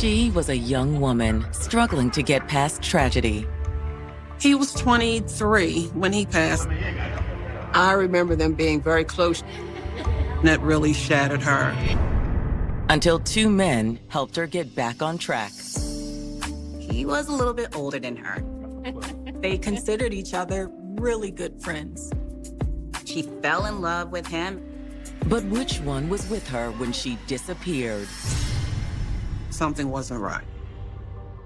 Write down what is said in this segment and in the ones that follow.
She was a young woman struggling to get past tragedy. He was 23 when he passed. I remember them being very close. That really shattered her. Until two men helped her get back on track. He was a little bit older than her. They considered each other really good friends. She fell in love with him. But which one was with her when she disappeared? Something wasn't right.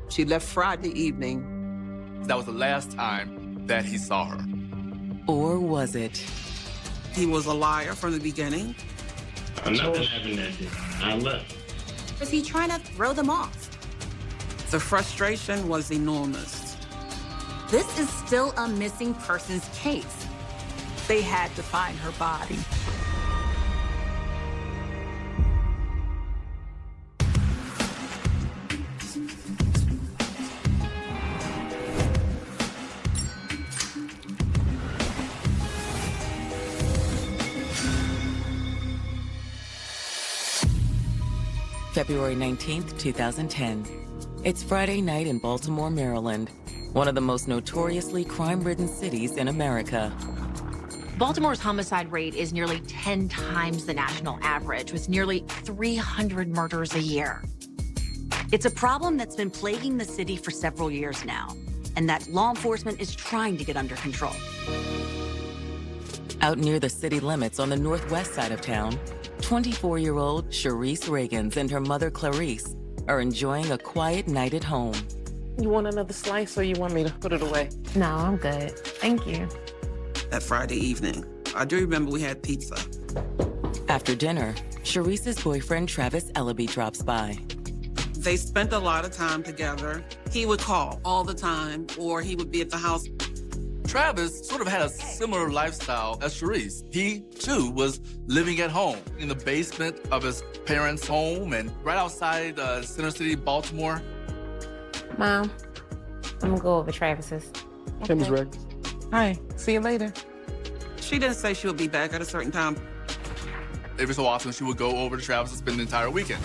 She left Friday evening. That was the last time that he saw her. Or was it? He was a liar from the beginning. Nothing happened that day. I left. Was he trying to throw them off? The frustration was enormous. This is still a missing persons case. They had to find her body. February 19th, 2010. It's Friday night in Baltimore, Maryland, one of the most notoriously crime-ridden cities in America. Baltimore's homicide rate is nearly 10 times the national average, with nearly 300 murders a year. It's a problem that's been plaguing the city for several years now, and that law enforcement is trying to get under control. Out near the city limits on the northwest side of town, 24-year-old Cherise Reagans and her mother Clarice are enjoying a quiet night at home. You want another slice or you want me to put it away? No, I'm good. Thank you. That Friday evening, I do remember we had pizza. After dinner, Cherise's boyfriend Travis Ellaby drops by. They spent a lot of time together. He would call all the time, or he would be at the house. Travis sort of had a similar lifestyle as Cherise. He, too, was living at home in the basement of his parents' home and right outside Center City, Baltimore. Mom, I'm gonna go over Travis's. Hey, Ms. Reg. Hi, see you later. She didn't say she would be back at a certain time. Every so often, she would go over to Travis and spend the entire weekend.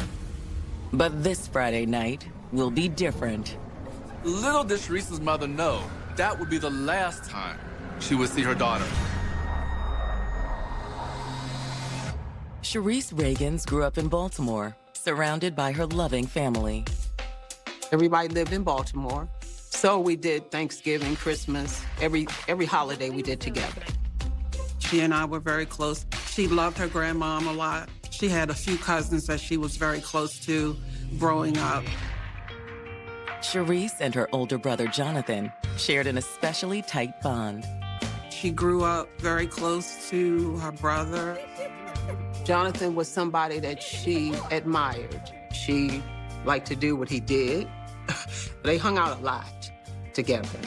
But this Friday night will be different. Little did Cherise's mother know that would be the last time she would see her daughter. Cherise Reagans grew up in Baltimore, surrounded by her loving family. Everybody lived in Baltimore, so we did Thanksgiving, Christmas, every holiday we did together. She and I were very close. She loved her grandmom a lot. She had a few cousins that she was very close to growing up. Cherise and her older brother Jonathan shared an especially tight bond. She grew up very close to her brother. Jonathan was somebody that she admired. She liked to do what he did. They hung out a lot together.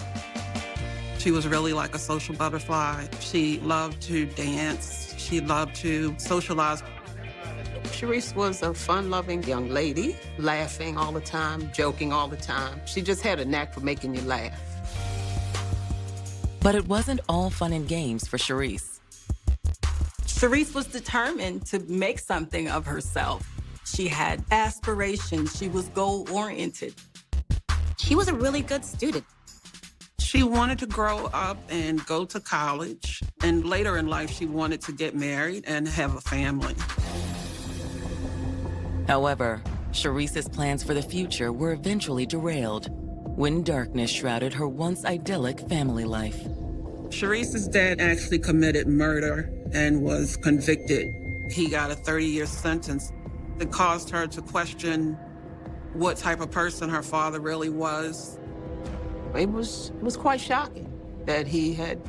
She was really like a social butterfly. She loved to dance. She loved to socialize. Cherise was a fun-loving young lady, laughing all the time, joking all the time. She just had a knack for making you laugh. But it wasn't all fun and games for Cherise. Cherise was determined to make something of herself. She had aspirations. She was goal-oriented. She was a really good student. She wanted to grow up and go to college. And later in life, she wanted to get married and have a family. However, Cherise's plans for the future were eventually derailed when darkness shrouded her once idyllic family life. Cherise's dad actually committed murder and was convicted. He got a 30-year sentence. It caused her to question what type of person her father really was. It was quite shocking that he had,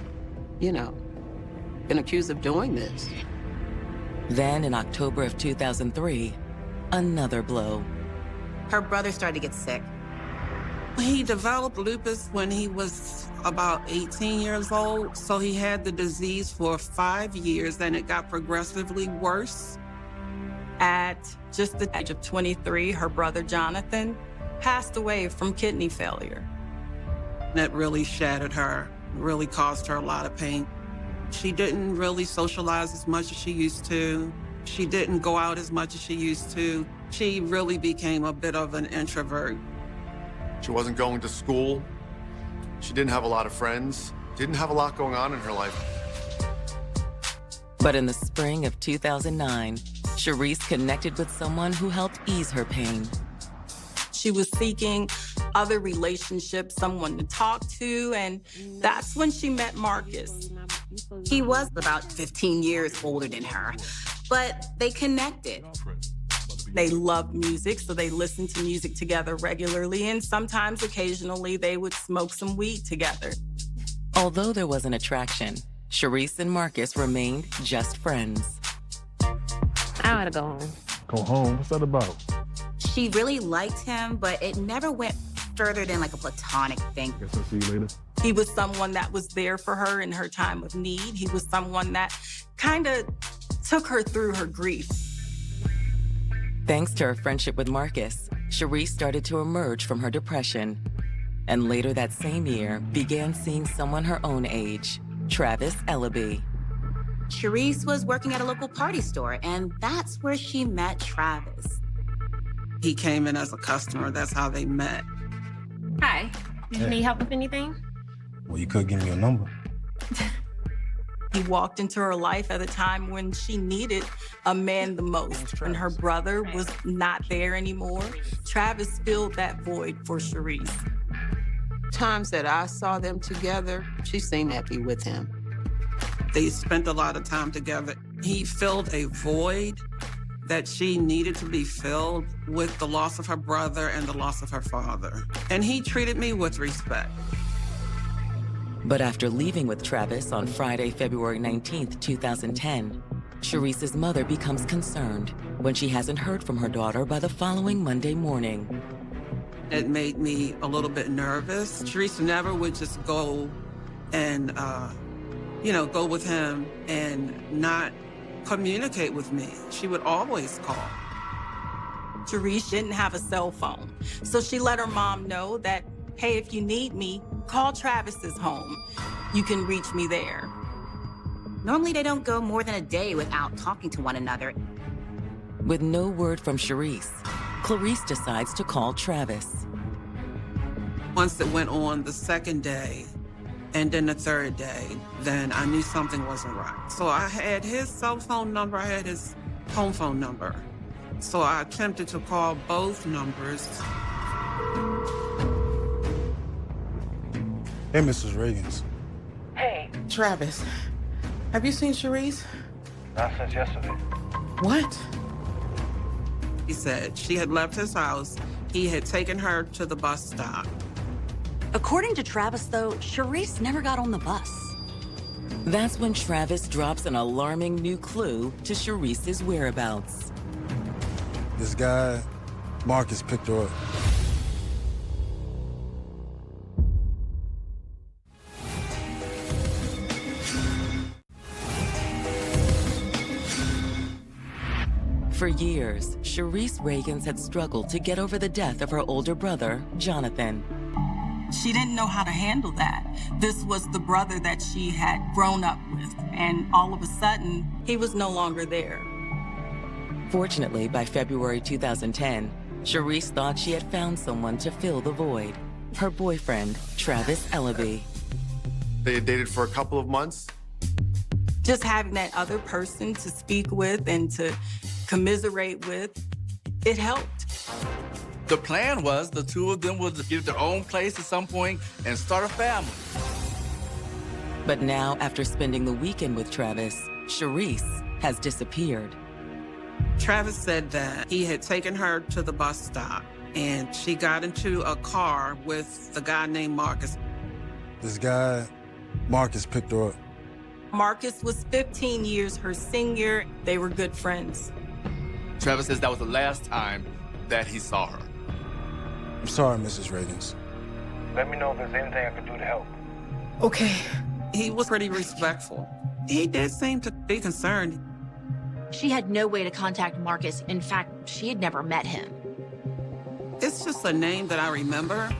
been accused of doing this. Then in October of 2003, another blow. Her brother started to get sick. He developed lupus when he was about 18 years old, so he had the disease for 5 years, and it got progressively worse. At just the age of 23, her brother Jonathan passed away from kidney failure. That really shattered her, really caused her a lot of pain. She didn't really socialize as much as she used to. She didn't go out as much as she used to. She really became a bit of an introvert. She wasn't going to school. She didn't have a lot of friends. Didn't have a lot going on in her life. But in the spring of 2009, Charisse connected with someone who helped ease her pain. She was seeking other relationships, someone to talk to, and that's when she met Marcus. He was about 15 years older than her, but they connected. They loved music, so they listened to music together regularly, and sometimes, occasionally, they would smoke some weed together. Although there was an attraction, Charisse and Marcus remained just friends. I want to go home. Go home? What's that about? She really liked him, but it never went further than like a platonic thing. Guess I'll see you later. He was someone that was there for her in her time of need. He was someone that kind of took her through her grief. Thanks to her friendship with Marcus, Charisse started to emerge from her depression. And later that same year, began seeing someone her own age, Travis Ellaby. Charisse was working at a local party store, and that's where she met Travis. He came in as a customer. That's how they met. Hi. You need help with anything? Well, you could give me your number. He walked into her life at a time when she needed a man the most. When her brother was not there anymore, Travis filled that void for Charisse. Times that I saw them together, she seemed happy with him. They spent a lot of time together. He filled a void that she needed to be filled with the loss of her brother and the loss of her father. And he treated me with respect. But after leaving with Travis on Friday, February 19th, 2010, Charisse's mother becomes concerned when she hasn't heard from her daughter by the following Monday morning. It made me a little bit nervous. Charisse never would just go and, go with him and not communicate with me. She would always call. Charisse didn't have a cell phone, so she let her mom know that, hey, if you need me, call Travis's home. You can reach me there. Normally, they don't go more than a day without talking to one another. With no word from Charisse, Clarice decides to call Travis. Once it went on the second day, and then the third day, then I knew something wasn't right. So I had his cell phone number, I had his home phone number. So I attempted to call both numbers. Hey, Mrs. Reagans. Hey. Travis, have you seen Charisse? Not since yesterday. What? He said she had left his house. He had taken her to the bus stop. According to Travis, though, Charisse never got on the bus. That's when Travis drops an alarming new clue to Charisse's whereabouts. This guy, Marcus, picked her up. For years, Charisse Reagans had struggled to get over the death of her older brother, Jonathan. She didn't know how to handle that. This was the brother that she had grown up with, and all of a sudden, he was no longer there. Fortunately, by February 2010, Charisse thought she had found someone to fill the void. Her boyfriend, Travis Ellaby. They had dated for a couple of months. Just having that other person to speak with and to commiserate with, it helped. The plan was the two of them would get their own place at some point and start a family. But now, after spending the weekend with Travis, Charisse has disappeared. Travis said that he had taken her to the bus stop and she got into a car with the guy named Marcus. This guy, Marcus, picked her up. Marcus was 15 years her senior. They were good friends. Travis says that was the last time that he saw her. I'm sorry, Mrs. Reagans. Let me know if there's anything I can do to help. Okay. He was pretty respectful. He did seem to be concerned. She had no way to contact Marcus. In fact, she had never met him. It's just a name that I remember.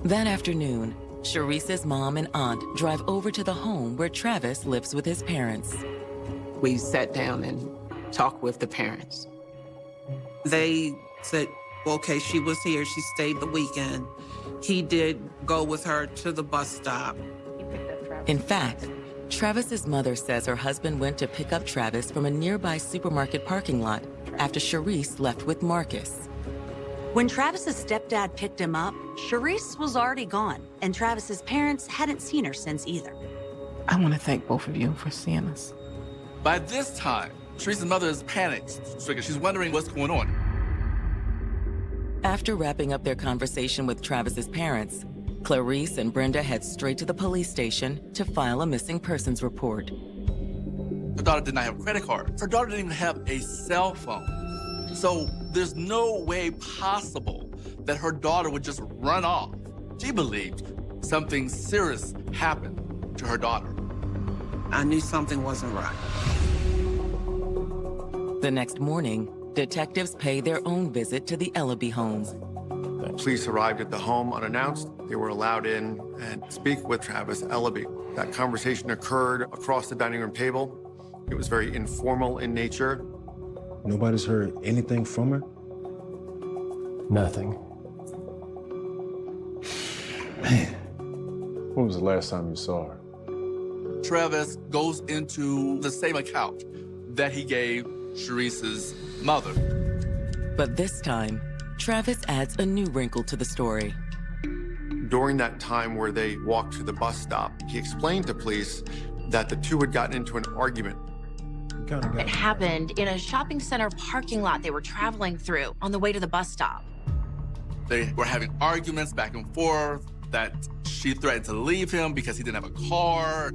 That afternoon, Charisse's mom and aunt drive over to the home where Travis lives with his parents. We sat down and talked with the parents. They said, okay, she was here, she stayed the weekend. He did go with her to the bus stop. In fact, Travis's mother says her husband went to pick up Travis from a nearby supermarket parking lot after Charisse left with Marcus. When Travis's stepdad picked him up, Charisse was already gone, and Travis's parents hadn't seen her since either. I want to thank both of you for seeing us. By this time, Teresa's mother is panicked. She's wondering what's going on. After wrapping up their conversation with Travis's parents, Clarice and Brenda head straight to the police station to file a missing persons report. Her daughter did not have a credit card. Her daughter didn't even have a cell phone. So there's no way possible that her daughter would just run off. She believed something serious happened to her daughter. I knew something wasn't right. The next morning, detectives pay their own visit to the Ellaby home. Police arrived at the home unannounced. They were allowed in and speak with Travis Ellaby. That conversation occurred across the dining room table. It was very informal in nature. Nobody's heard anything from her? Nothing. Man, when was the last time you saw her? Travis goes into the same account that he gave Charisse's mother. But this time, Travis adds a new wrinkle to the story. During that time where they walked to the bus stop, he explained to police that the two had gotten into an argument. It happened in a shopping center parking lot they were traveling through on the way to the bus stop. They were having arguments back and forth, that she threatened to leave him because he didn't have a car.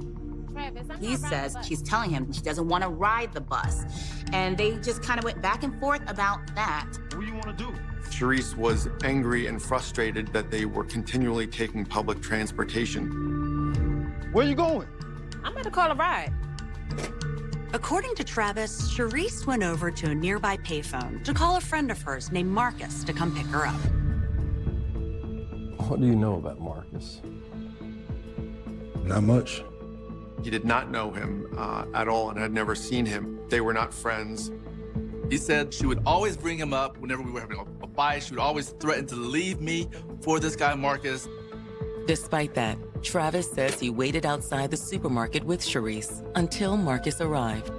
He says she's telling him she doesn't want to ride the bus. And they just kind of went back and forth about that. What do you want to do? Charisse was angry and frustrated that they were continually taking public transportation. Where you going? I'm about to call a ride. According to Travis, Charisse went over to a nearby payphone to call a friend of hers named Marcus to come pick her up. What do you know about Marcus? Not much. He did not know him at all and had never seen him. They were not friends. He said she would always bring him up whenever we were having a fight. She would always threaten to leave me for this guy, Marcus. Despite that, Travis says he waited outside the supermarket with Charisse until Marcus arrived.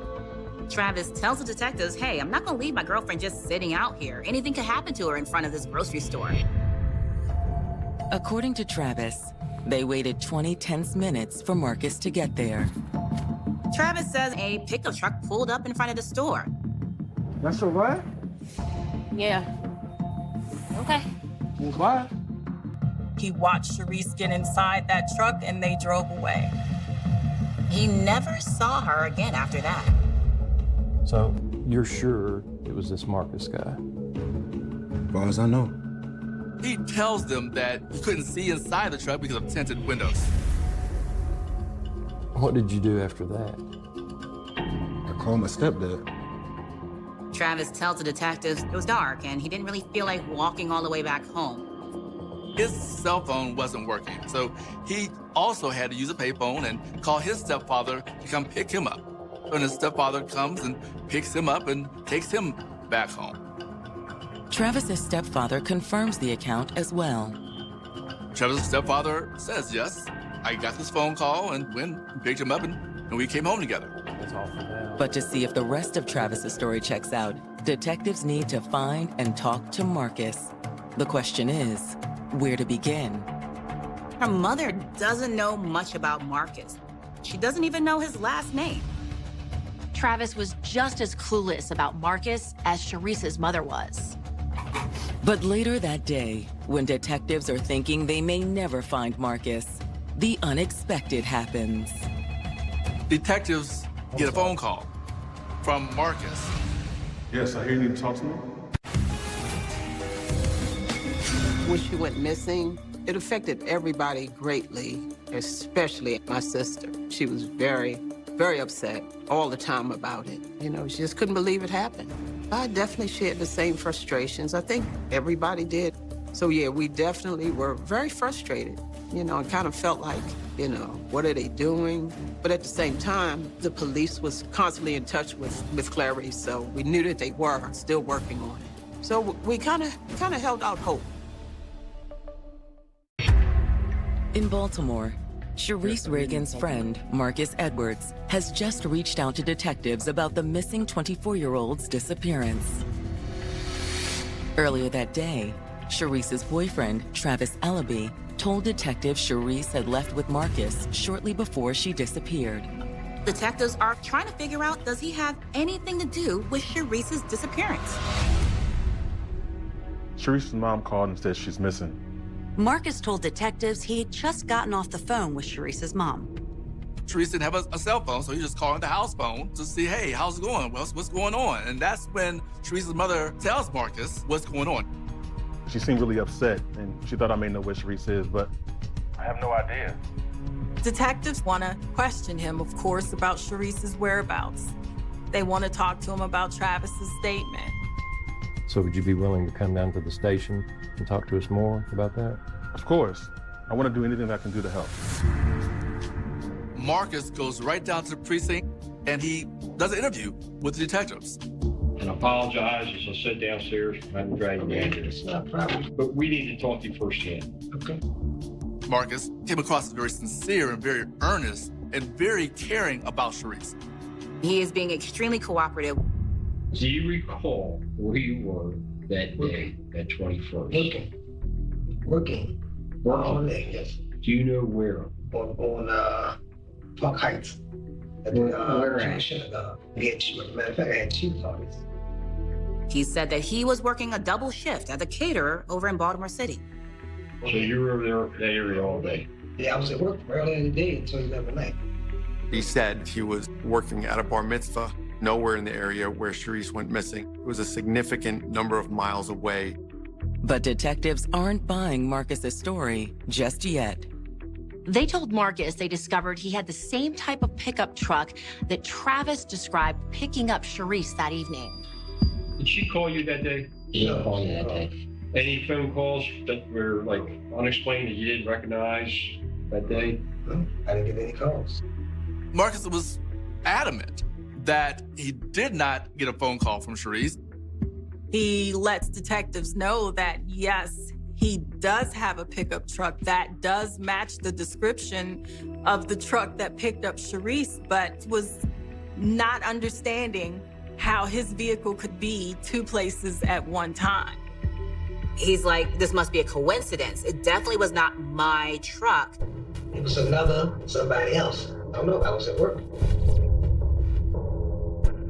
Travis tells the detectives, hey, I'm not going to leave my girlfriend just sitting out here. Anything could happen to her in front of this grocery store. According to Travis, they waited 20 tense minutes for Marcus to get there. Travis says a pickup truck pulled up in front of the store. That's all right? Yeah. Okay. Well, bye. He watched Charisse get inside that truck and they drove away. He never saw her again after that. So you're sure it was this Marcus guy? As far as I know. He tells them that he couldn't see inside the truck because of tinted windows. What did you do after that? I called my stepdad. Travis tells the detectives it was dark and he didn't really feel like walking all the way back home. His cell phone wasn't working, so he also had to use a payphone and call his stepfather to come pick him up. And his stepfather comes and picks him up and takes him back home. Travis's stepfather confirms the account as well. Travis's stepfather says, yes, I got this phone call and went and picked him up and we came home together. That's all for that. But to see if the rest of Travis's story checks out, detectives need to find and talk to Marcus. The question is, where to begin? Her mother doesn't know much about Marcus. She doesn't even know his last name. Travis was just as clueless about Marcus as Charisse's mother was. But later that day, when detectives are thinking they may never find Marcus, the unexpected happens. Detectives get a phone call from Marcus. Yes, I hear you need to talk to me. When she went missing, it affected everybody greatly, especially my sister. She was very, very upset all the time about it. You know, she just couldn't believe it happened. I definitely shared the same frustrations. I think everybody did. So yeah, we definitely were very frustrated, you know, and kind of felt like, you know, what are they doing? But at the same time, the police was constantly in touch with Clarice, so we knew that they were still working on it. So we kind of held out hope. In Baltimore, Sharice Reagan's friend, Marcus Edwards, has just reached out to detectives about the missing 24-year-old's disappearance. Earlier that day, Sharice's boyfriend, Travis Ellaby, told detectives Sharice had left with Marcus shortly before she disappeared. Detectives are trying to figure out, does he have anything to do with Sharice's disappearance? Sharice's mom called and said she's missing. Marcus told detectives he had just gotten off the phone with Sharice's mom. Sharice didn't have a cell phone, so he just called the house phone to see, hey, how's it going? What's going on? And that's when Sharice's mother tells Marcus what's going on. She seemed really upset, and she thought I may know where Sharice is, but I have no idea. Detectives want to question him, of course, about Sharice's whereabouts. They want to talk to him about Travis's statement. So would you be willing to come down to the station and talk to us more about that? Of course. I want to do anything that I can do to help. Marcus goes right down to the precinct, and he does an interview with the detectives. And apologize as I sit downstairs. I haven't dragged you in here. It's not a problem. But we need to talk to you firsthand. Okay. Marcus came across as very sincere and very earnest and very caring about Sharice. He is being extremely cooperative. Do you recall where you were that day, that 21st? Working. All day, yes. Do you know where? On Park Heights. Where at? Matter of fact, I had 2 parties. He said that he was working a double shift as a caterer over in Baltimore City. So you were over there that area all day? Yeah, I was at work from early in the day until 11 at night. He said he was working at a bar mitzvah, nowhere in the area where Sharice went missing. It was a significant number of miles away. But detectives aren't buying Marcus's story just yet. They told Marcus they discovered he had the same type of pickup truck that Travis described picking up Sharice that evening. Did she call you that day? She didn't call me that day. Any phone calls that were like unexplained that you didn't recognize that day? No, I didn't get any calls. Marcus was adamant that he did not get a phone call from Sharice. He lets detectives know that, yes, he does have a pickup truck that does match the description of the truck that picked up Sharice, but was not understanding how his vehicle could be 2 places at one time. He's like, this must be a coincidence. It definitely was not my truck. It was somebody else. I don't know, I was at work.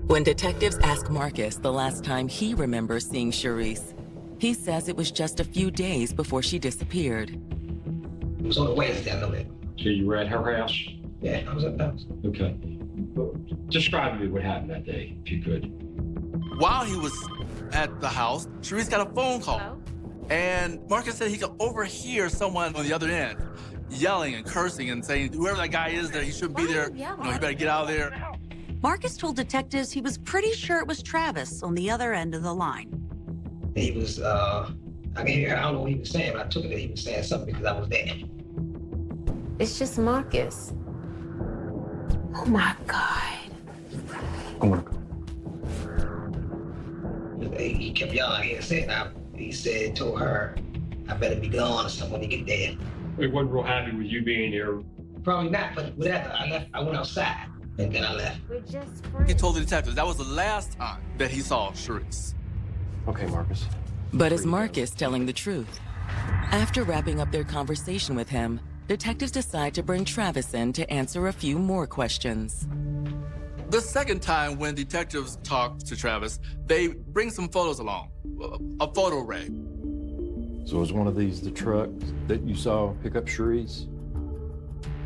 When detectives ask Marcus the last time he remembers seeing Sharice, he says it was just a few days before she disappeared. It was on a Wednesday, I know that. So you were at her house? Yeah, I was at the house. Okay. Well, describe to me what happened that day, if you could. While he was at the house, Sharice got a phone call. Hello? And Marcus said he could overhear someone on the other end yelling and cursing and saying, whoever that guy is there, he shouldn't be there. You know, he better get out of there. Marcus told detectives he was pretty sure it was Travis on the other end of the line. He was, I can hear, I don't know what he was saying, but I took it that he was saying something because I was there. It's just Marcus. Oh my God. I'm gonna go. He kept yelling, he said, told her, I better be gone or something when he get there. He wasn't real happy with you being there. Probably not, but whatever, I went outside and then I left. We're just friends. He told the detectives that was the last time that he saw Sharice. Okay, Marcus. But is Marcus telling the truth? After wrapping up their conversation with him, detectives decide to bring Travis in to answer a few more questions. The second time when detectives talk to Travis, they bring some photos along, a photo array. So was one of these the truck that you saw pick up Sharice?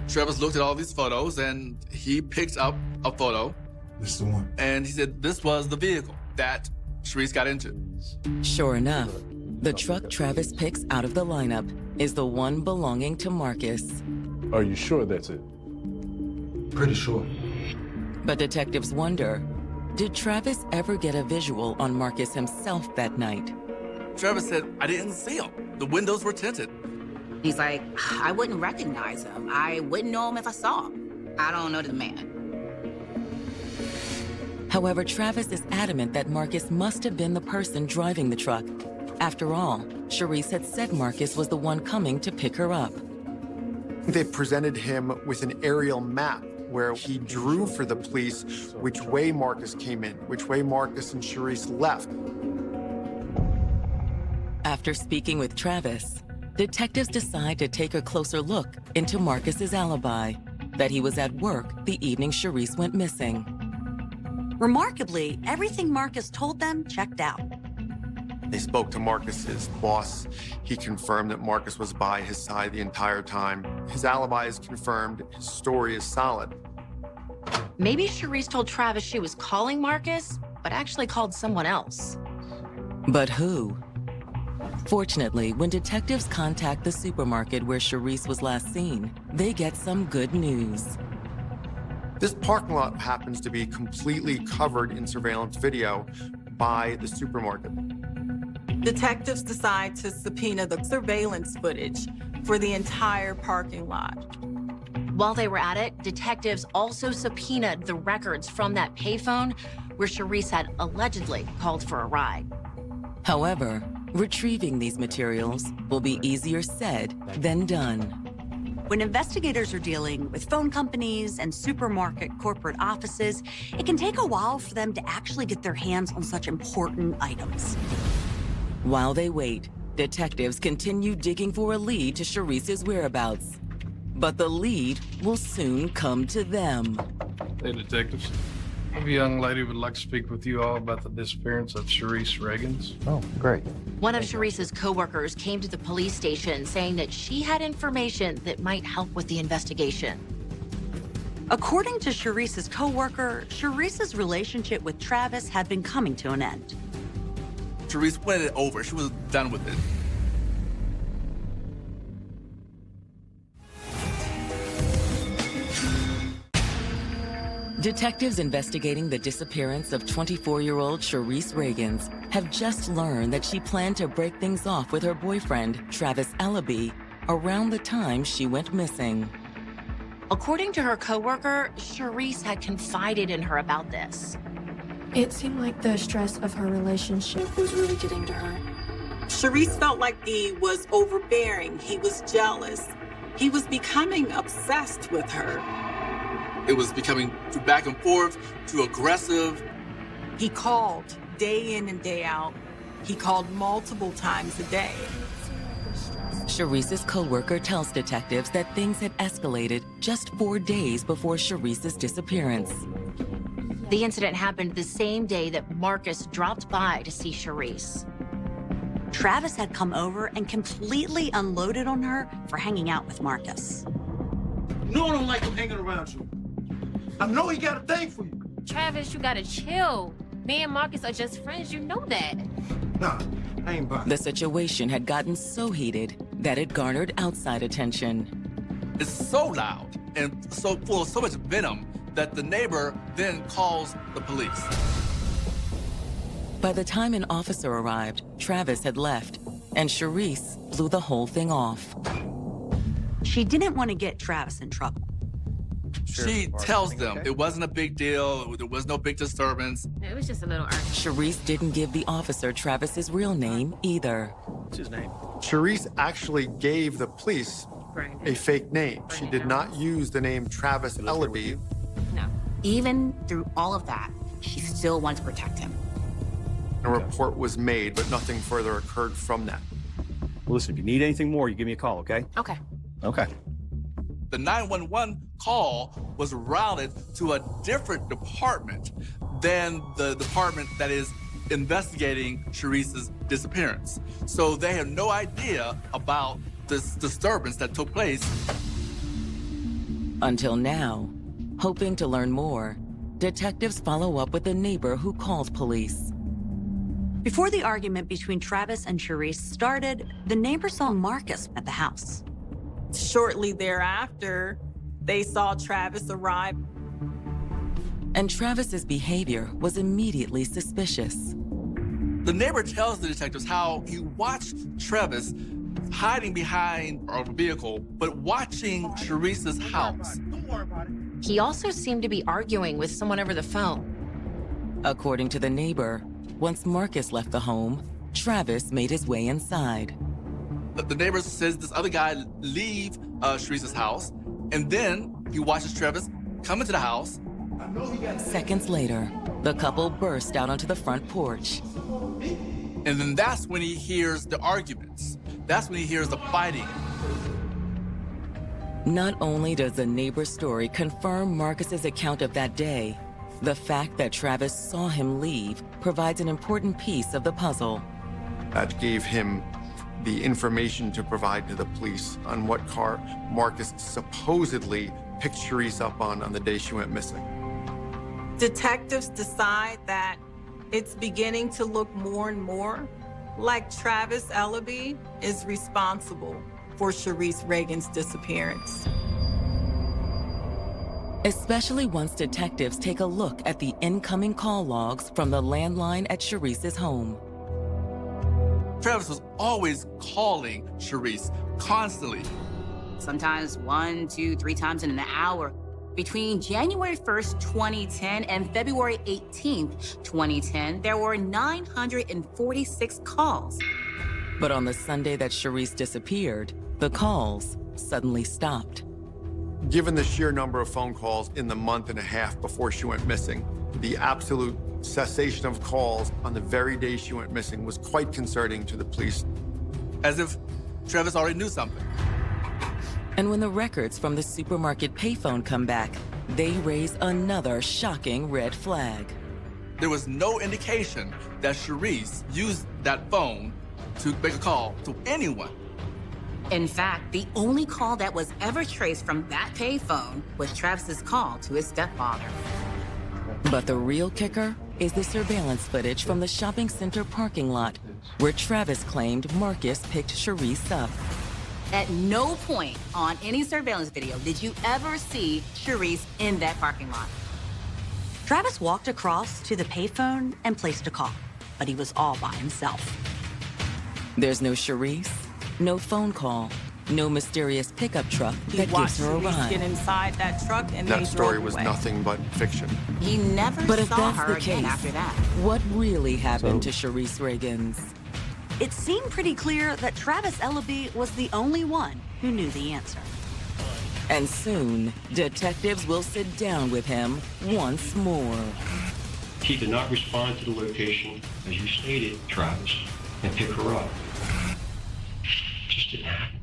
Travis looked at all these photos and he picked up a photo. This is the one. And he said this was the vehicle that Sharice got into. Sure enough, the truck Travis picks out of the lineup is the one belonging to Marcus. Are you sure that's it? Pretty sure. But detectives wonder, did Travis ever get a visual on Marcus himself that night? Travis said, I didn't see him. The windows were tinted. He's like, I wouldn't recognize him. I wouldn't know him if I saw him. I don't know the man. However, Travis is adamant that Marcus must have been the person driving the truck. After all, Charisse had said Marcus was the one coming to pick her up. They presented him with an aerial map where he drew for the police which way Marcus came in, which way Marcus and Charisse left. After speaking with Travis, detectives decide to take a closer look into Marcus's alibi, that he was at work the evening Charisse went missing. Remarkably, everything Marcus told them checked out. They spoke to Marcus's boss. He confirmed that Marcus was by his side the entire time. His alibi is confirmed. His story is solid. Maybe Charisse told Travis she was calling Marcus, but actually called someone else. But who? Fortunately, when detectives contact the supermarket where Charisse was last seen, they get some good news. This parking lot happens to be completely covered in surveillance video by the supermarket. Detectives decide to subpoena the surveillance footage for the entire parking lot. While they were at it, detectives also subpoenaed the records from that payphone where Charisse had allegedly called for a ride. However, retrieving these materials will be easier said than done. When investigators are dealing with phone companies and supermarket corporate offices, it can take a while for them to actually get their hands on such important items. While they wait, detectives continue digging for a lead to Charisse's whereabouts. But the lead will soon come to them. Hey, detectives. A young lady would like to speak with you all about the disappearance of Charisse Reagans. Oh, great. One of Charisse's coworkers came to the police station saying that she had information that might help with the investigation. According to Charisse's coworker, Charisse's relationship with Travis had been coming to an end. Charisse went it over. She was done with it. Detectives investigating the disappearance of 24-year-old Charisse Reagans have just learned that she planned to break things off with her boyfriend, Travis Ellaby, around the time she went missing. According to her coworker, Charisse had confided in her about this. It seemed like the stress of her relationship was really getting to her. Charisse felt like he was overbearing. He was jealous. He was becoming obsessed with her. It was becoming too back and forth, too aggressive. He called day in and day out. He called multiple times a day. Charisse's coworker tells detectives that things had escalated just 4 days before Charisse's disappearance. The incident happened the same day that Marcus dropped by to see Charisse. Travis had come over and completely unloaded on her for hanging out with Marcus. No, I don't like him hanging around you. I know he got a thing for you. Travis, you gotta chill. Me and Marcus are just friends, you know that. Nah, I ain't buying. The situation had gotten so heated that it garnered outside attention. It's so loud and so full of so much venom that the neighbor then calls the police. By the time an officer arrived, Travis had left, and Charisse blew the whole thing off. She didn't want to get Travis in trouble. She tells them it wasn't a big deal, there was no big disturbance. It was just a little argument. Charisse didn't give the officer Travis's real name either. What's his name? Charisse actually gave the police a fake name. She did not use the name Travis Ellaby. No. Even through all of that, she still wanted to protect him. A report was made, but nothing further occurred from that. Well, listen, if you need anything more, you give me a call, okay? Okay. Okay. The 911 call was routed to a different department than the department that is investigating Charisse's disappearance. So they have no idea about this disturbance that took place. Until now, hoping to learn more, detectives follow up with a neighbor who called police. Before the argument between Travis and Charisse started, the neighbor saw Marcus at the house. Shortly thereafter, they saw Travis arrive. And Travis's behavior was immediately suspicious. The neighbor tells the detectives how he watched Travis hiding behind a vehicle, but watching Charisse's house. He also seemed to be arguing with someone over the phone. According to the neighbor, once Marcus left the home, Travis made his way inside. The neighbor says this other guy leave Sharice's house, and then he watches Travis come into the house. Seconds later, the couple burst out onto the front porch. And then that's when he hears the arguments. That's when he hears the fighting. Not only does the neighbor's story confirm Marcus's account of that day, the fact that Travis saw him leave provides an important piece of the puzzle. That gave him the information to provide to the police on what car Marcus supposedly picked Sharice up on the day she went missing. Detectives decide that it's beginning to look more and more like Travis Ellaby is responsible for Sharice Reagan's disappearance. Especially once detectives take a look at the incoming call logs from the landline at Sharice's home. Travis was always calling Sharice, constantly. Sometimes 1, 2, 3 times in an hour. Between January 1st, 2010 and February 18th, 2010, there were 946 calls. But on the Sunday that Sharice disappeared, the calls suddenly stopped. Given the sheer number of phone calls in the month and a half before she went missing, the absolute cessation of calls on the very day she went missing was quite concerning to the police. As if Travis already knew something. And when the records from the supermarket payphone come back, they raise another shocking red flag. There was no indication that Sharice used that phone to make a call to anyone. In fact, the only call that was ever traced from that payphone was Travis's call to his stepfather. But the real kicker is the surveillance footage from the shopping center parking lot, where Travis claimed Marcus picked Sharice up. At no point on any surveillance video did you ever see Sharice in that parking lot. Travis walked across to the payphone and placed a call, but he was all by himself. There's no Sharice, no phone call, no mysterious pickup truck that gives her a ride. Get inside that truck and that story was nothing but fiction. He never But if saw that's her the again case, after that. what really happened to Sharice Reagan's? It seemed pretty clear that Travis Ellaby was the only one who knew the answer. And soon, detectives will sit down with him once more. She did not respond to the location, as you stated, Travis, and pick her up. Just didn't happen.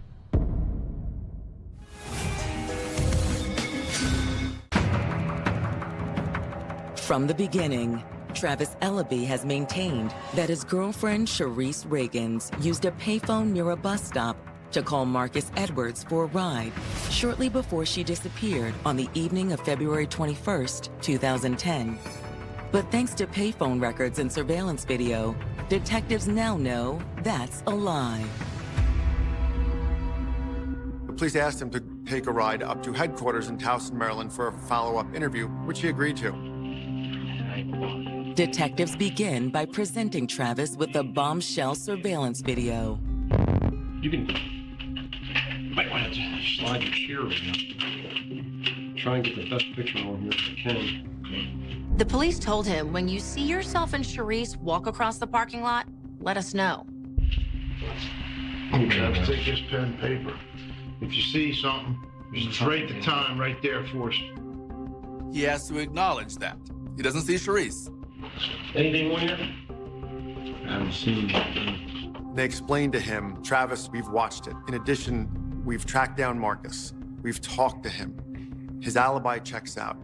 From the beginning, Travis Ellaby has maintained that his girlfriend Sharice Reagan's used a payphone near a bus stop to call Marcus Edwards for a ride shortly before she disappeared on the evening of February 21st, 2010. But thanks to payphone records and surveillance video, detectives now know that's a lie. The police asked him to take a ride up to headquarters in Towson, Maryland for a follow-up interview, which he agreed to. Detectives begin by presenting Travis with the bombshell surveillance video. You might want to slide your chair around. Try and get the best picture on here if you can. The police told him, when you see yourself and Sharice walk across the parking lot, let us know. Travis, take this pen and paper. If you see something, just write the time right there for us. He has to acknowledge that. He doesn't see Sharice. Anything on here? I haven't seen it. They explained to him, Travis, we've watched it. In addition, we've tracked down Marcus. We've talked to him. His alibi checks out.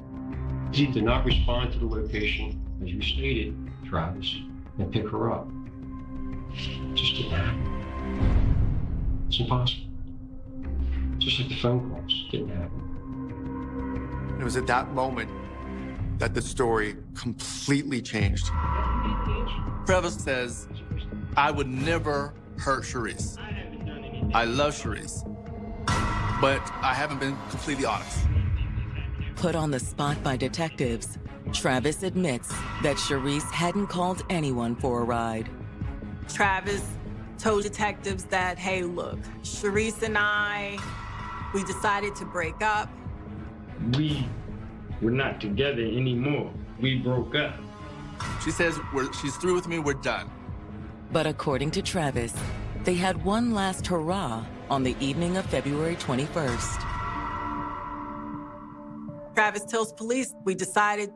He did not respond to the location, as you stated, Travis, and pick her up. Just didn't happen. It's impossible. Just like the phone calls, didn't happen. It was at that moment that the story completely changed. Travis says, I would never hurt Sharice. I love Sharice, but I haven't been completely honest. Put on the spot by detectives, Travis admits that Sharice hadn't called anyone for a ride. Travis told detectives that, hey, look, Sharice and we decided to break up. We were not together anymore. We broke up. She says she's through with me, we're done. But according to Travis, they had one last hurrah on the evening of February 21st. Travis tells police, we decided,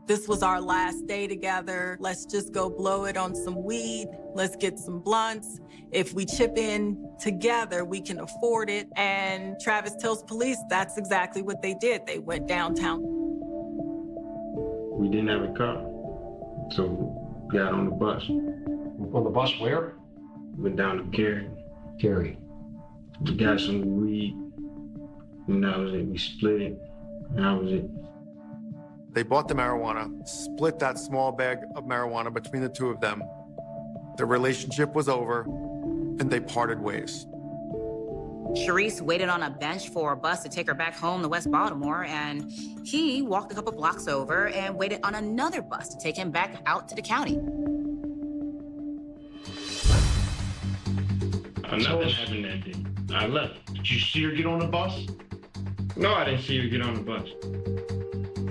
this was our last day together. Let's just go blow it on some weed. Let's get some blunts. If we chip in together, we can afford it. And Travis tells police that's exactly what they did. They went downtown. We didn't have a car, so we got on the bus. On the bus where? Went down to Cary. Cary. We got some weed, and that was it. We split it, and that was it. They bought the marijuana, split that small bag of marijuana between the two of them. Their relationship was over, and they parted ways. Sharice waited on a bench for a bus to take her back home to West Baltimore, and he walked a couple blocks over and waited on another bus to take him back out to the county. Nothing happened that day. I left. Did you see her get on the bus? No, I didn't see her get on the bus.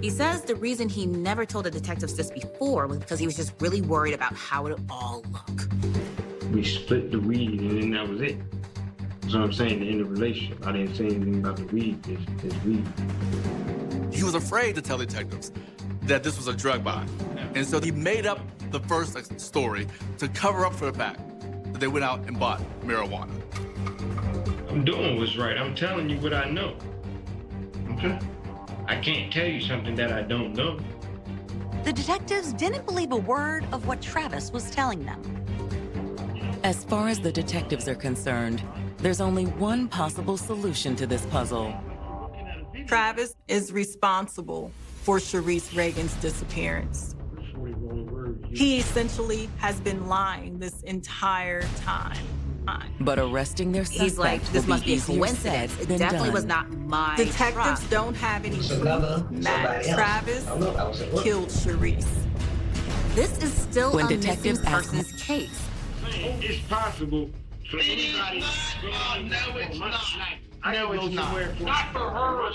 He says the reason he never told the detectives this before was because he was just really worried about how it would all look. We split the weed, and then that was it. That's what I'm saying, the end of the relationship. I didn't say anything about the weed, it's weed. He was afraid to tell detectives that this was a drug buy. And so he made up the first story to cover up for the fact that they went out and bought marijuana. I'm doing what's right. I'm telling you what I know. Okay? I can't tell you something that I don't know. The detectives didn't believe a word of what Travis was telling them. As far as the detectives are concerned, there's only one possible solution to this puzzle. Travis is responsible for Sharice Reagan's disappearance. He essentially has been lying this entire time. But arresting their suspect He's like, this must be a coincidence. It definitely was not my Detectives don't have any proof that Travis killed Sharice. This is still when a detectives missing ask person's case. It's possible for anybody. No, it's not. I know it's not. Not for her.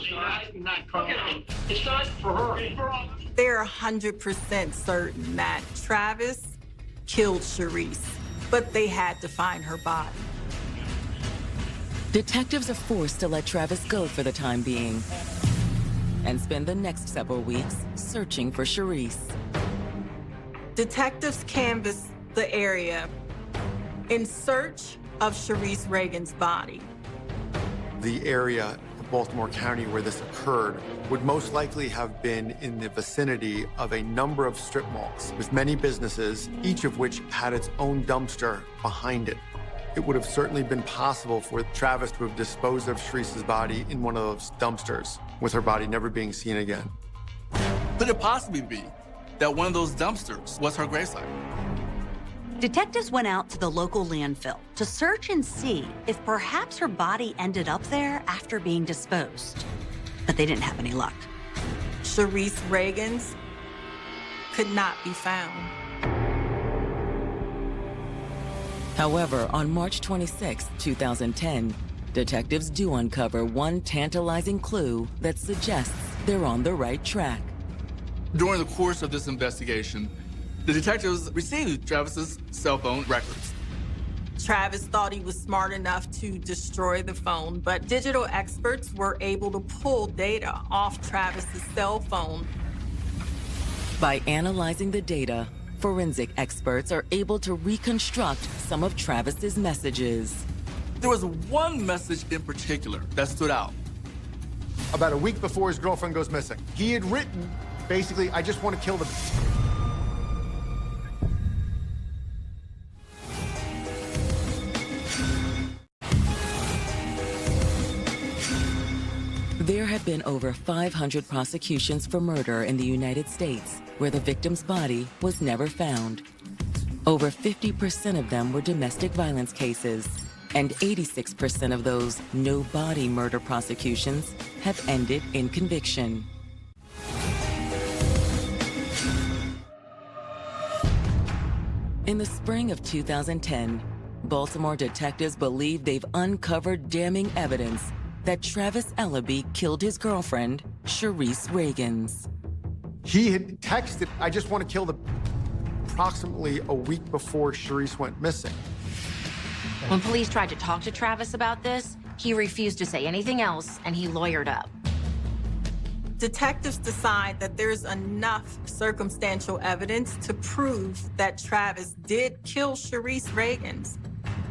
It's not for her. They're 100% certain that Travis killed Sharice, but they had to find her body. Detectives are forced to let Travis go for the time being and spend the next several weeks searching for Sharice. Detectives canvass the area in search of Sharice Reagan's body. The area of Baltimore County where this occurred would most likely have been in the vicinity of a number of strip malls with many businesses, each of which had its own dumpster behind it. It would have certainly been possible for Travis to have disposed of Sharice's body in one of those dumpsters, with her body never being seen again. Could it possibly be that one of those dumpsters was her gravesite? Detectives went out to the local landfill to search and see if perhaps her body ended up there after being disposed. But they didn't have any luck. Sharice Reagan's could not be found. However, on March 26, 2010, detectives do uncover one tantalizing clue that suggests they're on the right track. During the course of this investigation, the detectives received Travis's cell phone records. Travis thought he was smart enough to destroy the phone, but digital experts were able to pull data off Travis's cell phone. By analyzing the data, forensic experts are able to reconstruct some of Travis's messages. There was one message in particular that stood out. About a week before his girlfriend goes missing, he had written, basically, I just want to kill the... There have been over 500 prosecutions for murder in the United States where the victim's body was never found. Over 50% of them were domestic violence cases, and 86% of those no-body murder prosecutions have ended in conviction. In the spring of 2010, Baltimore detectives believe they've uncovered damning evidence that Travis Ellaby killed his girlfriend, Sharice Reagan's. He had texted, I just want to kill the... approximately a week before Charisse went missing. When police tried to talk to Travis about this, he refused to say anything else, and he lawyered up. Detectives decide that there's enough circumstantial evidence to prove that Travis did kill Charisse Reagans.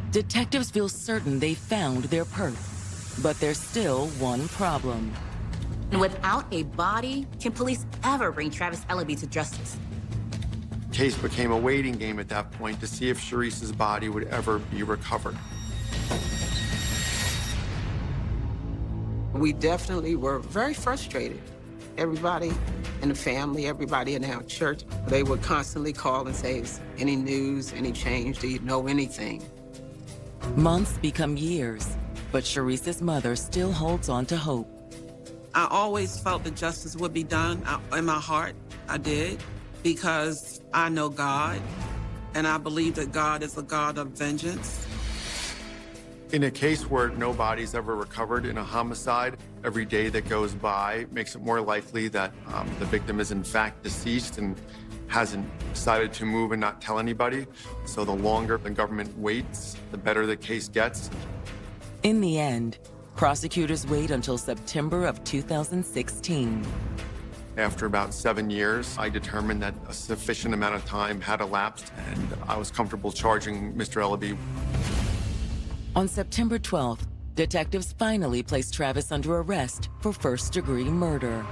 Detectives feel certain they found their perp, but there's still one problem. And without a body, can police ever bring Travis Ellaby to justice? The case became a waiting game at that point to see if Charisse's body would ever be recovered. We definitely were very frustrated. Everybody in the family, everybody in our church, they would constantly call and say, "Is any news, any change? Do you know anything?" Months become years, but Charisse's mother still holds on to hope. I always felt that justice would be done. In my heart, I did, because I know God, and I believe that God is a God of vengeance. In a case where no body's ever recovered in a homicide, every day that goes by makes it more likely that the victim is in fact deceased and hasn't decided to move and not tell anybody. So the longer the government waits, the better the case gets. In the end, prosecutors wait until September of 2016. After about 7 years, I determined that a sufficient amount of time had elapsed, and I was comfortable charging Mr. Ellaby. On September 12th, detectives finally placed Travis under arrest for first-degree murder.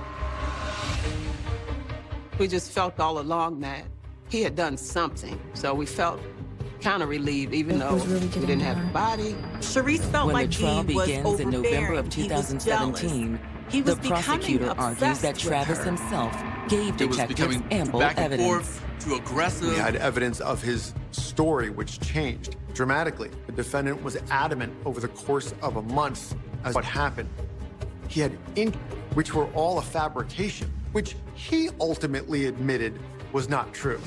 We just felt all along that he had done something, so we felt kind of relieved, even though we didn't have a body. Charisse felt When like the trial he was begins in November of overbearing. He was 2017, He was the prosecutor becoming argues that obsessed with Travis her. himself gave It was detectives becoming ample back and evidence. forth, too aggressive. We had evidence of his story, which changed dramatically. The defendant was adamant over the course of a month as what happened. He had ink, which were all a fabrication, which he ultimately admitted was not true.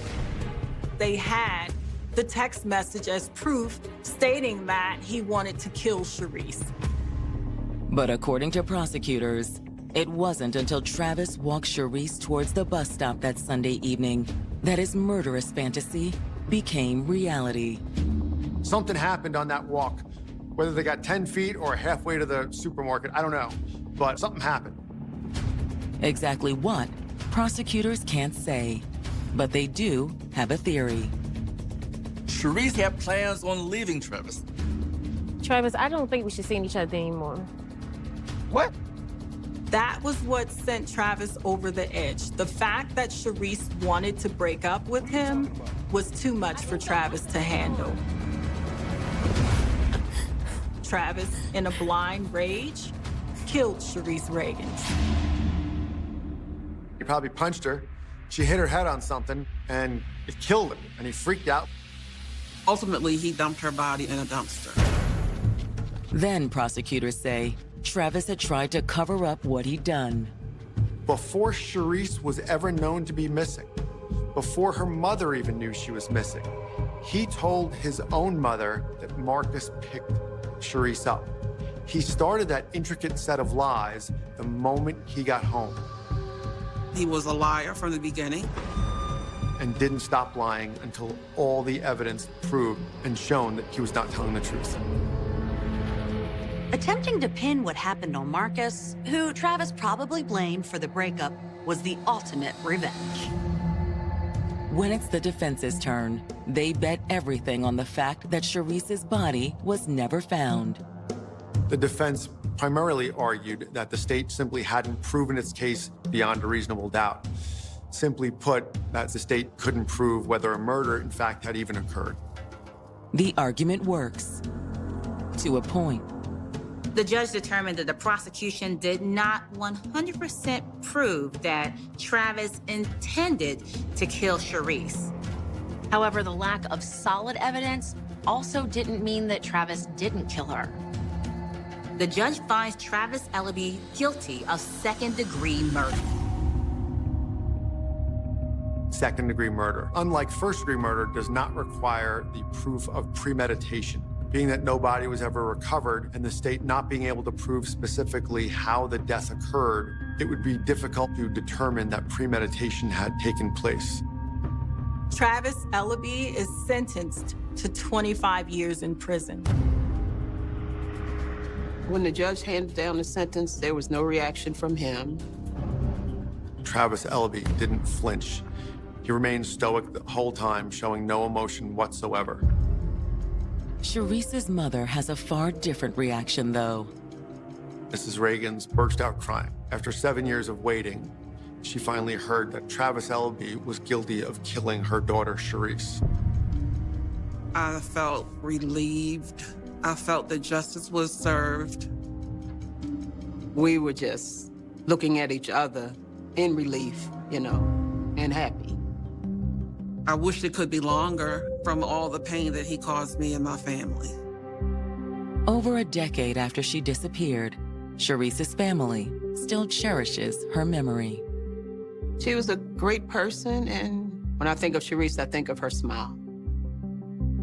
They had the text message as proof stating that he wanted to kill Charisse. But according to prosecutors, it wasn't until Travis walked Charisse towards the bus stop that Sunday evening that his murderous fantasy became reality. Something happened on that walk. Whether they got 10 feet or halfway to the supermarket, I don't know. But something happened. Exactly what, prosecutors can't say. But they do have a theory. Charisse had plans on leaving Travis. Travis, I don't think we should see each other anymore. What? That was what sent Travis over the edge. The fact that Charisse wanted to break up with him was too much for Travis to handle. Travis, in a blind rage, killed Charisse Reagans. He probably punched her. She hit her head on something, and it killed him, and he freaked out. Ultimately, he dumped her body in a dumpster. Then prosecutors say Travis had tried to cover up what he'd done. Before Charisse was ever known to be missing, before her mother even knew she was missing, he told his own mother that Marcus picked Charisse up. He started that intricate set of lies the moment he got home. He was a liar from the beginning. And didn't stop lying until all the evidence proved and shown that he was not telling the truth. Attempting to pin what happened on Marcus, who Travis probably blamed for the breakup, was the ultimate revenge. When it's the defense's turn, they bet everything on the fact that Charisse's body was never found. The defense primarily argued that the state simply hadn't proven its case beyond a reasonable doubt. Simply put, that the state couldn't prove whether a murder, in fact, had even occurred. The argument works. To a point. The judge determined that the prosecution did not 100% prove that Travis intended to kill Charisse. However, the lack of solid evidence also didn't mean that Travis didn't kill her. The judge finds Travis Ellaby guilty of second-degree murder. Second-degree murder, unlike first-degree murder, does not require the proof of premeditation. Being that no body was ever recovered and the state not being able to prove specifically how the death occurred, it would be difficult to determine that premeditation had taken place. Travis Ellaby is sentenced to 25 years in prison. When the judge handed down the sentence, there was no reaction from him. Travis Ellaby didn't flinch. He remained stoic the whole time, showing no emotion whatsoever. Sharice's mother has a far different reaction, though. Mrs. Reagan's burst out crying. After 7 years of waiting, she finally heard that Travis Ellaby was guilty of killing her daughter, Sharice. I felt relieved. I felt that justice was served. We were just looking at each other in relief, and happy. I wish it could be longer from all the pain that he caused me and my family. Over a decade after she disappeared, Sharice's family still cherishes her memory. She was a great person, and when I think of Sharice, I think of her smile.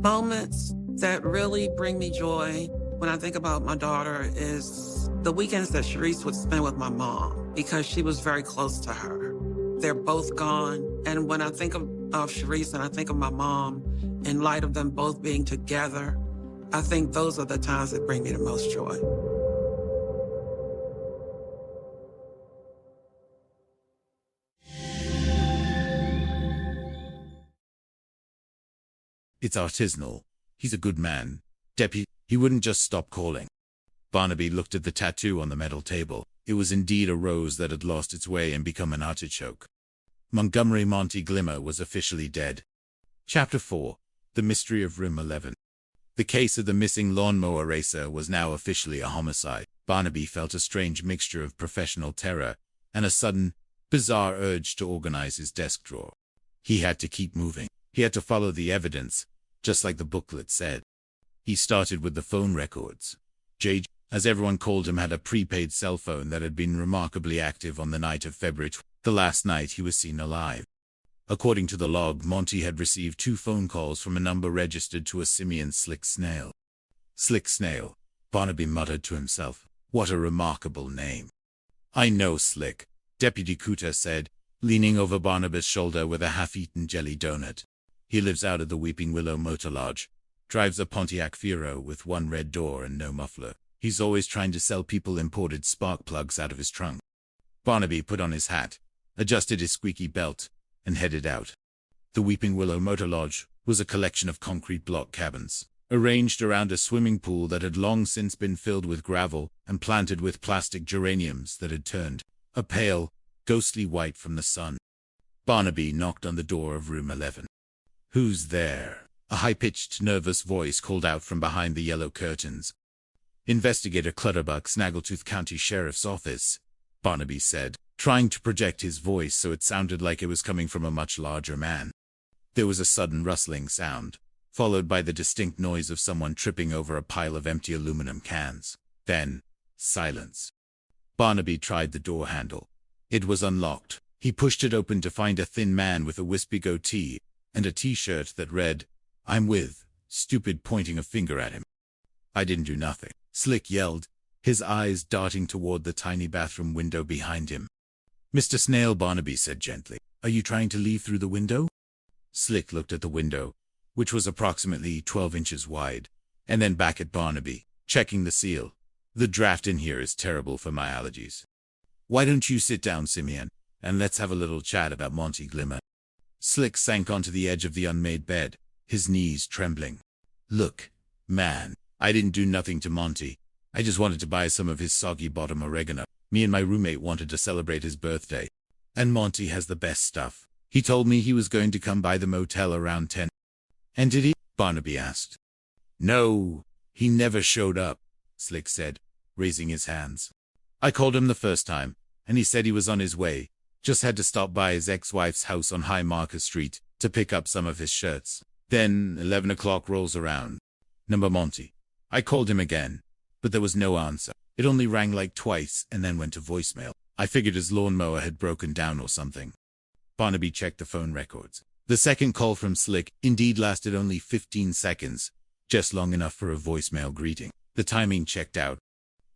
Moments that really bring me joy when I think about my daughter is the weekends that Sharice would spend with my mom, because she was very close to her. They're both gone, and when I think of Sharice and I think of my mom, in light of them both being together, I think those are the times that bring me the most joy. It's artisanal. He's a good man. Deputy, he wouldn't just stop calling. Barnaby looked at the tattoo on the metal table. It was indeed a rose that had lost its way and become an artichoke. Montgomery Monty Glimmer was officially dead. Chapter 4. The Mystery of Room 11. The case of the missing lawnmower racer was now officially a homicide. Barnaby felt a strange mixture of professional terror and a sudden, bizarre urge to organize his desk drawer. He had to keep moving. He had to follow the evidence, just like the booklet said. He started with the phone records. J, as everyone called him, had a prepaid cell phone that had been remarkably active on the night of February 20th, the last night he was seen alive. According to the log, Monty had received 2 phone calls from a number registered to a simian Slick Snail. Slick Snail, Barnaby muttered to himself. What a remarkable name. I know Slick, Deputy Cooter said, leaning over Barnaby's shoulder with a half-eaten jelly donut. He lives out at the Weeping Willow Motor Lodge, drives a Pontiac Fiero with 1 red door and no muffler. He's always trying to sell people imported spark plugs out of his trunk. Barnaby put on his hat, adjusted his squeaky belt, and headed out. The Weeping Willow Motor Lodge was a collection of concrete block cabins, arranged around a swimming pool that had long since been filled with gravel and planted with plastic geraniums that had turned a pale, ghostly white from the sun. Barnaby knocked on the door of room 11. Who's there? A high-pitched, nervous voice called out from behind the yellow curtains. Investigator Clutterbuck, Snaggletooth County Sheriff's Office, Barnaby said, trying to project his voice so it sounded like it was coming from a much larger man. There was a sudden rustling sound, followed by the distinct noise of someone tripping over a pile of empty aluminum cans. Then, silence. Barnaby tried the door handle. It was unlocked. He pushed it open to find a thin man with a wispy goatee and a t-shirt that read, "I'm with," stupid, pointing a finger at him. "I didn't do nothing," Slick yelled, his eyes darting toward the tiny bathroom window behind him. "Mr. Snail," Barnaby said gently, "are you trying to leave through the window?" Slick looked at the window, which was approximately 12 inches wide, and then back at Barnaby, checking the seal. "The draft in here is terrible for my allergies. Why don't you sit down, Simeon, and let's have a little chat about Monty Glimmer." Slick sank onto the edge of the unmade bed, his knees trembling. "Look, man, I didn't do nothing to Monty. I just wanted to buy some of his soggy bottom oregano. Me and my roommate wanted to celebrate his birthday. And Monty has the best stuff. He told me he was going to come by the motel around 10. "And did he?" Barnaby asked. "No, he never showed up," Slick said, raising his hands. "I called him the first time, and he said he was on his way. Just had to stop by his ex-wife's house on High Market Street to pick up some of his shirts. Then 11 o'clock rolls around. Number Monty. I called him again, but there was no answer. It only rang like twice and then went to voicemail. I figured his lawnmower had broken down or something." Barnaby checked the phone records. The second call from Slick indeed lasted only 15 seconds, just long enough for a voicemail greeting. The timing checked out.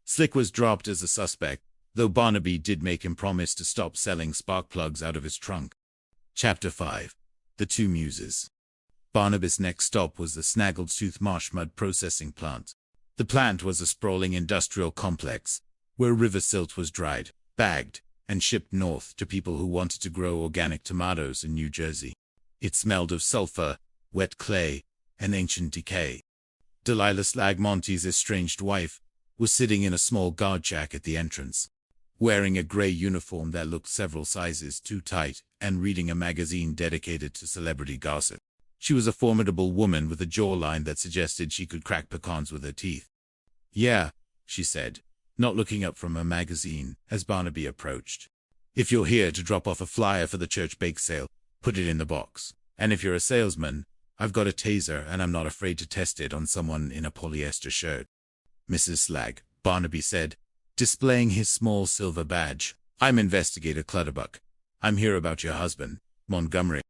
Slick was dropped as a suspect, though Barnaby did make him promise to stop selling spark plugs out of his trunk. Chapter 5. The two muses. Barnabas' next stop was the Snaggletooth Marsh Mud Processing Plant. The plant was a sprawling industrial complex where river silt was dried, bagged, and shipped north to people who wanted to grow organic tomatoes in New Jersey. It smelled of sulfur, wet clay, and ancient decay. Delilah Slag, Monty's estranged wife, was sitting in a small guard shack at the entrance, wearing a gray uniform that looked several sizes too tight and reading a magazine dedicated to celebrity gossip. She was a formidable woman with a jawline that suggested she could crack pecans with her teeth. "Yeah," she said, not looking up from her magazine as Barnaby approached. "If you're here to drop off a flyer for the church bake sale, put it in the box. And if you're a salesman, I've got a taser and I'm not afraid to test it on someone in a polyester shirt." "Mrs. Slag," Barnaby said, displaying his small silver badge. "I'm Investigator Clutterbuck. I'm here about your husband, Montgomery."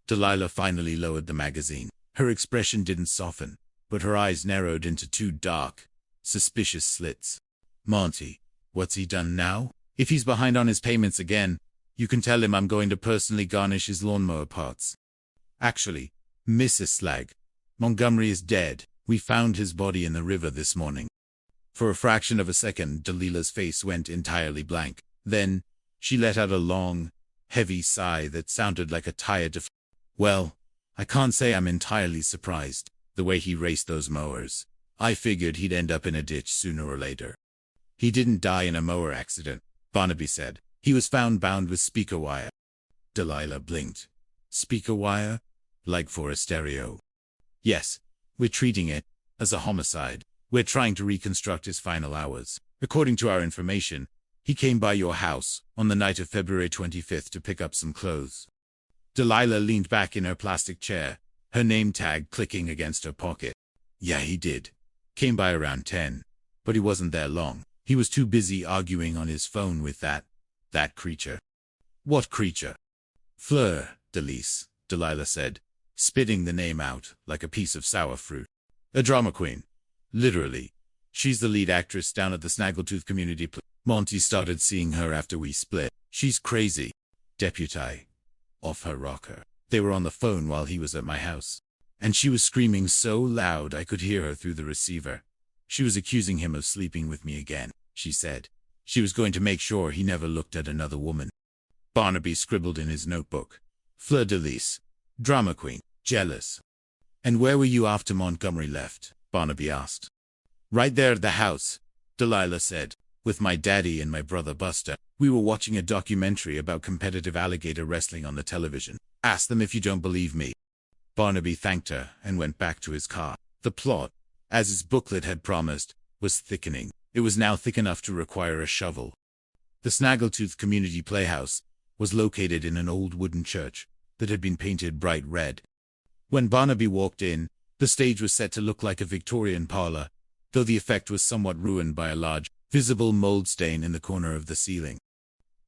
Delilah finally lowered the magazine. Her expression didn't soften, but her eyes narrowed into two dark, suspicious slits. "Monty, what's he done now? If he's behind on his payments again, you can tell him I'm going to personally garnish his lawnmower parts." "Actually, Mrs. Slag, Montgomery is dead. We found his body in the river this morning." For a fraction of a second, Delilah's face went entirely blank. Then, she let out a long, heavy sigh that sounded like a tired "Well, I can't say I'm entirely surprised. The way he raced those mowers, I figured he'd end up in a ditch sooner or later." "He didn't die in a mower accident," Barnaby said. "He was found bound with speaker wire." Delilah blinked. "Speaker wire? Like for a stereo?" "Yes, we're treating it as a homicide. We're trying to reconstruct his final hours. According to our information, he came by your house on the night of February 25th to pick up some clothes." Delilah leaned back in her plastic chair, her name tag clicking against her pocket. "Yeah, he did. Came by around 10. But he wasn't there long. He was too busy arguing on his phone with that creature." "What creature?" "Fleur Delise," Delilah said, spitting the name out like a piece of sour fruit. "A drama queen. Literally. She's the lead actress down at the Snaggletooth Community Monty started seeing her after we split. She's crazy. Deputy. Off her rocker. They were on the phone while he was at my house. And she was screaming so loud I could hear her through the receiver. She was accusing him of sleeping with me again, she said. She was going to make sure he never looked at another woman." Barnaby scribbled in his notebook. "Fleur de Lis. Drama queen. Jealous." "And where were you after Montgomery left?" Barnaby asked. "Right there at the house," Delilah said, "with my daddy and my brother Buster. We were watching a documentary about competitive alligator wrestling on the television. Ask them if you don't believe me." Barnaby thanked her and went back to his car. The plot, as his booklet had promised, was thickening. It was now thick enough to require a shovel. The Snaggletooth Community Playhouse was located in an old wooden church that had been painted bright red. When Barnaby walked in, the stage was set to look like a Victorian parlor, though the effect was somewhat ruined by a large, visible mold stain in the corner of the ceiling.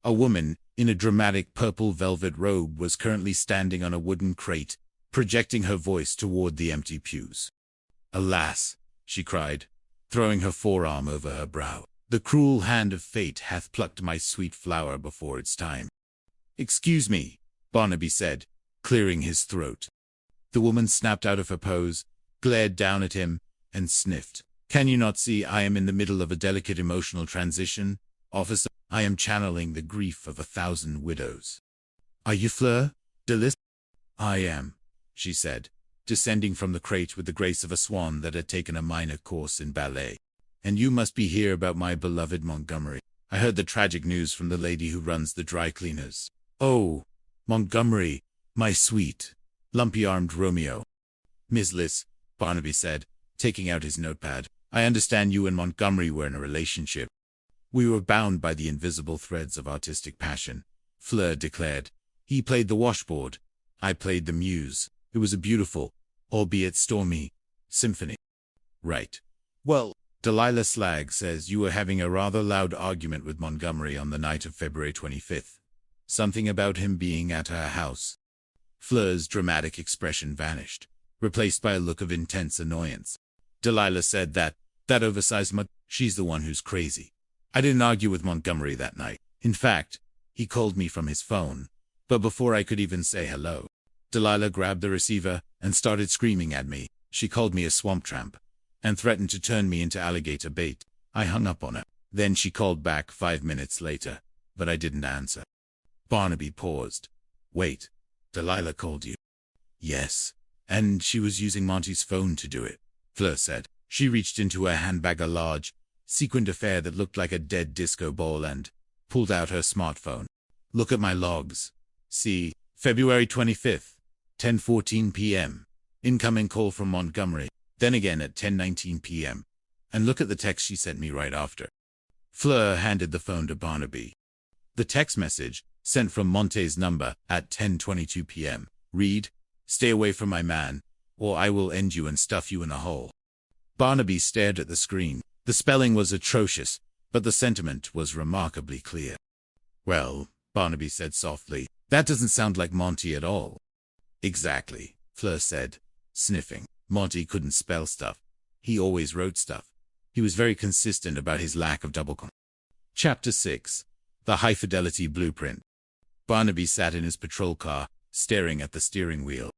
A woman, in a dramatic purple velvet robe, was currently standing on a wooden crate, projecting her voice toward the empty pews. "Alas," she cried, throwing her forearm over her brow, "the cruel hand of fate hath plucked my sweet flower before its time." "Excuse me," Barnaby said, clearing his throat. The woman snapped out of her pose, glared down at him, and sniffed. "Can you not see I am in the middle of a delicate emotional transition, officer? I am channeling the grief of 1,000 widows." "Are you Fleur de Lis?" "I am," she said, descending from the crate with the grace of a swan that had taken a minor course in ballet. "And you must be here about my beloved Montgomery. I heard the tragic news from the lady who runs the dry cleaners." "Oh, Montgomery, my sweet, lumpy-armed Romeo." "Miss Liss," Barnaby said, taking out his notepad, "I understand you and Montgomery were in a relationship." "We were bound by the invisible threads of artistic passion," Fleur declared. "He played the washboard. I played the muse. It was a beautiful, albeit stormy, symphony." "Right. Well, Delilah Slag says you were having a rather loud argument with Montgomery on the night of February 25th. Something about him being at her house." Fleur's dramatic expression vanished, replaced by a look of intense annoyance. Delilah said that oversized she's the one who's crazy. "I didn't argue with Montgomery that night. In fact, he called me from his phone. But before I could even say hello, Delilah grabbed the receiver and started screaming at me. She called me a swamp tramp and threatened to turn me into alligator bait. I hung up on her. Then she called back 5 minutes later, but I didn't answer. Barnaby paused. Wait, Delilah called you? Yes, and she was using Monty's phone to do it, Fleur said. She reached into her handbag a large, sequined affair that looked like a dead disco ball and pulled out her smartphone. Look at my logs. See, February 25th, 10:14 p.m. Incoming call from Montgomery. Then again at 10:19 p.m. And look at the text she sent me right after. Fleur handed the phone to Barnaby. The text message, sent from Monte's number at 10:22 p.m. Read, "Stay away from my man, or I will end you and stuff you in a hole." Barnaby stared at the screen. The spelling was atrocious, but the sentiment was remarkably clear. Well, Barnaby said softly, that doesn't sound like Monty at all. Exactly, Fleur said, sniffing. Monty couldn't spell stuff. He always wrote stuff. He was very consistent about his lack of double-con. Chapter 6. The High-Fidelity Blueprint. Barnaby sat in his patrol car, staring at the steering wheel.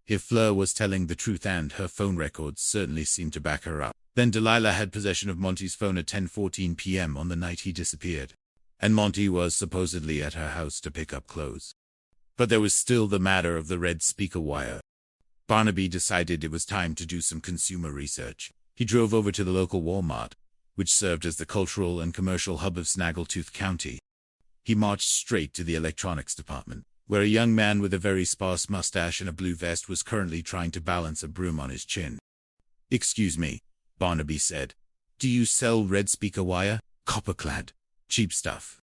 If Fleur was telling the truth, and her phone records certainly seemed to back her up, then Delilah had possession of Monty's phone at 10:14 p.m. on the night he disappeared. And Monty was supposedly at her house to pick up clothes. But there was still the matter of the red speaker wire. Barnaby decided it was time to do some consumer research. He drove over to the local Walmart, which served as the cultural and commercial hub of Snaggletooth County. He marched straight to the electronics department, where a young man with a very sparse mustache and a blue vest was currently trying to balance a broom on his chin. "Excuse me," Barnaby said. "Do you sell red speaker wire? Copper-clad. Cheap stuff."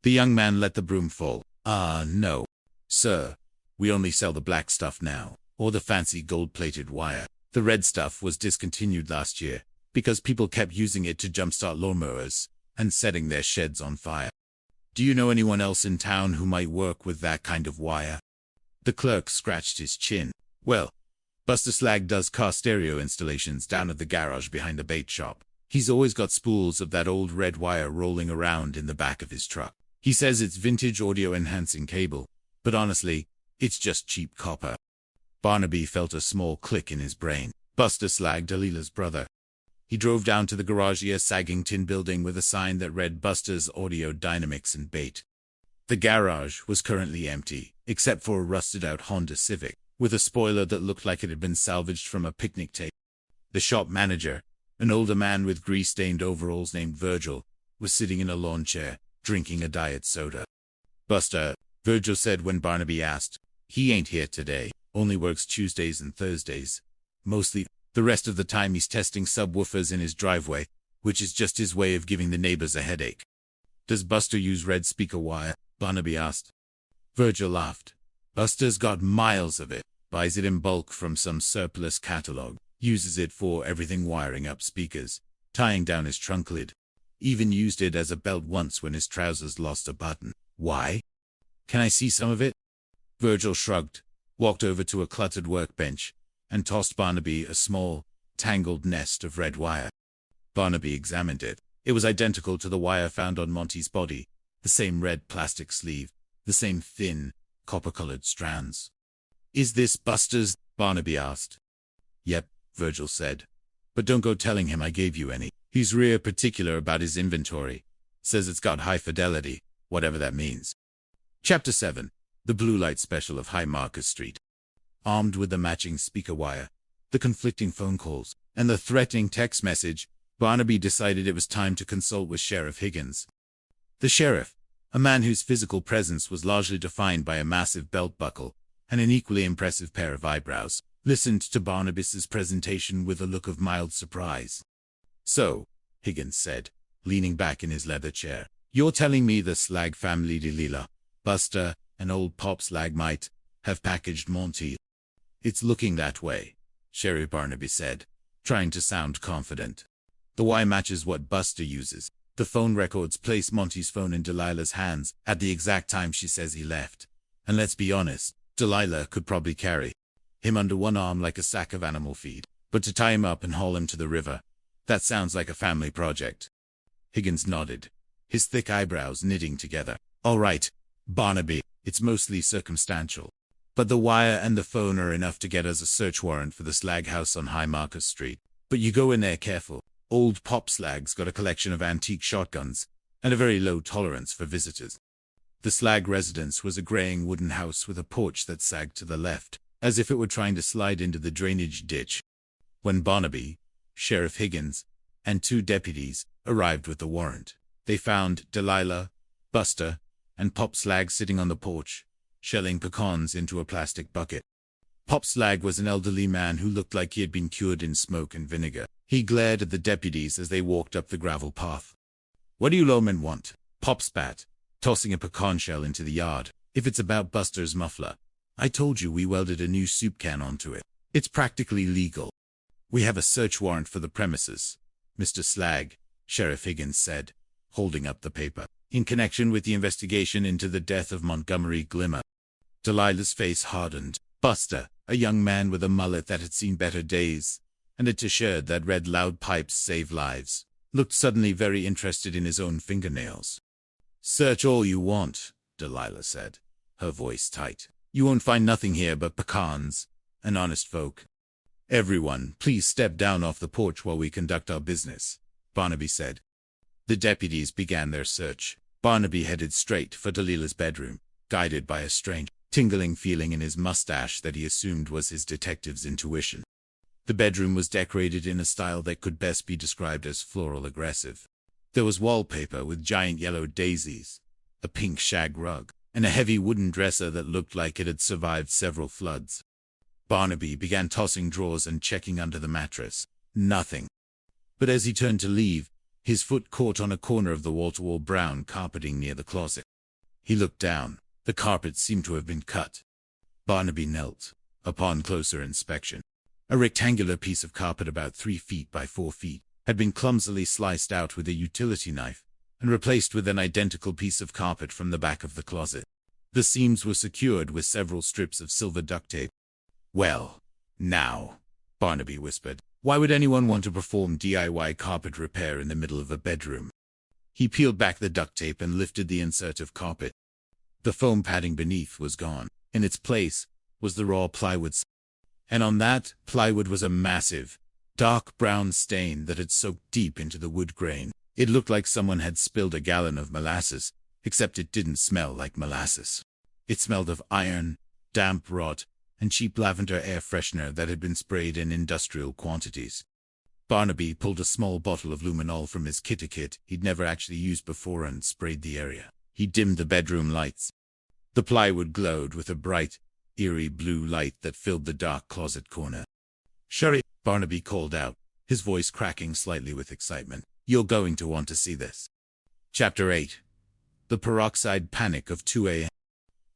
The young man let the broom fall. No, sir. We only sell the black stuff now, or the fancy gold-plated wire. The red stuff was discontinued last year, because people kept using it to jumpstart lawnmowers and setting their sheds on fire. Do you know anyone else in town who might work with that kind of wire? The clerk scratched his chin. Well, Buster Slag does car stereo installations down at the garage behind the bait shop. He's always got spools of that old red wire rolling around in the back of his truck. He says it's vintage audio-enhancing cable, but honestly, it's just cheap copper. Barnaby felt a small click in his brain. Buster Slag, Delilah's brother. He drove down to the garage near sagging tin building with a sign that read Buster's Audio Dynamics and Bait. The garage was currently empty, except for a rusted-out Honda Civic, with a spoiler that looked like it had been salvaged from a picnic table. The shop manager, an older man with grease-stained overalls named Virgil, was sitting in a lawn chair, drinking a diet soda. "Buster," Virgil said when Barnaby asked. "He ain't here today, only works Tuesdays and Thursdays. Mostly, the rest of the time he's testing subwoofers in his driveway, which is just his way of giving the neighbors a headache." "Does Buster use red speaker wire?" Barnaby asked. Virgil laughed. "Buster's got miles of it, buys it in bulk from some surplus catalog, uses it for everything wiring up speakers, tying down his trunk lid. Even used it as a belt once when his trousers lost a button." "Why? Can I see some of it?" Virgil shrugged, walked over to a cluttered workbench, and tossed Barnaby a small, tangled nest of red wire. Barnaby examined it. It was identical to the wire found on Monty's body, the same red plastic sleeve, the same thin, copper-colored strands. "Is this Buster's?" Barnaby asked. "Yep," Virgil said. "But don't go telling him I gave you any. He's real particular about his inventory. Says it's got high fidelity, whatever that means." Chapter 7. The Blue Light Special of High Market Street. Armed with the matching speaker wire, the conflicting phone calls, and the threatening text message, Barnaby decided it was time to consult with Sheriff Higgins. The sheriff, a man whose physical presence was largely defined by a massive belt buckle and an equally impressive pair of eyebrows, listened to Barnabas's presentation with a look of mild surprise. "So," Higgins said, leaning back in his leather chair, "you're telling me the Slag family, Delilah, Buster, and old Pop Slag might have packaged Monty?" "It's looking that way," Sheriff Barnaby said, trying to sound confident. "The wire matches what Buster uses. The phone records place Monty's phone in Delilah's hands at the exact time she says he left. And let's be honest, Delilah could probably carry him under one arm like a sack of animal feed. But to tie him up and haul him to the river, that sounds like a family project." Higgins nodded, his thick eyebrows knitting together. "All right, Barnaby, it's mostly circumstantial. But the wire and the phone are enough to get us a search warrant for the Slag house on High Marcus Street. But you go in there careful. Old Pop Slag's got a collection of antique shotguns and a very low tolerance for visitors. The Slag residence was a graying wooden house with a porch that sagged to the left, as if it were trying to slide into the drainage ditch. When Barnaby, Sheriff Higgins, and 2 deputies arrived with the warrant, they found Delilah, Buster, and Pop Slag sitting on the porch, shelling pecans into a plastic bucket. Pop Slag was an elderly man who looked like he had been cured in smoke and vinegar. He glared at the deputies as they walked up the gravel path. "What do you lawmen want?" Pop spat, tossing a pecan shell into the yard. "If it's about Buster's muffler, I told you we welded a new soup can onto it. It's practically legal." "We have a search warrant for the premises, Mr. Slag," Sheriff Higgins said, holding up the paper, "in connection with the investigation into the death of Montgomery Glimmer." Delilah's face hardened. Buster, a young man with a mullet that had seen better days, and a t-shirt that read "Loud Pipes Save Lives," looked suddenly very interested in his own fingernails. "Search all you want," Delilah said, her voice tight. "You won't find nothing here but pecans and honest folk." "Everyone, please step down off the porch while we conduct our business," Barnaby said. The deputies began their search. Barnaby headed straight for Delilah's bedroom, guided by a strange, tingling feeling in his mustache that he assumed was his detective's intuition. The bedroom was decorated in a style that could best be described as floral aggressive. There was wallpaper with giant yellow daisies, a pink shag rug, and a heavy wooden dresser that looked like it had survived several floods. Barnaby began tossing drawers and checking under the mattress. Nothing. But as he turned to leave, his foot caught on a corner of the wall-to-wall brown carpeting near the closet. He looked down. The carpet seemed to have been cut. Barnaby knelt. Upon closer inspection, a rectangular piece of carpet about 3 feet by 4 feet had been clumsily sliced out with a utility knife and replaced with an identical piece of carpet from the back of the closet. The seams were secured with several strips of silver duct tape. "Well, now," Barnaby whispered, "why would anyone want to perform DIY carpet repair in the middle of a bedroom?" He peeled back the duct tape and lifted the insert of carpet. The foam padding beneath was gone. In its place was the raw plywood, and on that plywood was a massive, dark brown stain that had soaked deep into the wood grain. It looked like someone had spilled a gallon of molasses, except it didn't smell like molasses. It smelled of iron, damp rot, and cheap lavender air freshener that had been sprayed in industrial quantities. Barnaby pulled a small bottle of luminol from his kit he'd never actually used before and sprayed the area. He dimmed the bedroom lights. The plywood glowed with a bright, eerie blue light that filled the dark closet corner. "Sherry," Barnaby called out, his voice cracking slightly with excitement. "You're going to want to see this." Chapter 8. The Peroxide Panic of 2 a.m.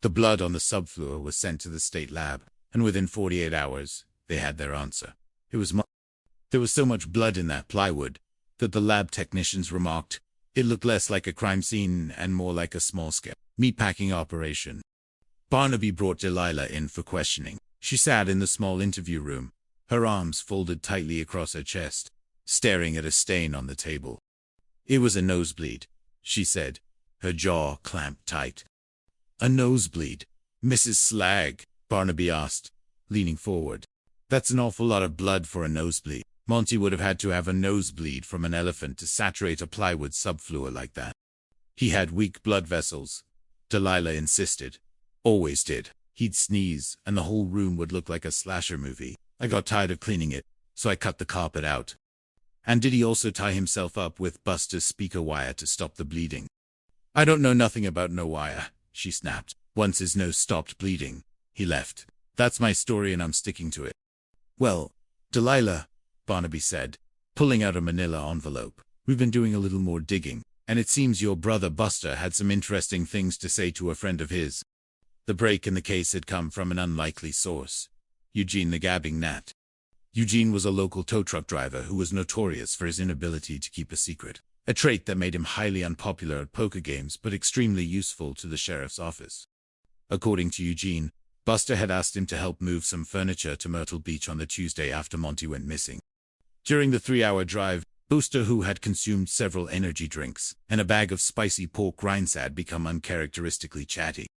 The blood on the subfloor was sent to the state lab, and within 48 hours, they had their answer. There was so much blood in that plywood that the lab technicians remarked it looked less like a crime scene and more like a small-scale meatpacking operation. Barnaby brought Delilah in for questioning. She sat in the small interview room, her arms folded tightly across her chest, staring at a stain on the table. "It was a nosebleed," she said, her jaw clamped tight. "A nosebleed, Mrs. Slag?" Barnaby asked, leaning forward. "That's an awful lot of blood for a nosebleed. Monty would have had to have a nosebleed from an elephant to saturate a plywood subfloor like that." "He had weak blood vessels," Delilah insisted. "Always did. He'd sneeze, and the whole room would look like a slasher movie. I got tired of cleaning it, so I cut the carpet out." "And did he also tie himself up with Buster's speaker wire to stop the bleeding?" "I don't know nothing about no wire," she snapped. "Once his nose stopped bleeding, he left. That's my story and I'm sticking to it." "Well, Delilah," Barnaby said, pulling out a manila envelope, "we've been doing a little more digging, and it seems your brother Buster had some interesting things to say to a friend of his." The break in the case had come from an unlikely source, Eugene the Gabbing Gnat. Eugene was a local tow truck driver who was notorious for his inability to keep a secret, a trait that made him highly unpopular at poker games but extremely useful to the sheriff's office. According to Eugene, Buster had asked him to help move some furniture to Myrtle Beach on the Tuesday after Monty went missing. During the 3-hour drive, Buster, who had consumed several energy drinks and a bag of spicy pork rinds, had become uncharacteristically chatty.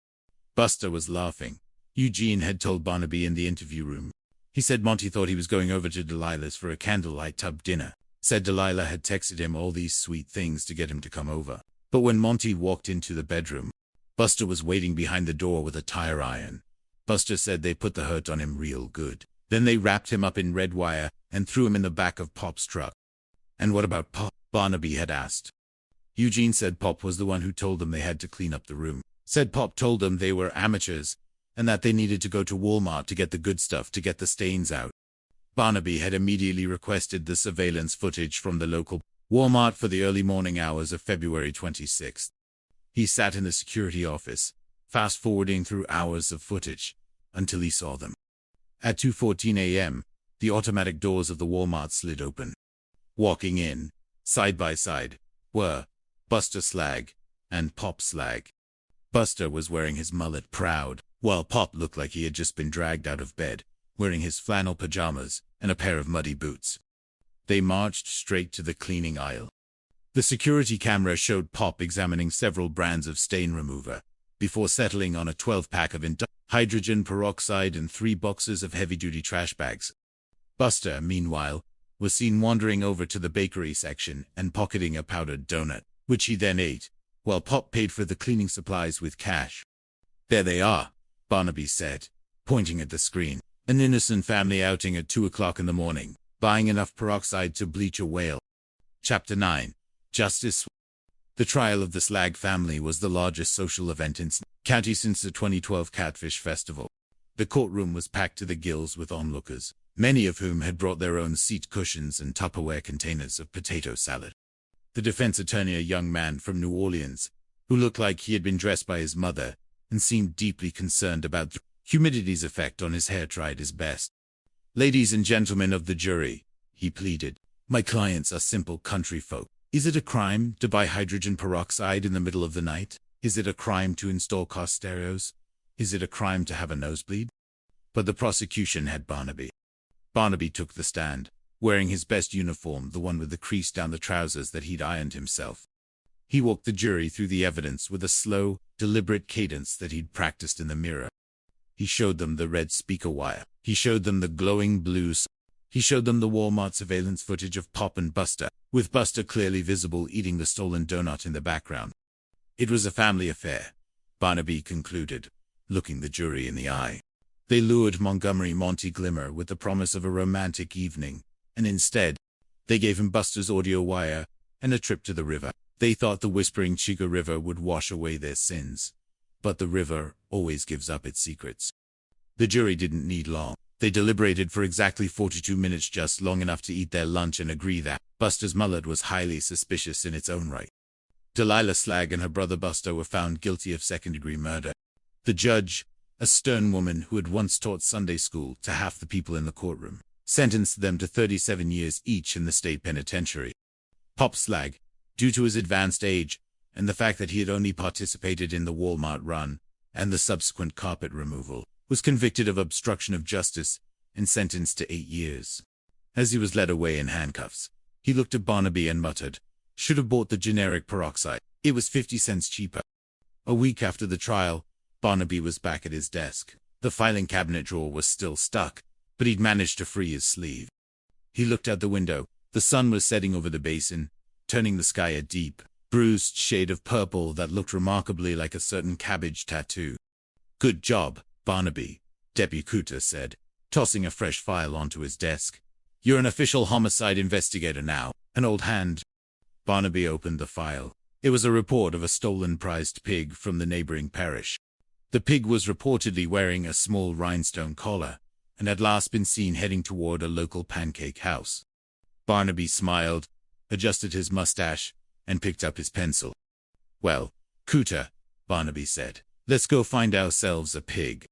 Buster was laughing, Eugene had told Barnaby in the interview room. He said Monty thought he was going over to Delilah's for a candlelight tub dinner. Said Delilah had texted him all these sweet things to get him to come over. But when Monty walked into the bedroom, Buster was waiting behind the door with a tire iron. Buster said they put the hurt on him real good. Then they wrapped him up in red wire and threw him in the back of Pop's truck. And what about Pop? Barnaby had asked. Eugene said Pop was the one who told them they had to clean up the room. Said Pop told them they were amateurs and that they needed to go to Walmart to get the good stuff to get the stains out. Barnaby had immediately requested the surveillance footage from the local Walmart for the early morning hours of February 26th. He sat in the security office, fast-forwarding through hours of footage, until he saw them. At 2:14 a.m., the automatic doors of the Walmart slid open. Walking in, side by side, were Buster Slag and Pop Slag. Buster was wearing his mullet proud, while Pop looked like he had just been dragged out of bed, wearing his flannel pajamas and a pair of muddy boots. They marched straight to the cleaning aisle. The security camera showed Pop examining several brands of stain remover, before settling on a 12-pack of hydrogen peroxide and 3 boxes of heavy-duty trash bags. Buster, meanwhile, was seen wandering over to the bakery section and pocketing a powdered donut, which he then ate, while Pop paid for the cleaning supplies with cash. "There they are," Barnaby said, pointing at the screen. "An innocent family outing at 2 o'clock in the morning, buying enough peroxide to bleach a whale." Chapter 9. Justice. The trial of the Slag family was the largest social event in County since the 2012 Catfish Festival. The courtroom was packed to the gills with onlookers, many of whom had brought their own seat cushions and Tupperware containers of potato salad. The defense attorney, a young man from New Orleans, who looked like he had been dressed by his mother and seemed deeply concerned about the humidity's effect on his hair, tried his best. "Ladies and gentlemen of the jury," he pleaded, "my clients are simple country folk. Is it a crime to buy hydrogen peroxide in the middle of the night? Is it a crime to install car stereos? Is it a crime to have a nosebleed?" But the prosecution had Barnaby. Barnaby took the stand, wearing his best uniform, the one with the crease down the trousers that he'd ironed himself. He walked the jury through the evidence with a slow, deliberate cadence that he'd practiced in the mirror. He showed them the red speaker wire. He showed them the glowing blues. He showed them the Walmart surveillance footage of Pop and Buster, with Buster clearly visible eating the stolen donut in the background. It was a family affair, Barnaby concluded, looking the jury in the eye. They lured Montgomery Monty Glimmer with the promise of a romantic evening, and instead, they gave him Buster's audio wire and a trip to the river. They thought the Whispering Chica River would wash away their sins. But the river always gives up its secrets. The jury didn't need long. They deliberated for exactly 42 minutes, just long enough to eat their lunch and agree that Buster's mullet was highly suspicious in its own right. Delilah Slag and her brother Buster were found guilty of second-degree murder. The judge, a stern woman who had once taught Sunday school to half the people in the courtroom, sentenced them to 37 years each in the state penitentiary. Pop Slag, due to his advanced age and the fact that he had only participated in the Walmart run and the subsequent carpet removal, was convicted of obstruction of justice and sentenced to 8 years. As he was led away in handcuffs, he looked at Barnaby and muttered, "Should have bought the generic peroxide. It was 50 cents cheaper." A week after the trial, Barnaby was back at his desk. The filing cabinet drawer was still stuck, but he'd managed to free his sleeve. He looked out the window. The sun was setting over the basin, turning the sky a deep, bruised shade of purple that looked remarkably like a certain cabbage tattoo. "Good job, Barnaby," Deputy Cooter said, tossing a fresh file onto his desk. "You're an official homicide investigator now, an old hand." Barnaby opened the file. It was a report of a stolen prized pig from the neighboring parish. The pig was reportedly wearing a small rhinestone collar, and had last been seen heading toward a local pancake house. Barnaby smiled, adjusted his mustache, and picked up his pencil. "Well, Cooter," Barnaby said, "let's go find ourselves a pig."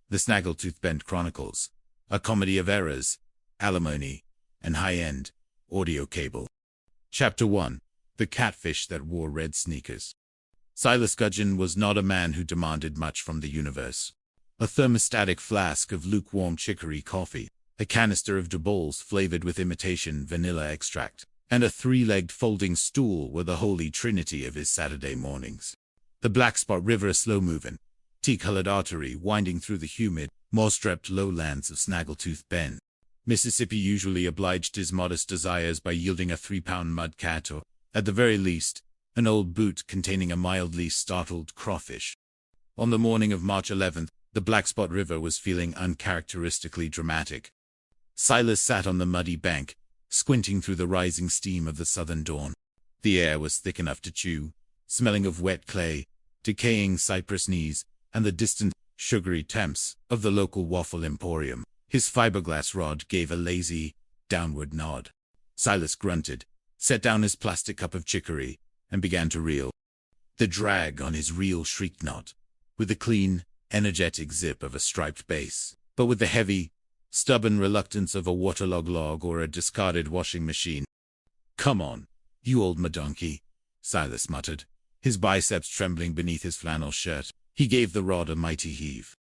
The Snaggletooth Bent Chronicles, a comedy of errors, alimony, and high-end audio cable. Chapter 1. The Catfish That Wore Red Sneakers. Silas Gudgeon was not a man who demanded much from the universe. A thermostatic flask of lukewarm chicory coffee, a canister of DeBoles flavored with imitation vanilla extract, and a 3-legged folding stool were the holy trinity of his Saturday mornings. The Black Spot River, a slow-moving, tea-colored artery winding through the humid, moss-drepped lowlands of Snaggletooth Bend. Mississippi usually obliged his modest desires by yielding a 3-pound mudcat or, at the very least, an old boot containing a mildly startled crawfish. On the morning of March 11th, the Blackspot River was feeling uncharacteristically dramatic. Silas sat on the muddy bank, squinting through the rising steam of the southern dawn. The air was thick enough to chew, smelling of wet clay, decaying cypress knees, and the distant, sugary temps of the local waffle emporium. His fiberglass rod gave a lazy, downward nod. Silas grunted, set down his plastic cup of chicory, and began to reel. The drag on his reel shrieked not, with the clean, energetic zip of a striped bass, but with the heavy, stubborn reluctance of a waterlogged log or a discarded washing machine. "Come on, you old madonkey," Silas muttered, his biceps trembling beneath his flannel shirt. He gave the rod a mighty heave.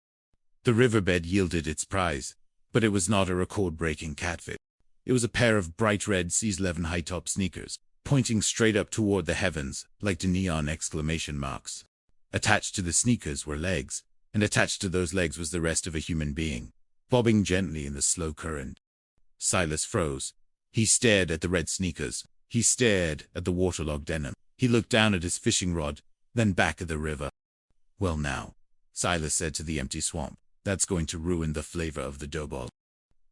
The riverbed yielded its prize, but it was not a record-breaking catfish. It was a pair of bright red C11 high-top sneakers, pointing straight up toward the heavens, like the neon exclamation marks. Attached to the sneakers were legs, and attached to those legs was the rest of a human being, bobbing gently in the slow current. Silas froze. He stared at the red sneakers. He stared at the waterlogged denim. He looked down at his fishing rod, then back at the river. "Well now," Silas said to the empty swamp, "that's going to ruin the flavor of the doughball."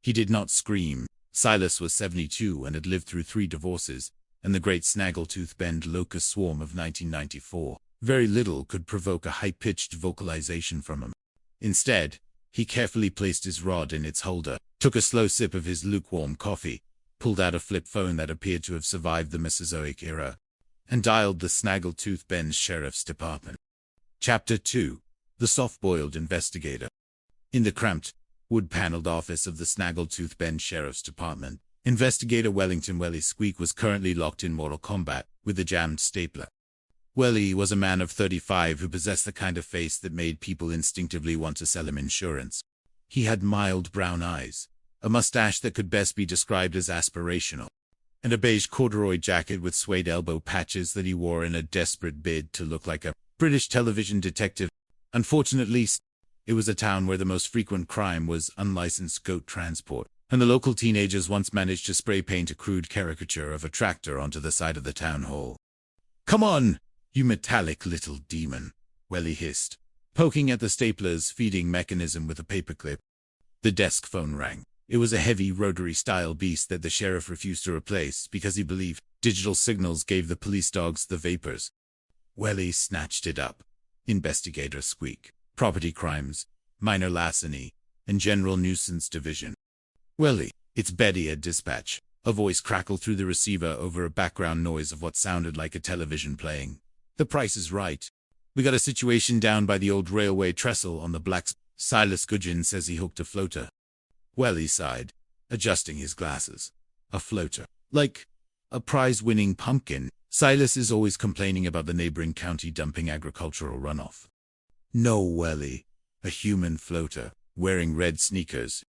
He did not scream. Silas was 72 and had lived through 3 divorces, and the great Snaggletooth Bend locust swarm of 1994. Very little could provoke a high-pitched vocalization from him. Instead, he carefully placed his rod in its holder, took a slow sip of his lukewarm coffee, pulled out a flip phone that appeared to have survived the Mesozoic era, and dialed the Snaggletooth Bend Sheriff's Department. Chapter 2. The Soft-Boiled Investigator. In the cramped, wood-paneled office of the Snaggletooth Bend Sheriff's Department, Investigator Wellington Welly Squeak was currently locked in mortal combat with a jammed stapler. Welly was a man of 35 who possessed the kind of face that made people instinctively want to sell him insurance. He had mild brown eyes, a mustache that could best be described as aspirational, and a beige corduroy jacket with suede elbow patches that he wore in a desperate bid to look like a British television detective. Unfortunately, it was a town where the most frequent crime was unlicensed goat transport, and the local teenagers once managed to spray paint a crude caricature of a tractor onto the side of the town hall. "Come on, you metallic little demon," Welly hissed, poking at the stapler's feeding mechanism with a paperclip. The desk phone rang. It was a heavy rotary-style beast that the sheriff refused to replace because he believed digital signals gave the police dogs the vapors. Welly snatched it up. Investigator Squeak. Property crimes, minor larceny, and general nuisance division. "Welly, it's Betty at dispatch." A voice crackled through the receiver over a background noise of what sounded like a television playing. "The price is right. We got a situation down by the old railway trestle on the Blacks. Silas Gudgeon says he hooked a floater." Welly sighed, adjusting his glasses. "A floater? Like a prize-winning pumpkin?" Silas is always complaining about the neighboring county dumping agricultural runoff. "No, Welly. A human floater, wearing red sneakers."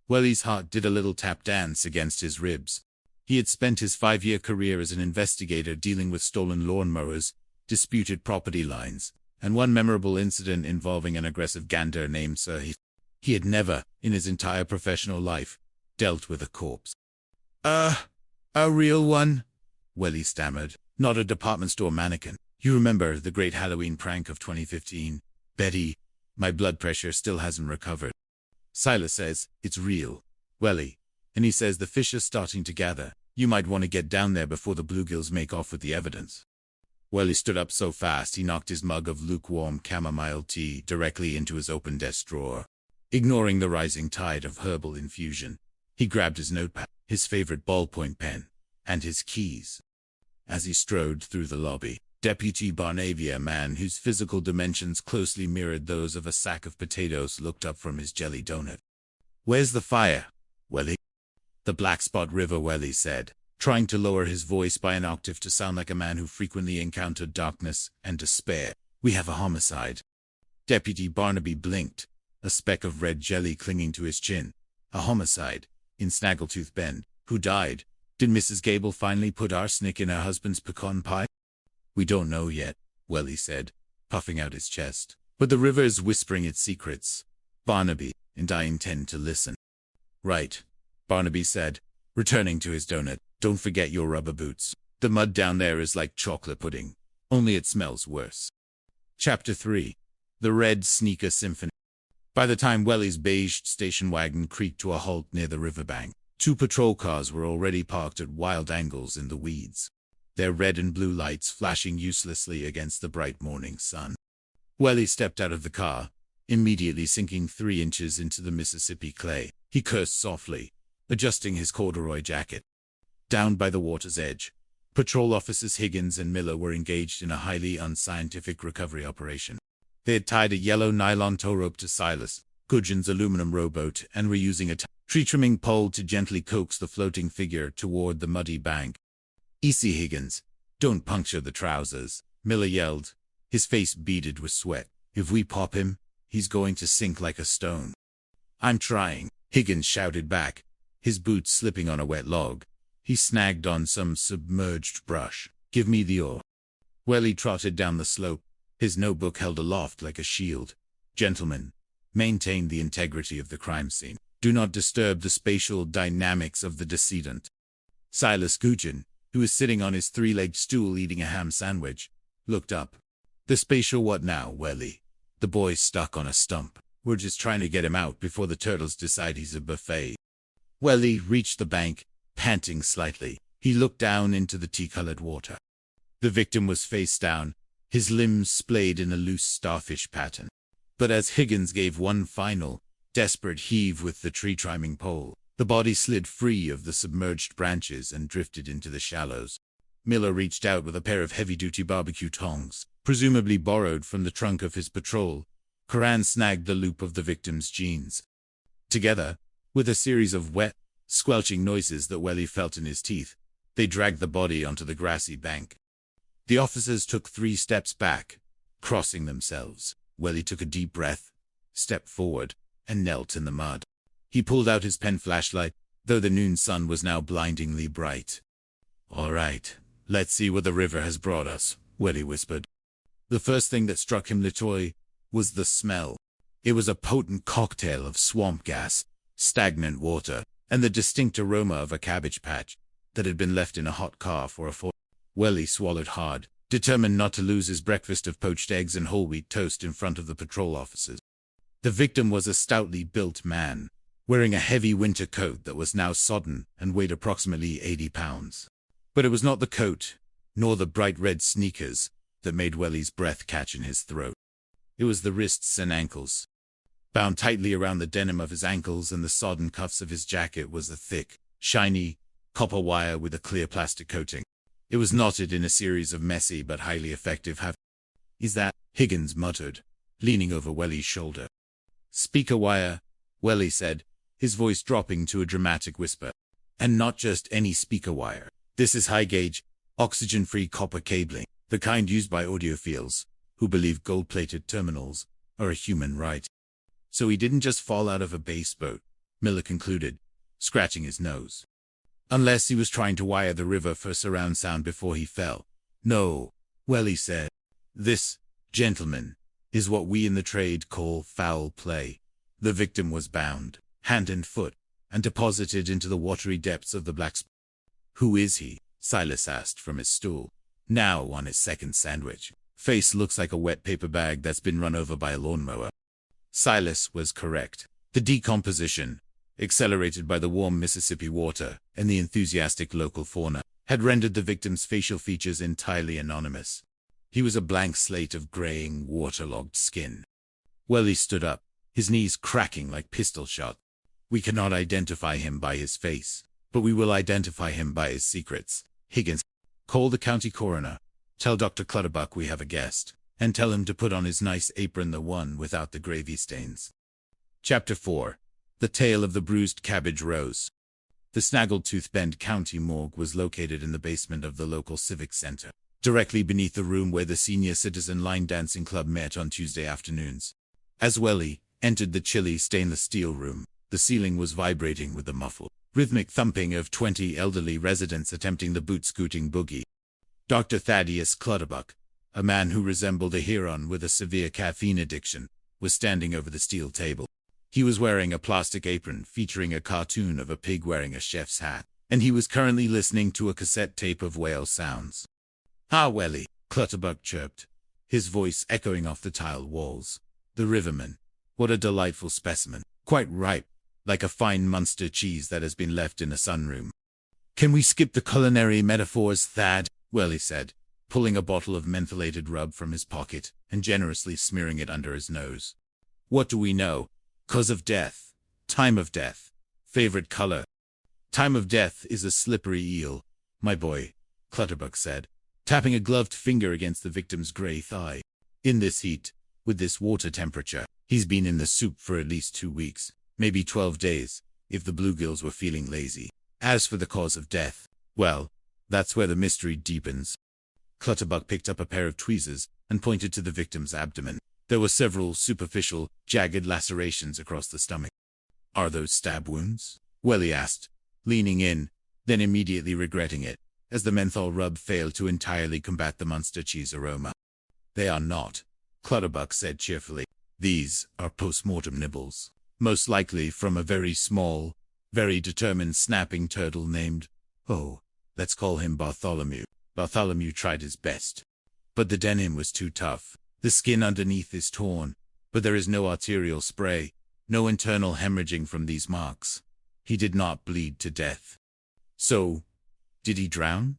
Welly's heart did a little tap dance against his ribs. He had spent his 5-year career as an investigator dealing with stolen lawnmowers, disputed property lines, and one memorable incident involving an aggressive gander named Sir Heath. He had never, in his entire professional life, dealt with a corpse. A real one?" Welly stammered. "Not a department store mannequin. You remember the great Halloween prank of 2015? Betty, my blood pressure still hasn't recovered." Silas says, "It's real, Welly, and he says the fish are starting to gather. You might want to get down there before the bluegills make off with the evidence." Welly stood up so fast he knocked his mug of lukewarm chamomile tea directly into his open desk drawer. Ignoring the rising tide of herbal infusion, he grabbed his notepad, his favorite ballpoint pen, and his keys. As he strode through the lobby, Deputy Barnavia, a man whose physical dimensions closely mirrored those of a sack of potatoes, looked up from his jelly donut. "Where's the fire, Welly?" "The Blackspot River," Welly said, trying to lower his voice by an octave to sound like a man who frequently encountered darkness and despair. "We have a homicide." Deputy Barnaby blinked, a speck of red jelly clinging to his chin. "A homicide? In Snaggletooth Bend? Who died? Did Mrs. Gable finally put arsenic in her husband's pecan pie?" "We don't know yet," Welly said, puffing out his chest. But the river is whispering its secrets, Barnaby, and I intend to listen. Right, Barnaby said, returning to his donut. Don't forget your rubber boots. The mud down there is like chocolate pudding, only it smells worse. Chapter 3. The Red Sneaker Symphony. By the time Welly's beige station wagon creaked to a halt near the riverbank, 2 patrol cars were already parked at wild angles in the weeds, their red and blue lights flashing uselessly against the bright morning sun. Welly stepped out of the car, immediately sinking 3 inches into the Mississippi clay. He cursed softly, adjusting his corduroy jacket. Down by the water's edge, patrol officers Higgins and Miller were engaged in a highly unscientific recovery operation. They had tied a yellow nylon tow rope to Silas Gudgeon's aluminum rowboat and were using a tree-trimming pole to gently coax the floating figure toward the muddy bank. "Easy, Higgins. Don't puncture the trousers," Miller yelled, his face beaded with sweat. "If we pop him, he's going to sink like a stone." "I'm trying," Higgins shouted back, his boots slipping on a wet log. He snagged on some submerged brush. "Give me the oar." Welly trotted down the slope, his notebook held aloft like a shield. "Gentlemen, maintain the integrity of the crime scene. Do not disturb the spatial dynamics of the decedent." Silas Gudgeon, who was sitting on his 3-legged stool eating a ham sandwich, looked up. "The spatial what now, Welly? The boy's stuck on a stump. We're just trying to get him out before the turtles decide he's a buffet." Welly reached the bank, panting slightly. He looked down into the tea-colored water. The victim was face down, his limbs splayed in a loose starfish pattern. But as Higgins gave one final, desperate heave with the tree-trimming pole, the body slid free of the submerged branches and drifted into the shallows. Miller reached out with a pair of heavy-duty barbecue tongs, presumably borrowed from the trunk of his patrol. Coran snagged the loop of the victim's jeans. Together, with a series of wet, squelching noises that Welly felt in his teeth, they dragged the body onto the grassy bank. The officers took 3 steps back, crossing themselves. Welly took a deep breath, stepped forward, and knelt in the mud. He pulled out his pen flashlight, though the noon sun was now blindingly bright. "All right, let's see where the river has brought us," Welly whispered. The first thing that struck him literally was the smell. It was a potent cocktail of swamp gas, stagnant water, and the distinct aroma of a cabbage patch that had been left in a hot car for a fortnight. Welly swallowed hard, determined not to lose his breakfast of poached eggs and whole wheat toast in front of the patrol officers. The victim was a stoutly built man, wearing a heavy winter coat that was now sodden and weighed approximately 80 pounds. But it was not the coat, nor the bright red sneakers, that made Welly's breath catch in his throat. It was the wrists and ankles. Bound tightly around the denim of his ankles and the sodden cuffs of his jacket was a thick, shiny, copper wire with a clear plastic coating. It was knotted in a series of messy but highly effective "Is that?" Higgins muttered, leaning over Welly's shoulder. "Speaker wire," Welly said, his voice dropping to a dramatic whisper. "And not just any speaker wire. This is high-gauge, oxygen-free copper cabling, the kind used by audiophiles, who believe gold-plated terminals are a human right." "So he didn't just fall out of a bass boat," Miller concluded, scratching his nose. "Unless he was trying to wire the river for surround sound before he fell." "No," Welly said. "This, gentlemen, is what we in the trade call foul play. The victim was bound, hand and foot, and deposited into the watery depths of the Black Spot." "Who is he?" Silas asked from his stool, now on his second sandwich. "Face looks like a wet paper bag that's been run over by a lawnmower." Silas was correct. The decomposition, accelerated by the warm Mississippi water and the enthusiastic local fauna, had rendered the victim's facial features entirely anonymous. He was a blank slate of graying, waterlogged skin. Welly stood up, his knees cracking like pistol shots. "We cannot identify him by his face, but we will identify him by his secrets." Higgins, "Call the county coroner. Tell Dr. Clutterbuck we have a guest, and tell him to put on his nice apron, the one without the gravy stains." Chapter 4. The Tale of the Bruised Cabbage Rose. The Snaggletooth Bend County Morgue was located in the basement of the local civic center, directly beneath the room where the senior citizen line dancing club met on Tuesday afternoons. As Welly entered the chilly stainless steel room, the ceiling was vibrating with the muffled, rhythmic thumping of 20 elderly residents attempting the boot-scooting boogie. Dr. Thaddeus Clutterbuck, A man who resembled a Huron with a severe caffeine addiction was standing over the steel table. He was wearing a plastic apron featuring a cartoon of a pig wearing a chef's hat, and he was currently listening to a cassette tape of whale sounds. "Ah, Welly," Clutterbuck chirped, his voice echoing off the tile walls. "The Riverman. What a delightful specimen. Quite ripe, like a fine Munster cheese that has been left in a sunroom." "Can we skip the culinary metaphors, Thad?" Welly said, pulling a bottle of mentholated rub from his pocket and generously smearing it under his nose. "What do we know? Cause of death. Time of death. Favorite color." "Time of death is a slippery eel, my boy," Clutterbuck said, tapping a gloved finger against the victim's gray thigh. "In this heat, with this water temperature, he's been in the soup for at least 2 weeks, maybe 12 days, if the bluegills were feeling lazy. As for the cause of death, well, that's where the mystery deepens." Clutterbuck picked up a pair of tweezers and pointed to the victim's abdomen. There were several superficial, jagged lacerations across the stomach. "Are those stab wounds?" Welly asked, leaning in, then immediately regretting it, as the menthol rub failed to entirely combat the Munster cheese aroma. "They are not," Clutterbuck said cheerfully. "These are post-mortem nibbles, most likely from a very small, very determined snapping turtle named, let's call him Bartholomew." Bartholomew tried his best, but the denim was too tough. The skin underneath is torn, but there is no arterial spray, no internal hemorrhaging from these marks. He did not bleed to death. "So, did he drown?"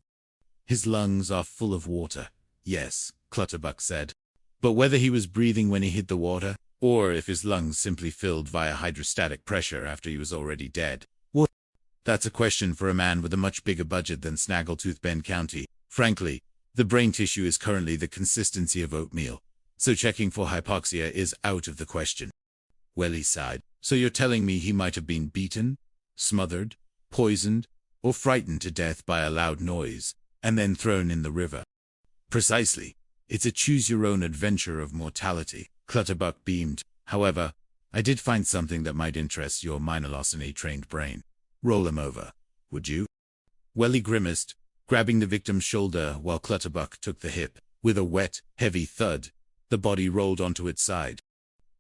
"His lungs are full of water, yes," Clutterbuck said. "But whether he was breathing when he hit the water, or if his lungs simply filled via hydrostatic pressure after he was already dead, that's a question for a man with a much bigger budget than Snaggletooth Bend County. Frankly, the brain tissue is currently the consistency of oatmeal, so checking for hypoxia is out of the question." Welly sighed. "So you're telling me he might have been beaten, smothered, poisoned, or frightened to death by a loud noise, and then thrown in the river?" "Precisely. It's a choose-your-own adventure of mortality." Clutterbuck beamed. "However, I did find something that might interest your minor larceny-trained brain. Roll him over, would you?" Welly grimaced, grabbing the victim's shoulder while Clutterbuck took the hip. With a wet, heavy thud, the body rolled onto its side.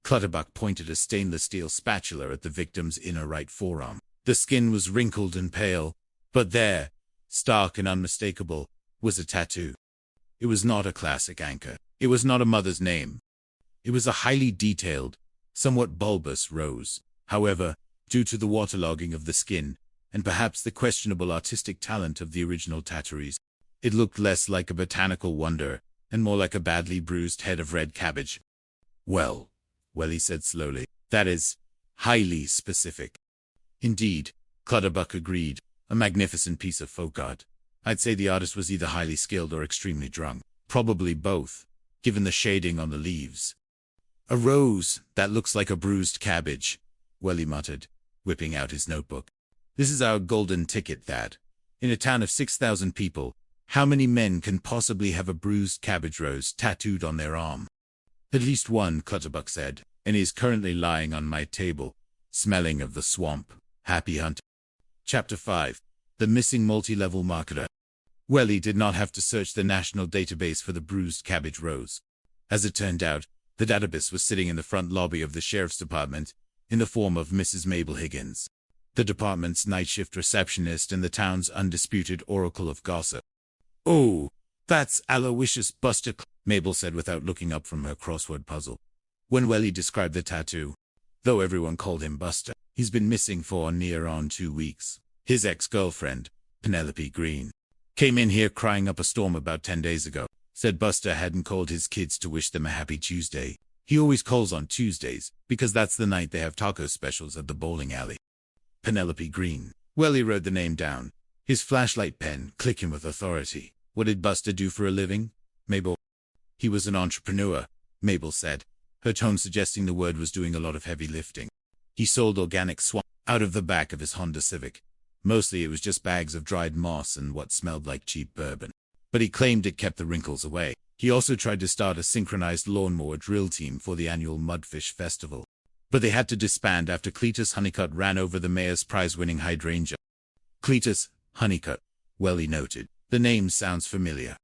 Clutterbuck pointed a stainless steel spatula at the victim's inner right forearm. The skin was wrinkled and pale, but there, stark and unmistakable, was a tattoo. It was not a classic anchor. It was not a mother's name. It was a highly detailed, somewhat bulbous rose. However, due to the waterlogging of the skin, and perhaps the questionable artistic talent of the original tattooees, it looked less like a botanical wonder and more like a badly bruised head of red cabbage. "Well," Welly said slowly, "that is highly specific." "Indeed," Clutterbuck agreed, "a magnificent piece of folk art. I'd say the artist was either highly skilled or extremely drunk. Probably both, given the shading on the leaves." "A rose that looks like a bruised cabbage," Welly muttered, whipping out his notebook. "This is our golden ticket, Thad. In a town of 6,000 people, how many men can possibly have a bruised cabbage rose tattooed on their arm?" "At least one," Clutterbuck said, "and he is currently lying on my table, smelling of the swamp. Happy hunt." Chapter 5. The Missing Multi-Level Marketer. Welly did not have to search the national database for the bruised cabbage rose. As it turned out, the database was sitting in the front lobby of the sheriff's department, in the form of Mrs. Mabel Higgins, the department's night shift receptionist and the town's undisputed oracle of gossip. "Oh, that's Aloysius Buster," Mabel said without looking up from her crossword puzzle. When Welly described the tattoo, though everyone called him Buster, he's been missing for near on 2 weeks. His ex-girlfriend, Penelope Green, came in here crying up a storm about 10 days ago. Said Buster hadn't called his kids to wish them a happy Tuesday. He always calls on Tuesdays, because that's the night they have taco specials at the bowling alley. Penelope Green. Welly wrote the name down, his flashlight pen clicking with authority. "What did Buster do for a living, Mabel?" "He was an entrepreneur," Mabel said, her tone suggesting the word was doing a lot of heavy lifting. "He sold organic swamp out of the back of his Honda Civic. Mostly it was just bags of dried moss and what smelled like cheap bourbon. But he claimed it kept the wrinkles away. He also tried to start a synchronized lawnmower drill team for the annual Mudfish Festival. But they had to disband after Cletus Honeycutt ran over the mayor's prize-winning hydrangea." "Cletus Honeycutt," Welly noted. "The name sounds familiar."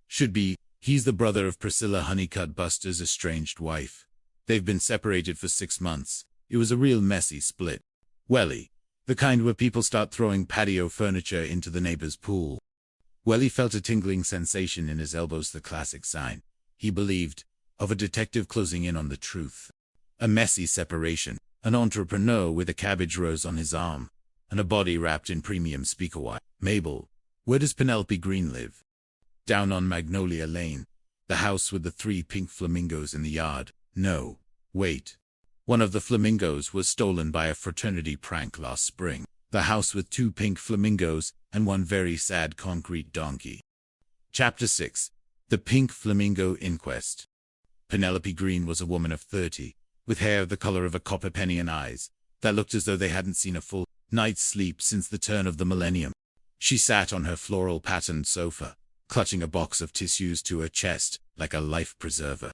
"Should be He's the brother of Priscilla Honeycutt, Buster's estranged wife. They've been separated for 6 months. It was a real messy split. Welly, the kind where people start throwing patio furniture into the neighbor's pool. Welly felt a tingling sensation in his elbows, the classic sign, he believed, of a detective closing in on the truth. A messy separation, an entrepreneur with a cabbage rose on his arm, and a body wrapped in premium speaker wire. Mabel, where does Penelope Green live? Down on Magnolia Lane, the house with the 3 pink flamingos in the yard. No, wait. One of the flamingos was stolen by a fraternity prank last spring. The house with 2 pink flamingos and 1 very sad concrete donkey. Chapter 6. The Pink Flamingo Inquest. Penelope Green was a woman of 30, with hair the color of a copper penny and eyes that looked as though they hadn't seen a full night's sleep since the turn of the millennium. She sat on her floral-patterned sofa, clutching a box of tissues to her chest like a life preserver.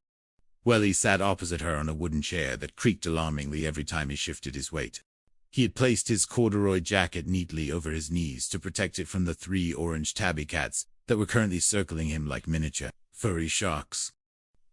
Welly sat opposite her on a wooden chair that creaked alarmingly every time he shifted his weight. He had placed his corduroy jacket neatly over his knees to protect it from the 3 orange tabby cats that were currently circling him like miniature, furry sharks.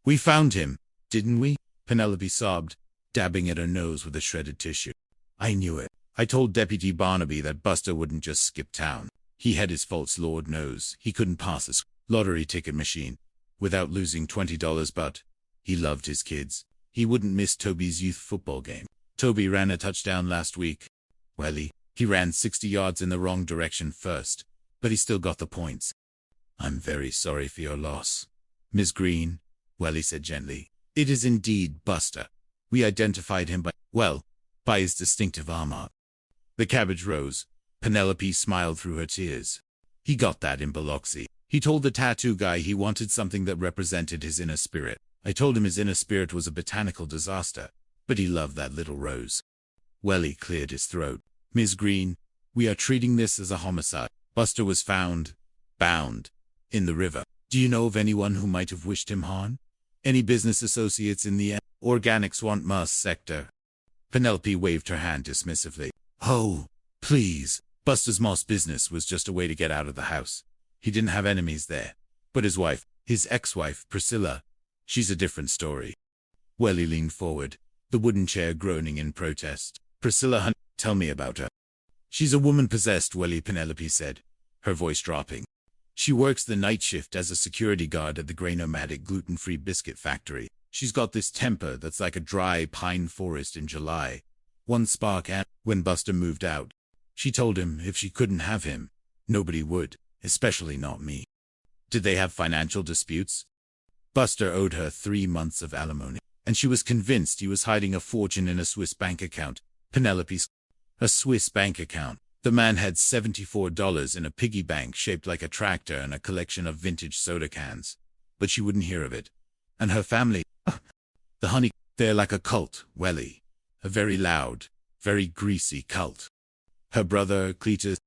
"We found him, didn't we?" Penelope sobbed, dabbing at her nose with a shredded tissue. "I knew it. I told Deputy Barnaby that Buster wouldn't just skip town. He had his faults, Lord knows. He couldn't pass a lottery ticket machine without losing $20, but he loved his kids. He wouldn't miss Toby's youth football game. Toby ran a touchdown last week. Welly, he ran 60 yards in the wrong direction first, but he still got the points. I'm very sorry for your loss, Miss Green, Welly said gently. It is indeed Buster. We identified him by his distinctive arm art. The cabbage rose. Penelope smiled through her tears. He got that in Biloxi. He told the tattoo guy he wanted something that represented his inner spirit. I told him his inner spirit was a botanical disaster, but he loved that little rose. Welly cleared his throat. Miss Green, we are treating this as a homicide. Buster was found, bound, in the river. Do you know of anyone who might have wished him harm? Any business associates in the organic swamp mass sector? Penelope waved her hand dismissively. Oh, please. Buster's moss business was just a way to get out of the house. He didn't have enemies there. But his wife, his ex-wife, Priscilla, she's a different story. Welly leaned forward, the wooden chair groaning in protest. Priscilla, tell me about her. She's a woman possessed, Welly, Penelope said, her voice dropping. She works the night shift as a security guard at the Grey-Nomadic gluten-free biscuit factory. She's got this temper that's like a dry pine forest in July. One spark, and when Buster moved out, she told him if she couldn't have him, nobody would, especially not me. Did they have financial disputes? Buster owed her 3 months of alimony, and she was convinced he was hiding a fortune in a Swiss bank account. Penelope's a Swiss bank account. The man had $74 in a piggy bank shaped like a tractor and a collection of vintage soda cans. But she wouldn't hear of it. And her family, the honey, they're like a cult, Welly. A very loud, very greasy cult. Her brother, Cletus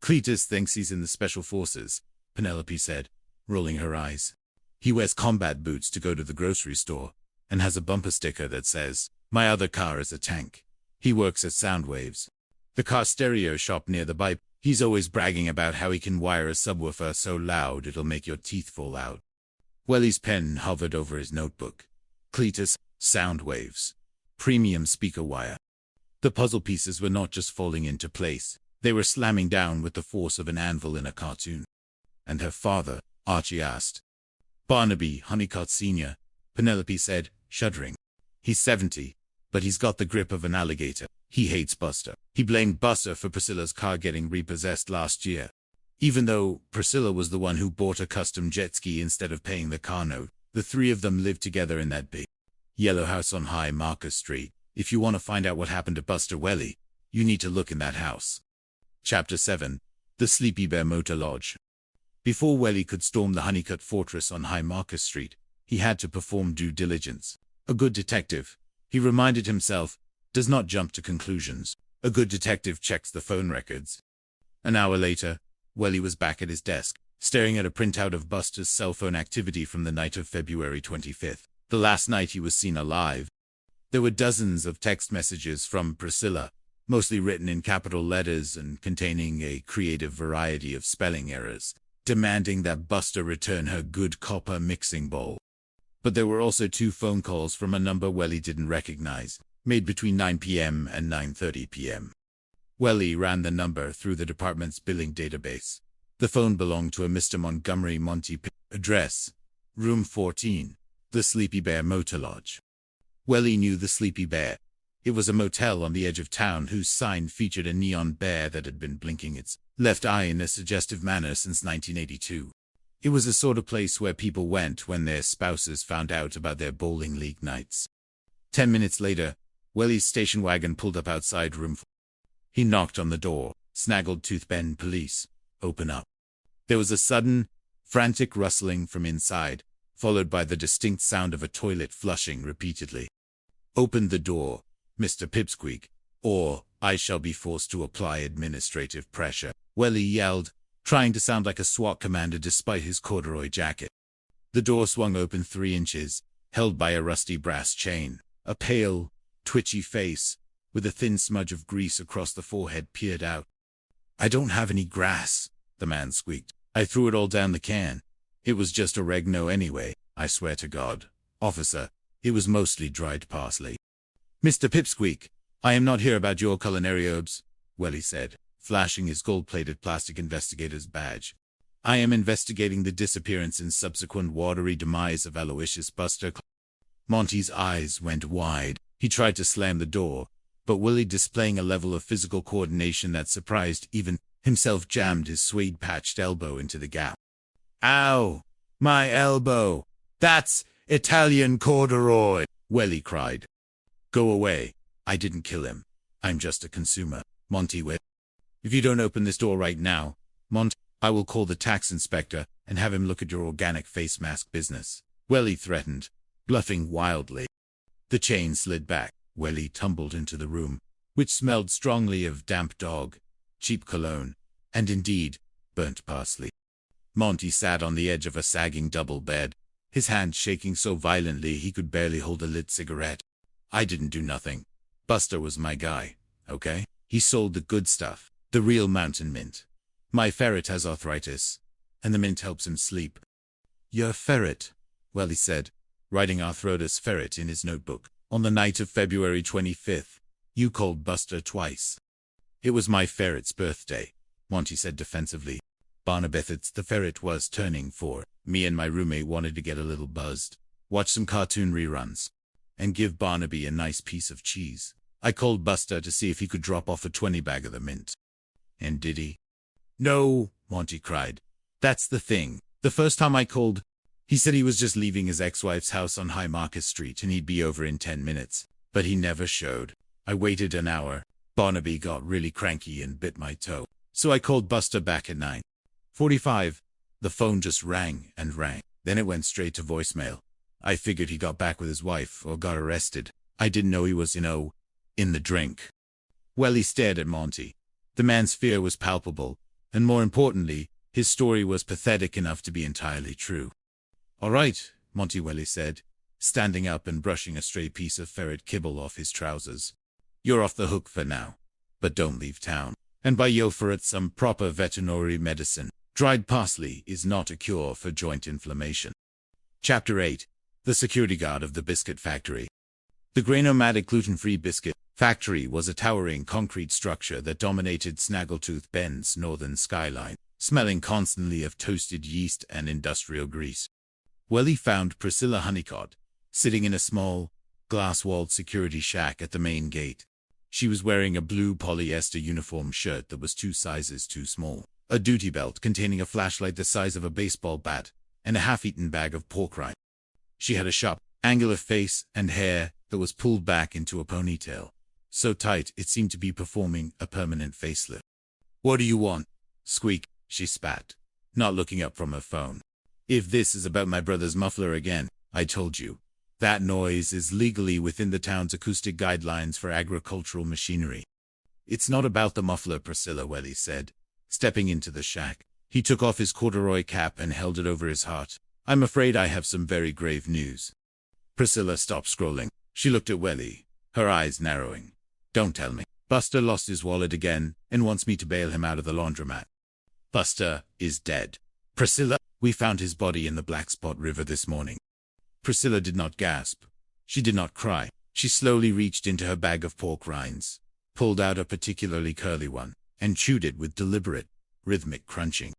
thinks he's in the special forces, Penelope said, rolling her eyes. He wears combat boots to go to the grocery store, and has a bumper sticker that says, my other car is a tank. He works at Soundwaves, the car stereo shop near the Bipe. He's always bragging about how he can wire a subwoofer so loud it'll make your teeth fall out. Welly's pen hovered over his notebook. Cletus, Soundwaves, premium speaker wire. The puzzle pieces were not just falling into place, they were slamming down with the force of an anvil in a cartoon. And her father, Archie asked. Barnaby Honeycutt Sr., Penelope said, shuddering. He's 70, but he's got the grip of an alligator. He hates Buster. He blamed Buster for Priscilla's car getting repossessed last year. Even though Priscilla was the one who bought a custom jet ski instead of paying the car note, the 3 of them lived together in that big yellow house on High Marcus Street. If you want to find out what happened to Buster Welly, you need to look in that house. Chapter 7. The Sleepy Bear Motor Lodge. Before Welly could storm the Honeycutt Fortress on High Marcus Street, he had to perform due diligence. A good detective, he reminded himself, does not jump to conclusions. A good detective checks the phone records. An hour later, Welly was back at his desk, staring at a printout of Buster's cell phone activity from the night of February 25th, the last night he was seen alive. There were dozens of text messages from Priscilla, mostly written in capital letters and containing a creative variety of spelling errors. demanding that Buster return her good copper mixing bowl. But there were also 2 phone calls from a number Welly didn't recognize, made between 9 p.m. and 9:30 p.m. Welly ran the number through the department's billing database. The phone belonged to a Mr. Montgomery Monty. Address: Room 14, the Sleepy Bear Motor Lodge. Welly knew the Sleepy Bear. It was a motel on the edge of town whose sign featured a neon bear that had been blinking its left eye in a suggestive manner since 1982. It was the sort of place where people went when their spouses found out about their bowling league nights. 10 minutes later, Welly's station wagon pulled up outside room 4. He knocked on the door. Snaggletooth Bend police. Open up. There was a sudden, frantic rustling from inside, followed by the distinct sound of a toilet flushing repeatedly. Open the door, Mr. Pipsqueak, or I shall be forced to apply administrative pressure, Welly yelled, trying to sound like a SWAT commander despite his corduroy jacket. The door swung open 3 inches, held by a rusty brass chain. A pale, twitchy face, with a thin smudge of grease across the forehead, peered out. I don't have any grass, the man squeaked. I threw it all down the can. It was just oregano anyway, I swear to God. Officer, it was mostly dried parsley. Mr. Pipsqueak, I am not here about your culinary herbs, Welly said, flashing his gold-plated plastic investigator's badge. I am investigating the disappearance and subsequent watery demise of Aloysius Buster. Monty's eyes went wide. He tried to slam the door, but Willie, displaying a level of physical coordination that surprised even himself, jammed his suede-patched elbow into the gap. Ow! My elbow! That's Italian corduroy! Welly cried. Go away. I didn't kill him. I'm just a consumer, Monty went. If you don't open this door right now, Monty, I will call the tax inspector and have him look at your organic face mask business, Welly threatened, bluffing wildly. The chain slid back. Welly tumbled into the room, which smelled strongly of damp dog, cheap cologne, and indeed, burnt parsley. Monty sat on the edge of a sagging double bed, his hand shaking so violently he could barely hold a lit cigarette. I didn't do nothing. Buster was my guy, okay? He sold the good stuff, the real mountain mint. My ferret has arthritis, and the mint helps him sleep. Your ferret, Welly said, writing arthrotus ferret in his notebook. On the night of February 25th, you called Buster twice. It was my ferret's birthday, Monty said defensively. Barnabeth's the ferret was turning 4. Me and my roommate wanted to get a little buzzed, watch some cartoon reruns, and give Barnaby a nice piece of cheese. I called Buster to see if he could drop off a 20 bag of the mint. And did he? No, Monty cried. That's the thing. The first time I called, he said he was just leaving his ex-wife's house on High Market Street and he'd be over in 10 minutes. But he never showed. I waited an hour. Barnaby got really cranky and bit my toe. So I called Buster back at 9:45. The phone just rang and rang. Then it went straight to voicemail. I figured he got back with his wife or got arrested. I didn't know he was, in the drink. Welly stared at Monty. The man's fear was palpable, and more importantly, his story was pathetic enough to be entirely true. All right, Monty Welly said, standing up and brushing a stray piece of ferret kibble off his trousers. You're off the hook for now, but don't leave town. And buy your ferret some proper veterinary medicine. Dried parsley is not a cure for joint inflammation. Chapter 8. The Security Guard of the Biscuit Factory. The Grain-O-Matic gluten-free biscuit factory was a towering concrete structure that dominated Snaggletooth Bend's northern skyline, smelling constantly of toasted yeast and industrial grease. Welly found Priscilla Honeycott, sitting in a small, glass-walled security shack at the main gate. She was wearing a blue polyester uniform shirt that was 2 sizes too small, a duty belt containing a flashlight the size of a baseball bat, and a half-eaten bag of pork rind. She had a sharp, angular face and hair that was pulled back into a ponytail, so tight it seemed to be performing a permanent facelift. What do you want? Squeak, she spat, not looking up from her phone. If this is about my brother's muffler again, I told you. That noise is legally within the town's acoustic guidelines for agricultural machinery. It's not about the muffler, Priscilla, Welly said, stepping into the shack. He took off his corduroy cap and held it over his heart. I'm afraid I have some very grave news. Priscilla stopped scrolling. She looked at Welly, her eyes narrowing. Don't tell me. Buster lost his wallet again and wants me to bail him out of the laundromat. Buster is dead, Priscilla, we found his body in the Black Spot River this morning. Priscilla did not gasp. She did not cry. She slowly reached into her bag of pork rinds, pulled out a particularly curly one, and chewed it with deliberate, rhythmic crunching.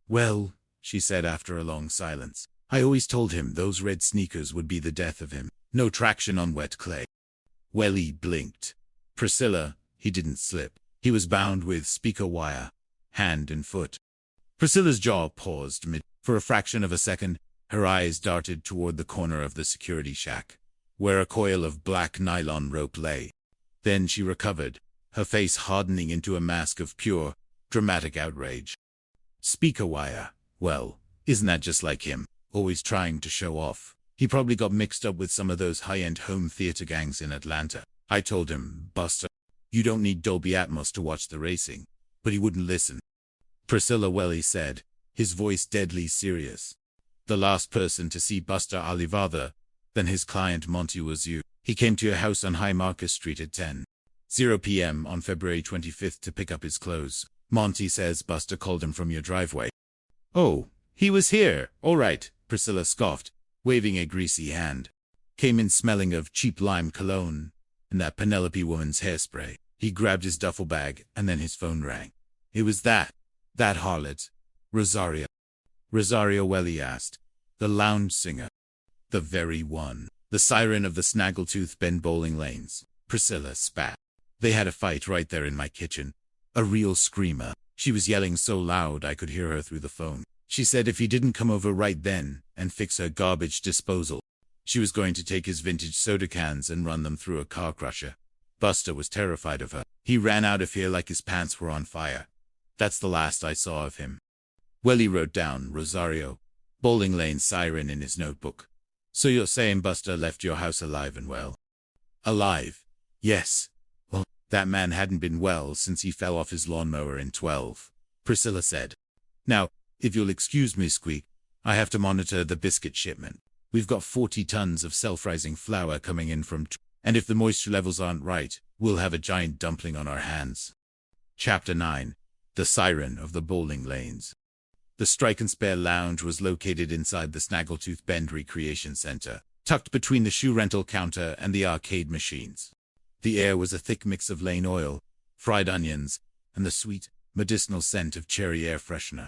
Well, she said after a long silence, I always told him those red sneakers would be the death of him. No traction on wet clay. Welly blinked. Priscilla, he didn't slip. He was bound with speaker wire, hand and foot. Priscilla's jaw paused mid. For a fraction of a second, her eyes darted toward the corner of the security shack, where a coil of black nylon rope lay. Then she recovered, her face hardening into a mask of pure, dramatic outrage. Speaker wire. Well, isn't that just like him? Always trying to show off. He probably got mixed up with some of those high-end home theater gangs in Atlanta. I told him, Buster, you don't need Dolby Atmos to watch the racing. But he wouldn't listen. Priscilla Welly said, his voice deadly serious. The last person to see Buster Alivather, then his client Monty was you. He came to your house on High Marcus Street at 10:00 p.m. on February 25th to pick up his clothes. Monty says Buster called him from your driveway. Oh, he was here. All right, Priscilla scoffed, waving a greasy hand. Came in smelling of cheap lime cologne and that Penelope woman's hairspray. He grabbed his duffel bag and then his phone rang. It was that harlot, Rosario. Rosario Welly asked. The lounge singer. The very one. The siren of the Snaggletooth Bend bowling lanes. Priscilla spat. They had a fight right there in my kitchen. A real screamer. She was yelling so loud I could hear her through the phone. She said if he didn't come over right then and fix her garbage disposal, she was going to take his vintage soda cans and run them through a car crusher. Buster was terrified of her. He ran out of here like his pants were on fire. That's the last I saw of him. Welly wrote down Rosario, bowling lane siren in his notebook. So you're saying Buster left your house alive and well? Alive? Yes. Well, that man hadn't been well since he fell off his lawnmower in 12, Priscilla said. Now, if you'll excuse me, Squeak, I have to monitor the biscuit shipment. We've got 40 tons of self-rising flour coming in from and if the moisture levels aren't right, we'll have a giant dumpling on our hands. Chapter 9. The Siren of the Bowling Lanes. The Strike and Spare Lounge was located inside the Snaggletooth Bend Recreation Center, tucked between the shoe rental counter and the arcade machines. The air was a thick mix of lane oil, fried onions, and the sweet, medicinal scent of cherry air freshener.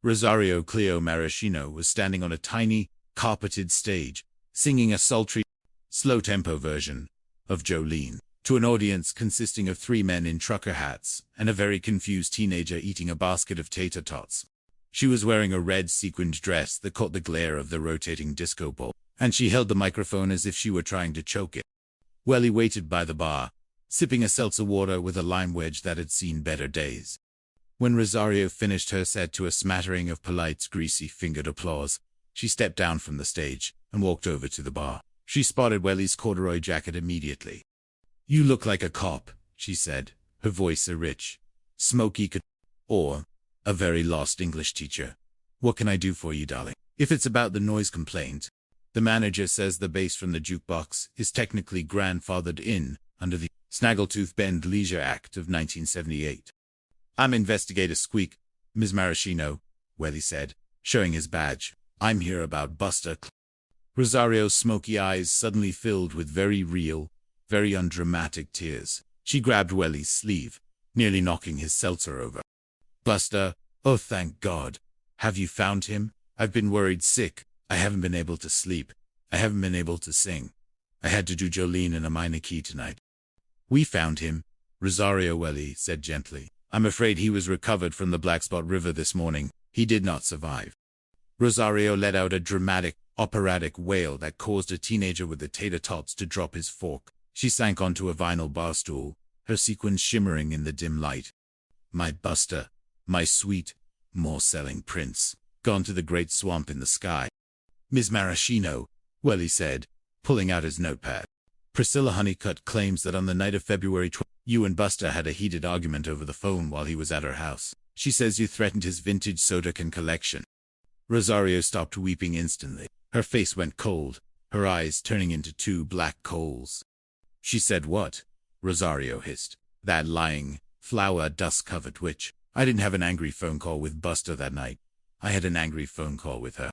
Rosario Cleo Maraschino was standing on a tiny, carpeted stage, singing a sultry, slow-tempo version of Jolene to an audience consisting of 3 men in trucker hats and a very confused teenager eating a basket of tater tots. She was wearing a red sequined dress that caught the glare of the rotating disco ball, and she held the microphone as if she were trying to choke it. Welly waited by the bar, sipping a seltzer water with a lime wedge that had seen better days. When Rosario finished her set to a smattering of polite, greasy-fingered applause, she stepped down from the stage and walked over to the bar. She spotted Welly's corduroy jacket immediately. You look like a cop, she said, her voice a rich, smoky or a very lost English teacher. What can I do for you, darling? If it's about the noise complaint, the manager says the bass from the jukebox is technically grandfathered in under the Snaggletooth Bend Leisure Act of 1978. I'm Investigator Squeak, Ms. Maraschino, Welly said, showing his badge. I'm here about Buster. Rosario's smoky eyes suddenly filled with very real, very undramatic tears. She grabbed Welly's sleeve, nearly knocking his seltzer over. Buster, oh thank God. Have you found him? I've been worried sick. I haven't been able to sleep. I haven't been able to sing. I had to do Jolene in a minor key tonight. We found him, Rosario Welly said gently. I'm afraid he was recovered from the Black Spot River this morning. He did not survive. Rosario let out a dramatic, operatic wail that caused a teenager with the tater tots to drop his fork. She sank onto a vinyl bar stool, her sequins shimmering in the dim light. My Buster, my sweet, more-selling prince, gone to the great swamp in the sky. Ms. Maraschino, Welly said, pulling out his notepad. Priscilla Honeycutt claims that on the night of February 12th, you and Buster had a heated argument over the phone while he was at her house. She says you threatened his vintage soda can collection. Rosario stopped weeping instantly. Her face went cold, her eyes turning into 2 black coals. She said what? Rosario hissed. That lying, flower dust-covered witch. I didn't have an angry phone call with Buster that night. I had an angry phone call with her.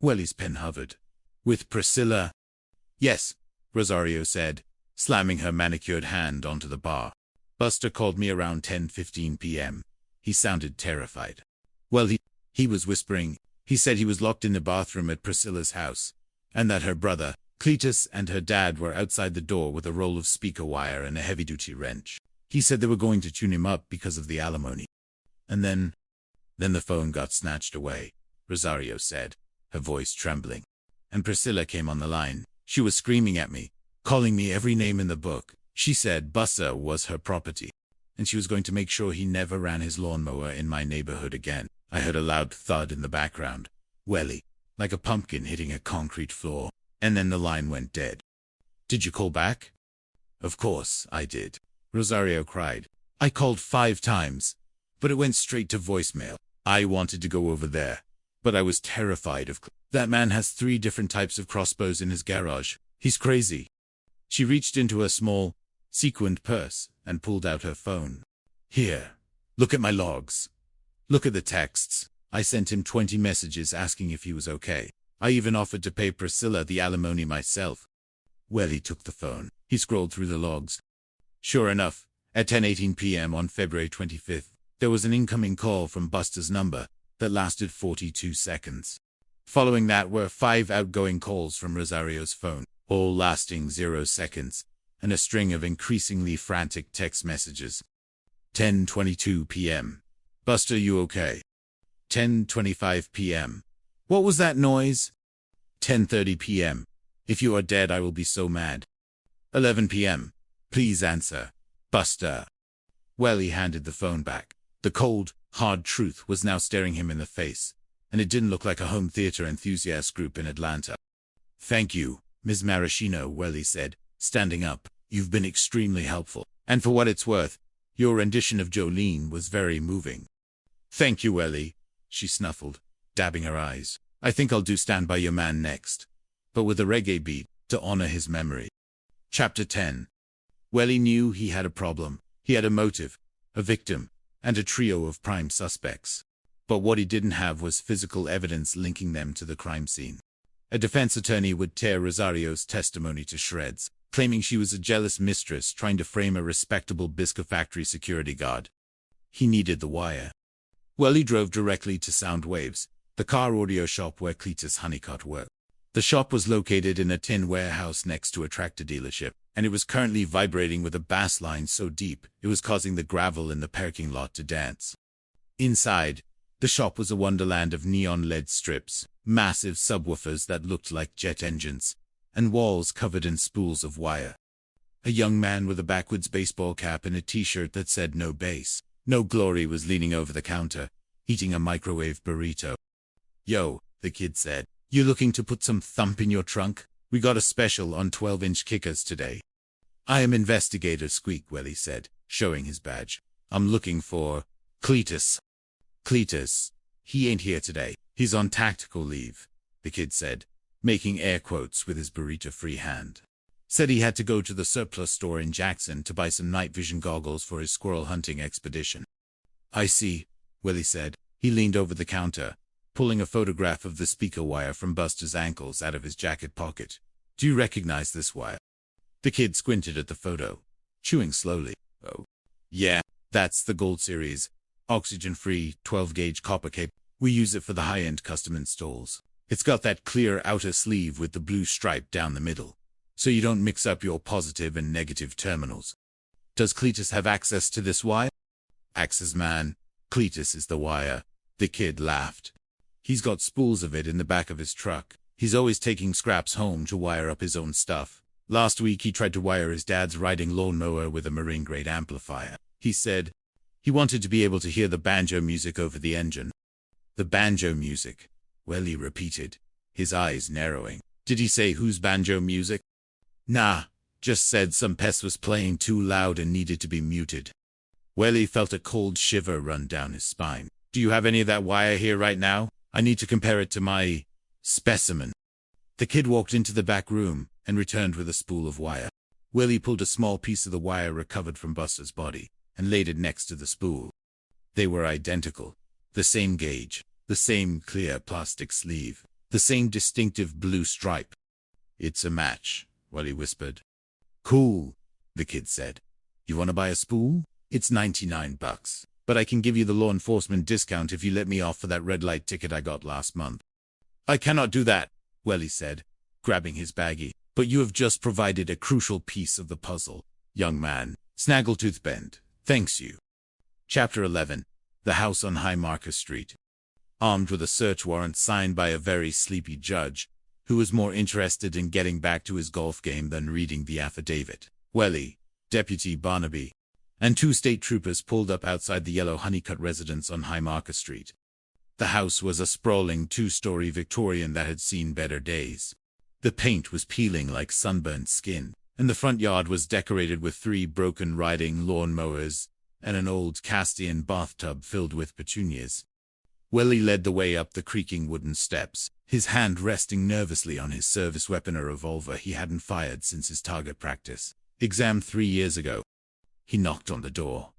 Welly's pen hovered. With Priscilla? Yes, Rosario said, slamming her manicured hand onto the bar. Buster called me around 10:15 p.m. He sounded terrified. Well, he was whispering. He said he was locked in the bathroom at Priscilla's house, and that her brother, Cletus, and her dad were outside the door with a roll of speaker wire and a heavy-duty wrench. He said they were going to tune him up because of the alimony. And then the phone got snatched away, Rosario said, her voice trembling. And Priscilla came on the line. She was screaming at me, calling me every name in the book. She said Buster was her property, and she was going to make sure he never ran his lawnmower in my neighborhood again. I heard a loud thud in the background. Welly, like a pumpkin hitting a concrete floor, and then the line went dead. Did you call back? Of course I did, Rosario cried. I called 5 times, but it went straight to voicemail. I wanted to go over there, but I was terrified of... That man has 3 different types of crossbows in his garage. He's crazy. She reached into a small, sequined purse and pulled out her phone. Here, look at my logs. Look at the texts. I sent him 20 messages asking if he was okay. I even offered to pay Priscilla the alimony myself. Welly took the phone. He scrolled through the logs. Sure enough, at 10:18 p.m. on February 25th, there was an incoming call from Buster's number that lasted 42 seconds. Following that were 5 outgoing calls from Rosario's phone, all lasting 0 seconds, and a string of increasingly frantic text messages. 10:22 p.m. Buster, you okay? 10:25 p.m. What was that noise? 10:30 p.m. If you are dead, I will be so mad. 11 p.m. Please answer. Buster. Welly handed the phone back. The cold, hard truth was now staring him in the face, and it didn't look like a home theater enthusiast group in Atlanta. Thank you, Ms. Maraschino, Welly said, standing up. You've been extremely helpful, and for what it's worth, your rendition of Jolene was very moving. Thank you, Welly, she snuffled, dabbing her eyes. I think I'll do Stand By Your Man next, but with a reggae beat to honor his memory. Chapter 10. Welly knew he had a problem. He had a motive, a victim, and a trio of prime suspects. But what he didn't have was physical evidence linking them to the crime scene. A defense attorney would tear Rosario's testimony to shreds, claiming she was a jealous mistress trying to frame a respectable biscuit factory security guard. He needed the wire. Welly drove directly to Soundwaves, the car audio shop where Cletus Honeycutt worked. The shop was located in a tin warehouse next to a tractor dealership, and it was currently vibrating with a bass line so deep it was causing the gravel in the parking lot to dance. Inside, the shop was a wonderland of neon LED strips, massive subwoofers that looked like jet engines, and walls covered in spools of wire. A young man with a backwards baseball cap and a t-shirt that said "No Bass, No Glory" was leaning over the counter, eating a microwave burrito. Yo, the kid said. You looking to put some thump in your trunk? We got a special on 12-inch kickers today. I am investigator Squeak, Welly said, showing his badge. I'm looking for Cletus. Cletus. He ain't here today. He's on tactical leave, the kid said, making air quotes with his burrito-free hand. Said he had to go to the surplus store in Jackson to buy some night vision goggles for his squirrel hunting expedition. I see, Welly said. He leaned over the counter, pulling a photograph of the speaker wire from Buster's ankles out of his jacket pocket. Do you recognize this wire? The kid squinted at the photo, chewing slowly. Oh, yeah, that's the Gold Series, oxygen-free, 12-gauge copper cape. We use it for the high-end custom installs. It's got that clear outer sleeve with the blue stripe down the middle, so you don't mix up your positive and negative terminals. Does Cletus have access to this wire? Access, man. Cletus is the wire. The kid laughed. He's got spools of it in the back of his truck. He's always taking scraps home to wire up his own stuff. Last week he tried to wire his dad's riding lawnmower with a marine-grade amplifier. He said he wanted to be able to hear the banjo music over the engine. The banjo music, Welly repeated, his eyes narrowing. Did he say whose banjo music? Nah, just said some pest was playing too loud and needed to be muted. Welly felt a cold shiver run down his spine. Do you have any of that wire here right now? I need to compare it to my specimen. The kid walked into the back room and returned with a spool of wire. Welly pulled a small piece of the wire recovered from Buster's body and laid it next to the spool. They were identical, the same gauge, The same clear plastic sleeve. The same distinctive blue stripe. It's a match, Welly whispered. Cool, the kid said. You want to buy a spool? It's $99, but I can give you the law enforcement discount if you let me off for that red light ticket I got last month. I cannot do that, Welly said, grabbing his baggie. But you have just provided a crucial piece of the puzzle, young man. Snaggletooth Bend, thanks you. Chapter 11. The House on High Market Street. Armed with a search warrant signed by a very sleepy judge, who was more interested in getting back to his golf game than reading the affidavit, Welly, Deputy Barnaby, and 2 state troopers pulled up outside the yellow Honeycutt residence on High Market Street. The house was a sprawling 2-story Victorian that had seen better days. The paint was peeling like sunburned skin, and the front yard was decorated with 3 broken riding lawn mowers and an old cast-iron bathtub filled with petunias. Welly led the way up the creaking wooden steps, his hand resting nervously on his service weapon, a revolver he hadn't fired since his target practice exam 3 years ago. He knocked on the door.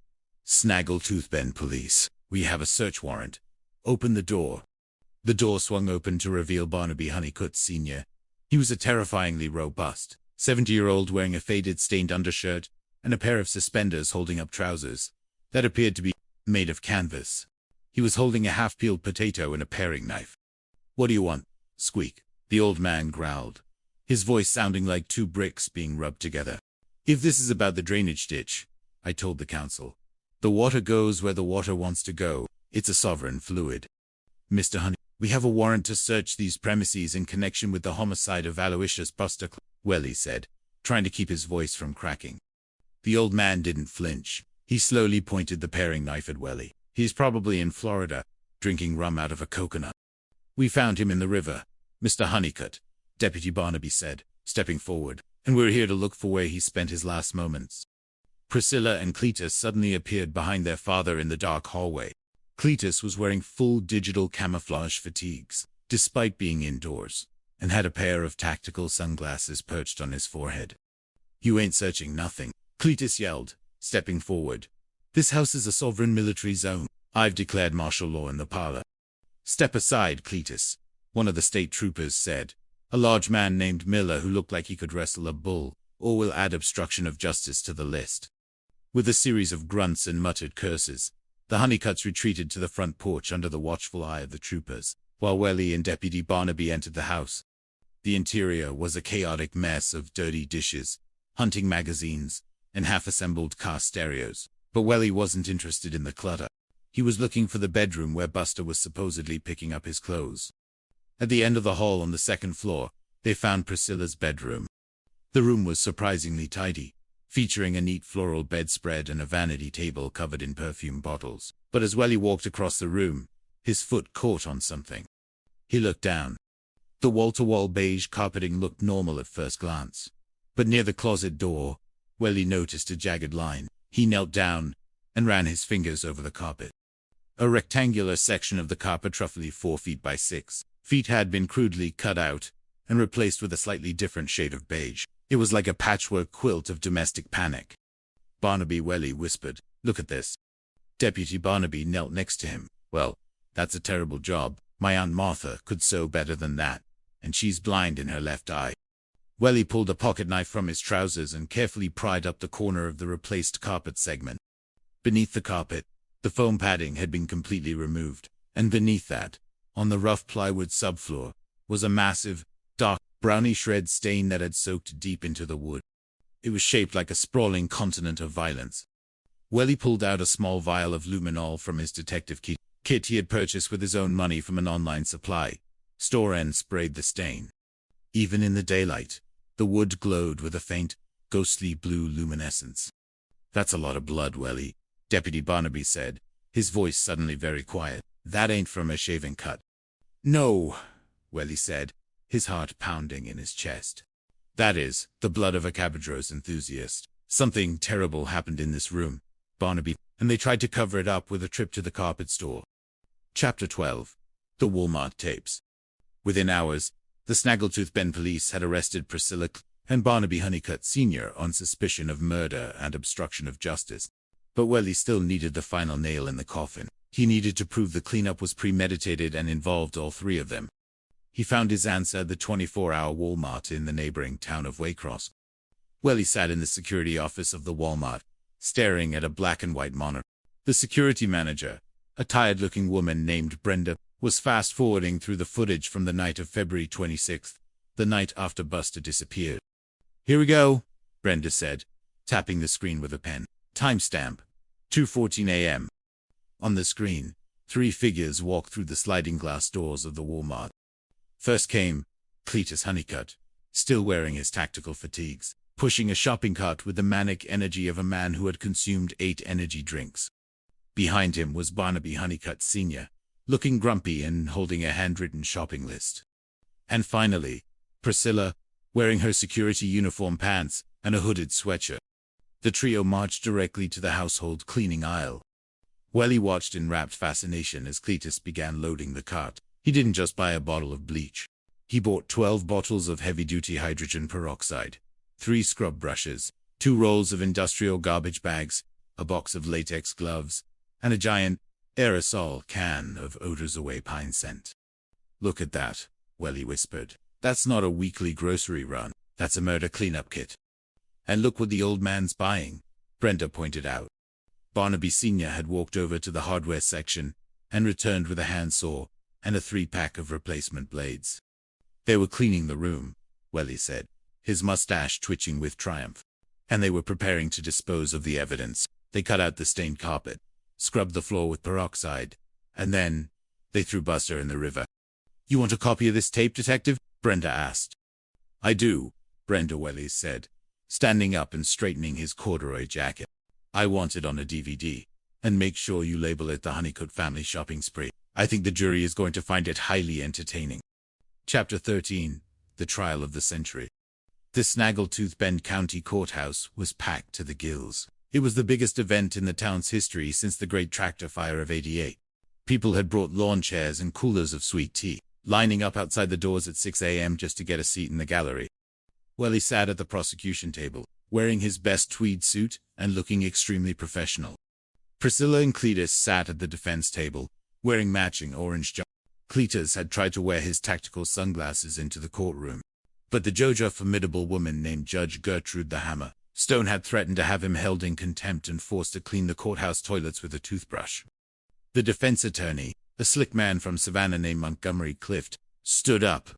Snaggletooth Bend Police, we have a search warrant. Open the door. The door swung open to reveal Barnaby Honeycutt Sr. He was a terrifyingly robust 70-year-old wearing a faded stained undershirt and a pair of suspenders holding up trousers that appeared to be made of canvas. He was holding a half-peeled potato and a paring knife. What do you want? Squeak, the old man growled, his voice sounding like 2 bricks being rubbed together. If this is about the drainage ditch, I told the council. The water goes where the water wants to go. It's a sovereign fluid. Mr. Honey, we have a warrant to search these premises in connection with the homicide of Aloysius Buster, Welly said, trying to keep his voice from cracking. The old man didn't flinch. He slowly pointed the paring knife at Welly. He's probably in Florida, drinking rum out of a coconut. We found him in the river, Mr. Honeycutt, Deputy Barnaby said, stepping forward, and we're here to look for where he spent his last moments. Priscilla and Cletus suddenly appeared behind their father in the dark hallway. Cletus was wearing full digital camouflage fatigues, despite being indoors, and had a pair of tactical sunglasses perched on his forehead. You ain't searching nothing, Cletus yelled, stepping forward. This house is a sovereign military zone. I've declared martial law in the parlor. Step aside, Cletus, one of the state troopers said, a large man named Miller who looked like he could wrestle a bull, or we'll add obstruction of justice to the list. With a series of grunts and muttered curses, the Honeycutts retreated to the front porch under the watchful eye of the troopers, while Welly and Deputy Barnaby entered the house. The interior was a chaotic mess of dirty dishes, hunting magazines, and half-assembled car stereos. But Welly wasn't interested in the clutter. He was looking for the bedroom where Buster was supposedly picking up his clothes. At the end of the hall on the 2nd floor, they found Priscilla's bedroom. The room was surprisingly tidy, featuring a neat floral bedspread and a vanity table covered in perfume bottles. But as Welly walked across the room, his foot caught on something. He looked down. The wall-to-wall beige carpeting looked normal at first glance. But near the closet door, Welly noticed a jagged line. He knelt down and ran his fingers over the carpet. A rectangular section of the carpet, roughly 4 feet by 6 feet, had been crudely cut out and replaced with a slightly different shade of beige. It was like a patchwork quilt of domestic panic. Barnaby, Welly whispered, "Look at this." Deputy Barnaby knelt next to him. "Well, that's a terrible job. My Aunt Martha could sew better than that, and she's blind in her left eye." Welly pulled a pocket knife from his trousers and carefully pried up the corner of the replaced carpet segment. Beneath the carpet, the foam padding had been completely removed, and beneath that, on the rough plywood subfloor, was a massive, dark, brownish red stain that had soaked deep into the wood. It was shaped like a sprawling continent of violence. Welly pulled out a small vial of luminol from his detective kit he had purchased with his own money from an online supply store and sprayed the stain. Even in the daylight, the wood glowed with a faint, ghostly blue luminescence. "That's a lot of blood, Welly," Deputy Barnaby said, his voice suddenly very quiet. "That ain't from a shaving cut." "No," Welly said, his heart pounding in his chest. "That is the blood of a cabbage rose enthusiast. Something terrible happened in this room, Barnaby, and they tried to cover it up with a trip to the carpet store." Chapter 12. The Walmart Tapes. Within hours, the Snaggletooth Bend police had arrested Priscilla and Barnaby Honeycutt Sr. on suspicion of murder and obstruction of justice. But Welly still needed the final nail in the coffin. He needed to prove the cleanup was premeditated and involved all three of them. He found his answer at the 24-hour Walmart in the neighboring town of Waycross. Welly sat in the security office of the Walmart, staring at a black and white monitor. The security manager, a tired-looking woman named Brenda, was fast-forwarding through the footage from the night of February 26th, the night after Buster disappeared. "Here we go," Brenda said, tapping the screen with a pen. Timestamp: 2:14 a.m. On the screen, three figures walked through the sliding glass doors of the Walmart. First came Cletus Honeycutt, still wearing his tactical fatigues, pushing a shopping cart with the manic energy of a man who had consumed 8 energy drinks. Behind him was Barnaby Honeycutt Sr., looking grumpy and holding a handwritten shopping list. And finally, Priscilla, wearing her security uniform pants and a hooded sweatshirt. The trio marched directly to the household cleaning aisle. Welly watched in rapt fascination as Cletus began loading the cart. He didn't just buy a bottle of bleach. He bought 12 bottles of heavy-duty hydrogen peroxide, 3 scrub brushes, 2 rolls of industrial garbage bags, a box of latex gloves, and a giant aerosol can of odors away pine scent. "Look at that," Welly whispered. "That's not a weekly grocery run. That's a murder cleanup kit." "And look what the old man's buying," Brenda pointed out. Barnaby Sr. had walked over to the hardware section and returned with a handsaw and a 3-pack of replacement blades. "They were cleaning the room," Welly said, his mustache twitching with triumph. "And they were preparing to dispose of the evidence. They cut out the stained carpet, scrubbed the floor with peroxide, and then they threw Buster in the river." "You want a copy of this tape, Detective?" Brenda asked. "I do," Brenda Welly said, standing up and straightening his corduroy jacket. "I want it on a DVD, and make sure you label it the Honeycutt family shopping spree. I think the jury is going to find it highly entertaining." Chapter 13: The Trial of the Century. The Snaggletooth Bend County Courthouse was packed to the gills. It was the biggest event in the town's history since the Great Tractor Fire of '88. People had brought lawn chairs and coolers of sweet tea, lining up outside the doors at 6 a.m. just to get a seat in the gallery. Welly sat at the prosecution table, wearing his best tweed suit and looking extremely professional. Priscilla and Cletus sat at the defense table, wearing matching orange jumpers. Cletus had tried to wear his tactical sunglasses into the courtroom, but the judge, a formidable woman named Judge Gertrude the Hammer Stone, had threatened to have him held in contempt and forced to clean the courthouse toilets with a toothbrush. The defense attorney, a slick man from Savannah named Montgomery Clift, stood up.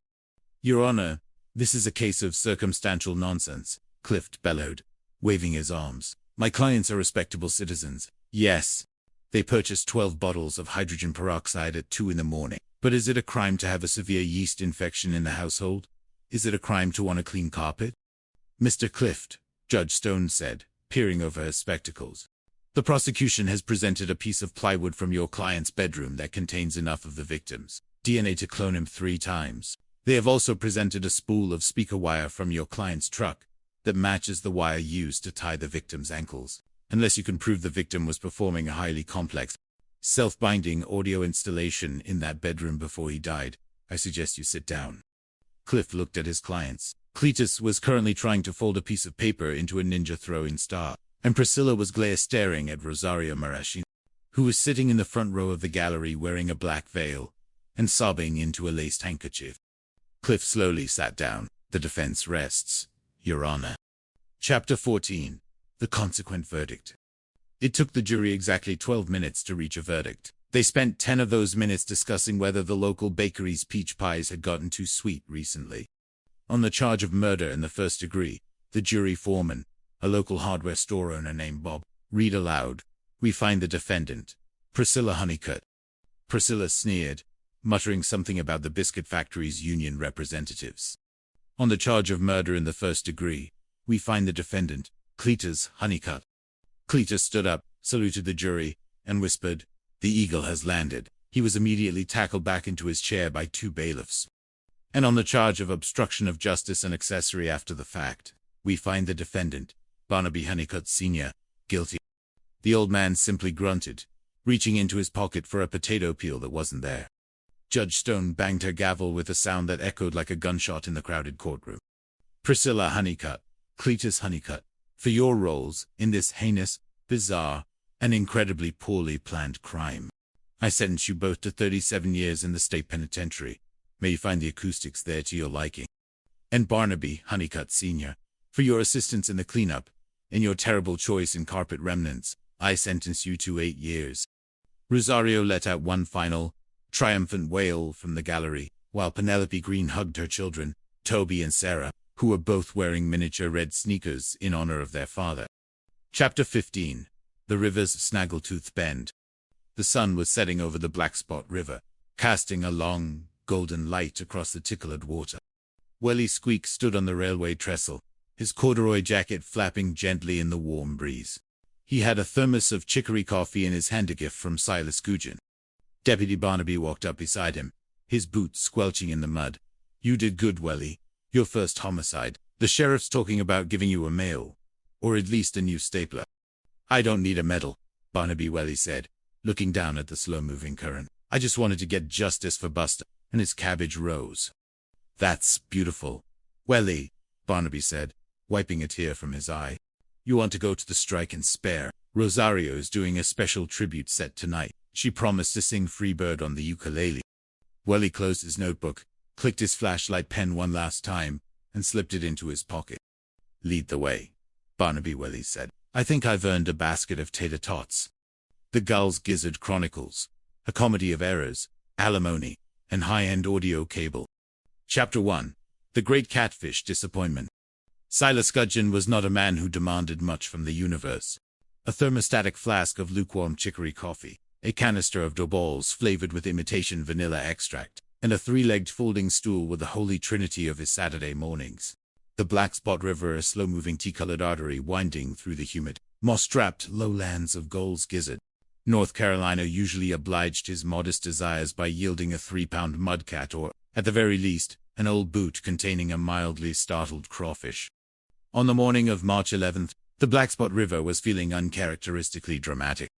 "Your Honor, this is a case of circumstantial nonsense," Clift bellowed, waving his arms. "My clients are respectable citizens. Yes, they purchased 12 bottles of hydrogen peroxide at 2 in the morning. But is it a crime to have a severe yeast infection in the household? Is it a crime to want a clean carpet?" "Mr. Clift," Judge Stone said, peering over her spectacles, "the prosecution has presented a piece of plywood from your client's bedroom that contains enough of the victim's DNA to clone him 3 times. They have also presented a spool of speaker wire from your client's truck that matches the wire used to tie the victim's ankles. Unless you can prove the victim was performing a highly complex, self-binding audio installation in that bedroom before he died, I suggest you sit down." Cliff looked at his clients. Cletus was currently trying to fold a piece of paper into a ninja throwing star, and Priscilla was glare staring at Rosario Maraschino, who was sitting in the front row of the gallery wearing a black veil and sobbing into a laced handkerchief. Cliff slowly sat down. "The defense rests, Your Honor." Chapter 14: The Consequent Verdict. It took the jury exactly 12 minutes to reach a verdict. They spent 10 of those minutes discussing whether the local bakery's peach pies had gotten too sweet recently. On the charge of murder in the first degree, the jury foreman, a local hardware store owner named Bob, read aloud, "We find the defendant, Priscilla Honeycutt." Priscilla sneered, muttering something about the biscuit factory's union representatives. "On the charge of murder in the first degree, we find the defendant, Cletus Honeycutt." Cletus stood up, saluted the jury, and whispered, "The eagle has landed." He was immediately tackled back into his chair by 2 bailiffs. "And on the charge of obstruction of justice and accessory after the fact, we find the defendant, Barnaby Honeycutt Sr., guilty." The old man simply grunted, reaching into his pocket for a potato peel that wasn't there. Judge Stone banged her gavel with a sound that echoed like a gunshot in the crowded courtroom. "Priscilla Honeycutt, Cletus Honeycutt, for your roles in this heinous, bizarre, and incredibly poorly planned crime, I sentence you both to 37 years in the state penitentiary. May you find the acoustics there to your liking. And Barnaby Honeycutt Sr., for your assistance in the cleanup and your terrible choice in carpet remnants, I sentence you to 8 years. Rosario let out one final, triumphant wail from the gallery, while Penelope Green hugged her children, Toby and Sarah, who were both wearing miniature red sneakers in honor of their father. Chapter 15. The River's Snaggletooth Bend. The sun was setting over the Black Spot River, casting a long, golden light across the ticklered water. Welly Squeak stood on the railway trestle, his corduroy jacket flapping gently in the warm breeze. He had a thermos of chicory coffee in his hand, a gift from Silas Guggen. Deputy Barnaby walked up beside him, his boots squelching in the mud. You did good, Welly. Your first homicide. The sheriff's talking about giving you a mail, or at least a new stapler. I don't need a medal, Barnaby Welly said, looking down at the slow-moving current. I just wanted to get justice for Buster, and his cabbage rose. That's beautiful. Welly, Barnaby said, wiping a tear from his eye. You want to go to the strike and spare. Rosario's doing a special tribute set tonight. She promised to sing Freebird on the ukulele. Welly closed his notebook, clicked his flashlight pen one last time, and slipped it into his pocket. Lead the way, Barnaby Welly said. I think I've earned a basket of tater tots. The Gull's Gizzard Chronicles, a comedy of errors, alimony, and high-end audio cable. Chapter 1. The Great Catfish Disappointment. Silas Gudgeon was not a man who demanded much from the universe. A thermostatic flask of lukewarm chicory coffee, a canister of doughballs flavored with imitation vanilla extract, and a three-legged folding stool were the holy trinity of his Saturday mornings. The Black Spot River, a slow-moving tea-colored artery winding through the humid, moss-strapped lowlands of Gold's Gizzard. North Carolina usually obliged his modest desires by yielding a 3-pound mudcat or, at the very least, an old boot containing a mildly startled crawfish. On the morning of March 11th, the Black Spot River was feeling uncharacteristically dramatic.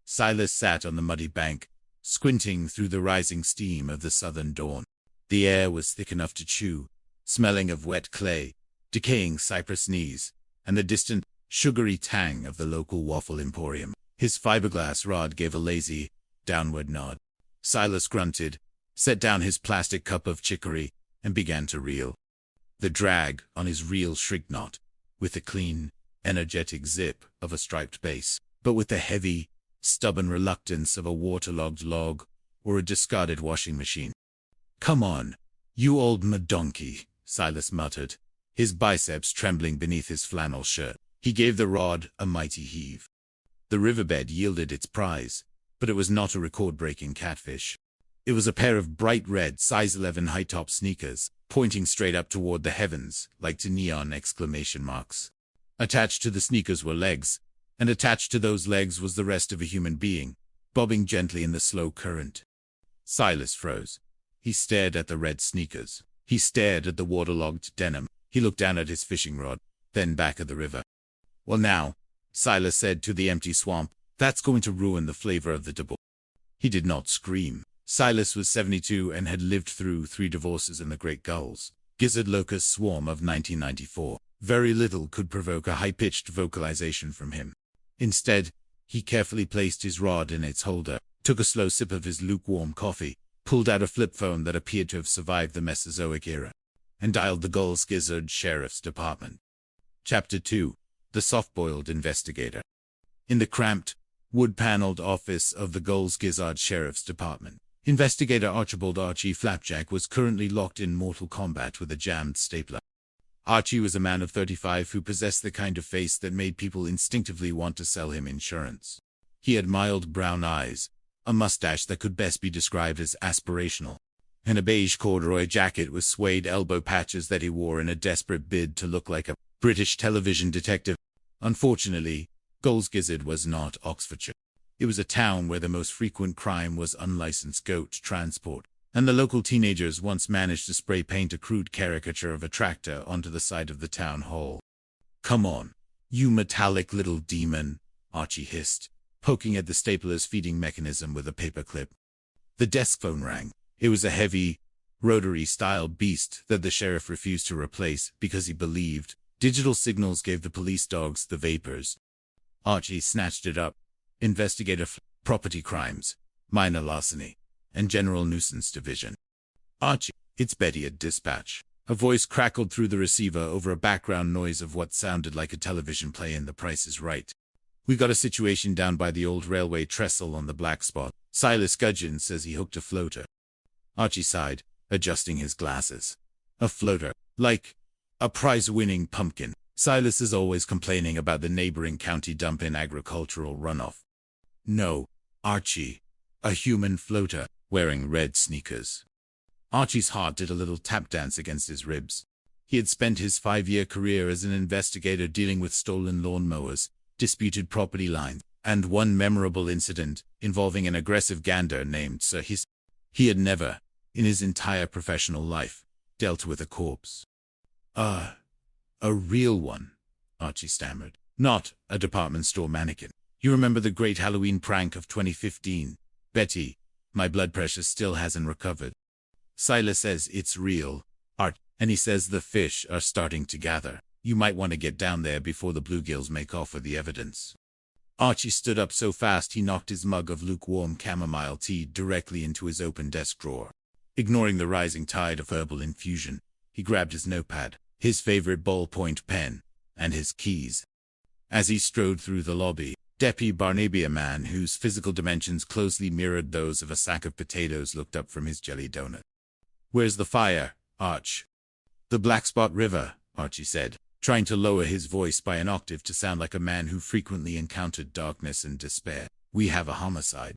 Silas sat on the muddy bank, squinting through the rising steam of the southern dawn. The air was thick enough to chew, smelling of wet clay, decaying cypress knees, and the distant, sugary tang of the local waffle emporium. His fiberglass rod gave a lazy, downward nod. Silas grunted, set down his plastic cup of chicory, and began to reel. The drag on his reel shrieked not, with the clean, energetic zip of a striped base, but with the heavy, stubborn reluctance of a waterlogged log or a discarded washing machine. Come on, you old madonkey, Silas muttered, his biceps trembling beneath his flannel shirt. He gave the rod a mighty heave. The riverbed yielded its prize, but it was not a record-breaking catfish. It was a pair of bright red size 11 high-top sneakers, pointing straight up toward the heavens, like to neon exclamation marks. Attached to the sneakers were legs, and attached to those legs was the rest of a human being, bobbing gently in the slow current. Silas froze. He stared at the red sneakers. He stared at the waterlogged denim. He looked down at his fishing rod, then back at the river. Well now, Silas said to the empty swamp, that's going to ruin the flavor of the divorce. He did not scream. Silas was 72 and had lived through 3 divorces in the Great Gulls Gizzard Locust Swarm of 1994. Very little could provoke a high-pitched vocalization from him. Instead, he carefully placed his rod in its holder, took a slow sip of his lukewarm coffee, pulled out a flip phone that appeared to have survived the Mesozoic era, and dialed the Gold's Gizzard Sheriff's Department. Chapter 2. The Soft-Boiled Investigator. In the cramped, wood-paneled office of the Gold's Gizzard Sheriff's Department, Investigator Archibald Archie Flapjack was currently locked in mortal combat with a jammed stapler. Archie was a man of 35 who possessed the kind of face that made people instinctively want to sell him insurance. He had mild brown eyes, a mustache that could best be described as aspirational, and a beige corduroy jacket with suede elbow patches that he wore in a desperate bid to look like a British television detective. Unfortunately, Gold's Gizzard was not Oxfordshire. It was a town where the most frequent crime was unlicensed goat transport, and the local teenagers once managed to spray paint a crude caricature of a tractor onto the side of the town hall. Come on, you metallic little demon, Archie hissed, poking at the stapler's feeding mechanism with a paperclip. The desk phone rang. It was a heavy, rotary-style beast that the sheriff refused to replace because he believed digital signals gave the police dogs the vapors. Archie snatched it up. Investigator property crimes. minor larceny, and general nuisance division. Archie, it's Betty at dispatch. A voice crackled through the receiver over a background noise of what sounded like a television play in The Price is Right. We got a situation down by the old railway trestle on the Black Spot. Silas Gudgeon says he hooked a floater. Archie sighed, adjusting his glasses. A floater, like a prize-winning pumpkin. Silas is always complaining about the neighboring county dump in agricultural runoff. No, Archie, a human floater, wearing red sneakers. Archie's heart did a little tap dance against his ribs. He had spent his 5-year career as an investigator dealing with stolen lawnmowers, disputed property lines, and one memorable incident involving an aggressive gander named Sir His. He had never, in his entire professional life, dealt with a corpse. A real one, Archie stammered. Not a department store mannequin. You remember the great Halloween prank of 2015? Betty, my blood pressure still hasn't recovered. Silas says it's real, Art, and he says the fish are starting to gather. You might want to get down there before the bluegills make off with the evidence. Archie stood up so fast he knocked his mug of lukewarm chamomile tea directly into his open desk drawer. Ignoring the rising tide of herbal infusion, he grabbed his notepad, his favorite ballpoint pen, and his keys. As he strode through the lobby, Deputy Barnaby, a man whose physical dimensions closely mirrored those of a sack of potatoes, looked up from his jelly donut. Where's the fire, Arch? The Black Spot River, Archie said, trying to lower his voice by an octave to sound like a man who frequently encountered darkness and despair. We have a homicide.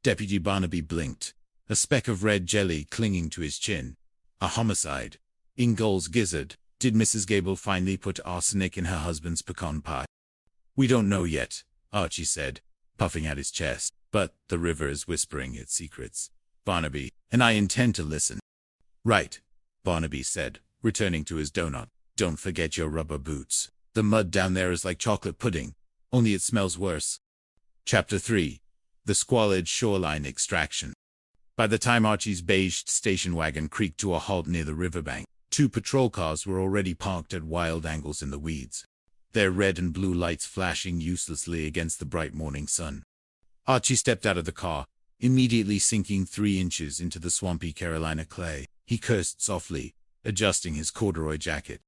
Deputy Barnaby blinked, a speck of red jelly clinging to his chin. A homicide. Ingol's gizzard. Did Mrs. Gable finally put arsenic in her husband's pecan pie? We don't know yet, Archie said, puffing at his chest, but the river is whispering its secrets. Barnaby, and I intend to listen. Right, Barnaby said, returning to his donut. Don't forget your rubber boots. The mud down there is like chocolate pudding, only it smells worse. Chapter 3. The Squalid Shoreline Extraction. By the time Archie's beige station wagon creaked to a halt near the riverbank, 2 patrol cars were already parked at wild angles in the weeds, their red and blue lights flashing uselessly against the bright morning sun. Archie stepped out of the car, immediately sinking 3 inches into the swampy Carolina clay. He cursed softly, adjusting his corduroy jacket.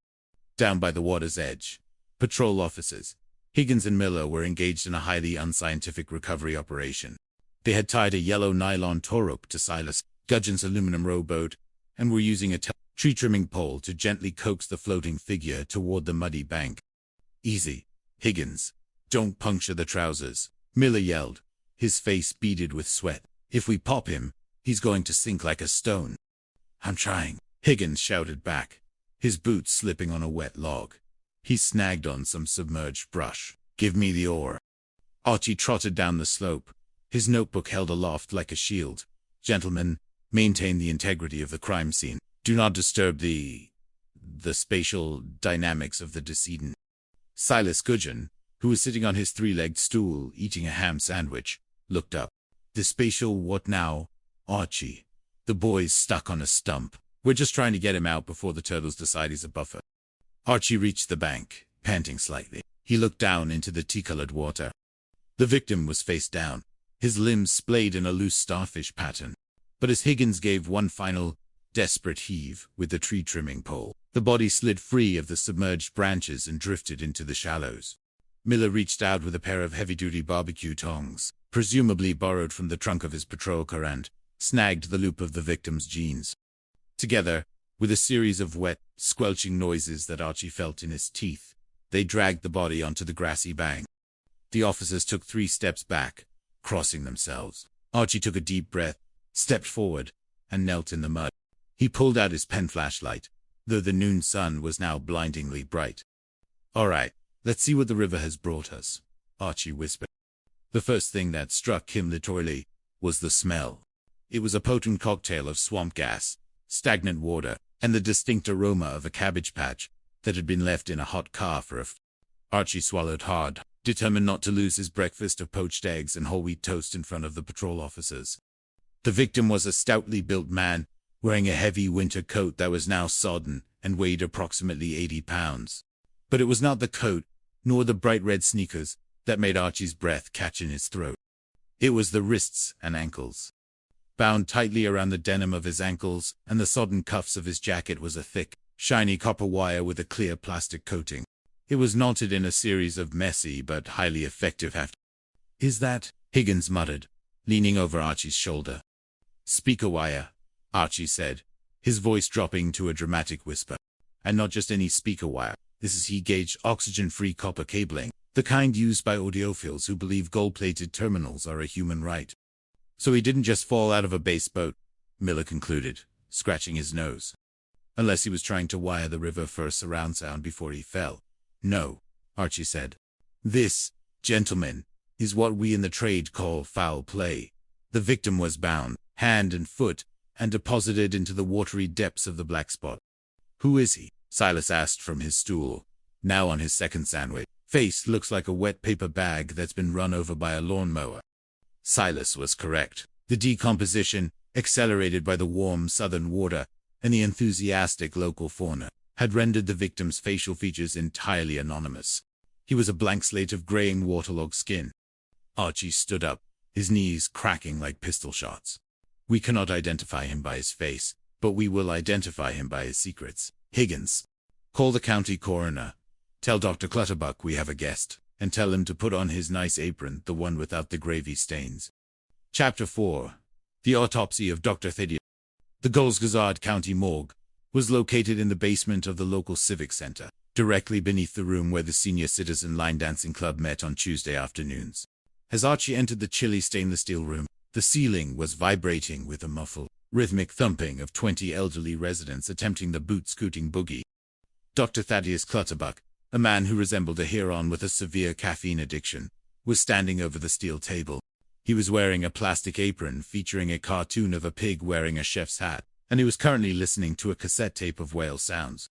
Down by the water's edge, patrol officers, Higgins and Miller, were engaged in a highly unscientific recovery operation. They had tied a yellow nylon tow rope to Silas Gudgeon's aluminum rowboat and were using a tree trimming pole to gently coax the floating figure toward the muddy bank. Easy, Higgins. Don't puncture the trousers, Miller yelled, his face beaded with sweat. If we pop him, he's going to sink like a stone. I'm trying, Higgins shouted back, his boots slipping on a wet log. He snagged on some submerged brush. Give me the oar. Archie trotted down the slope, his notebook held aloft like a shield. Gentlemen, maintain the integrity of the crime scene. Do not disturb the spatial dynamics of the decedent. Silas Gudgeon, who was sitting on his 3-legged stool eating a ham sandwich, looked up. The spatial what now, Archie? The boy's stuck on a stump. We're just trying to get him out before the turtles decide he's a buffer. Archie reached the bank, panting slightly. He looked down into the tea-colored water. The victim was face down, his limbs splayed in a loose starfish pattern. But as Higgins gave one final, desperate heave with the tree trimming pole, the body slid free of the submerged branches and drifted into the shallows. Miller reached out with a pair of heavy-duty barbecue tongs, presumably borrowed from the trunk of his patrol car, and snagged the loop of the victim's jeans. Together, with a series of wet, squelching noises that Archie felt in his teeth, they dragged the body onto the grassy bank. The officers took 3 steps back, crossing themselves. Archie took a deep breath, stepped forward, and knelt in the mud. He pulled out his pen flashlight, though the noon sun was now blindingly bright. All right, let's see what the river has brought us, Archie whispered. The first thing that struck him literally was the smell. It was a potent cocktail of swamp gas, stagnant water, and the distinct aroma of a cabbage patch that had been left in a hot car for Archie swallowed hard, determined not to lose his breakfast of poached eggs and whole wheat toast in front of the patrol officers. The victim was a stoutly built man, wearing a heavy winter coat that was now sodden and weighed approximately 80 pounds. But it was not the coat, nor the bright red sneakers, that made Archie's breath catch in his throat. It was the wrists and ankles. Bound tightly around the denim of his ankles and the sodden cuffs of his jacket was a thick, shiny copper wire with a clear plastic coating. It was knotted in a series of messy but highly effective Is that? Higgins muttered, leaning over Archie's shoulder. Speaker wire, Archie said, his voice dropping to a dramatic whisper. And not just any speaker wire. This is heat-gauge, oxygen-free copper cabling, the kind used by audiophiles who believe gold-plated terminals are a human right. So he didn't just fall out of a base boat, Miller concluded, scratching his nose. Unless he was trying to wire the river for a surround sound before he fell. No, Archie said. This, gentlemen, is what we in the trade call foul play. The victim was bound, hand and foot, and deposited into the watery depths of the black spot. Who is he? Silas asked from his stool, now on his second sandwich. Face looks like a wet paper bag that's been run over by a lawnmower. Silas was correct. The decomposition, accelerated by the warm southern water and the enthusiastic local fauna, had rendered the victim's facial features entirely anonymous. He was a blank slate of graying waterlogged skin. Archie stood up, his knees cracking like pistol shots. We cannot identify him by his face, but we will identify him by his secrets. Higgins, call the county coroner. Tell Dr. Clutterbuck we have a guest, and tell him to put on his nice apron, the one without the gravy stains. Chapter 4. The Autopsy of Dr. Thaddeus. The Gulsgazard County Morgue was located in the basement of the local civic center, directly beneath the room where the senior citizen line dancing club met on Tuesday afternoons. As Archie entered the chilly stainless steel room, the ceiling was vibrating with a muffled, rhythmic thumping of 20 elderly residents attempting the boot-scooting boogie. Dr. Thaddeus Clutterbuck, a man who resembled a Huron with a severe caffeine addiction, was standing over the steel table. He was wearing a plastic apron featuring a cartoon of a pig wearing a chef's hat, and he was currently listening to a cassette tape of whale sounds.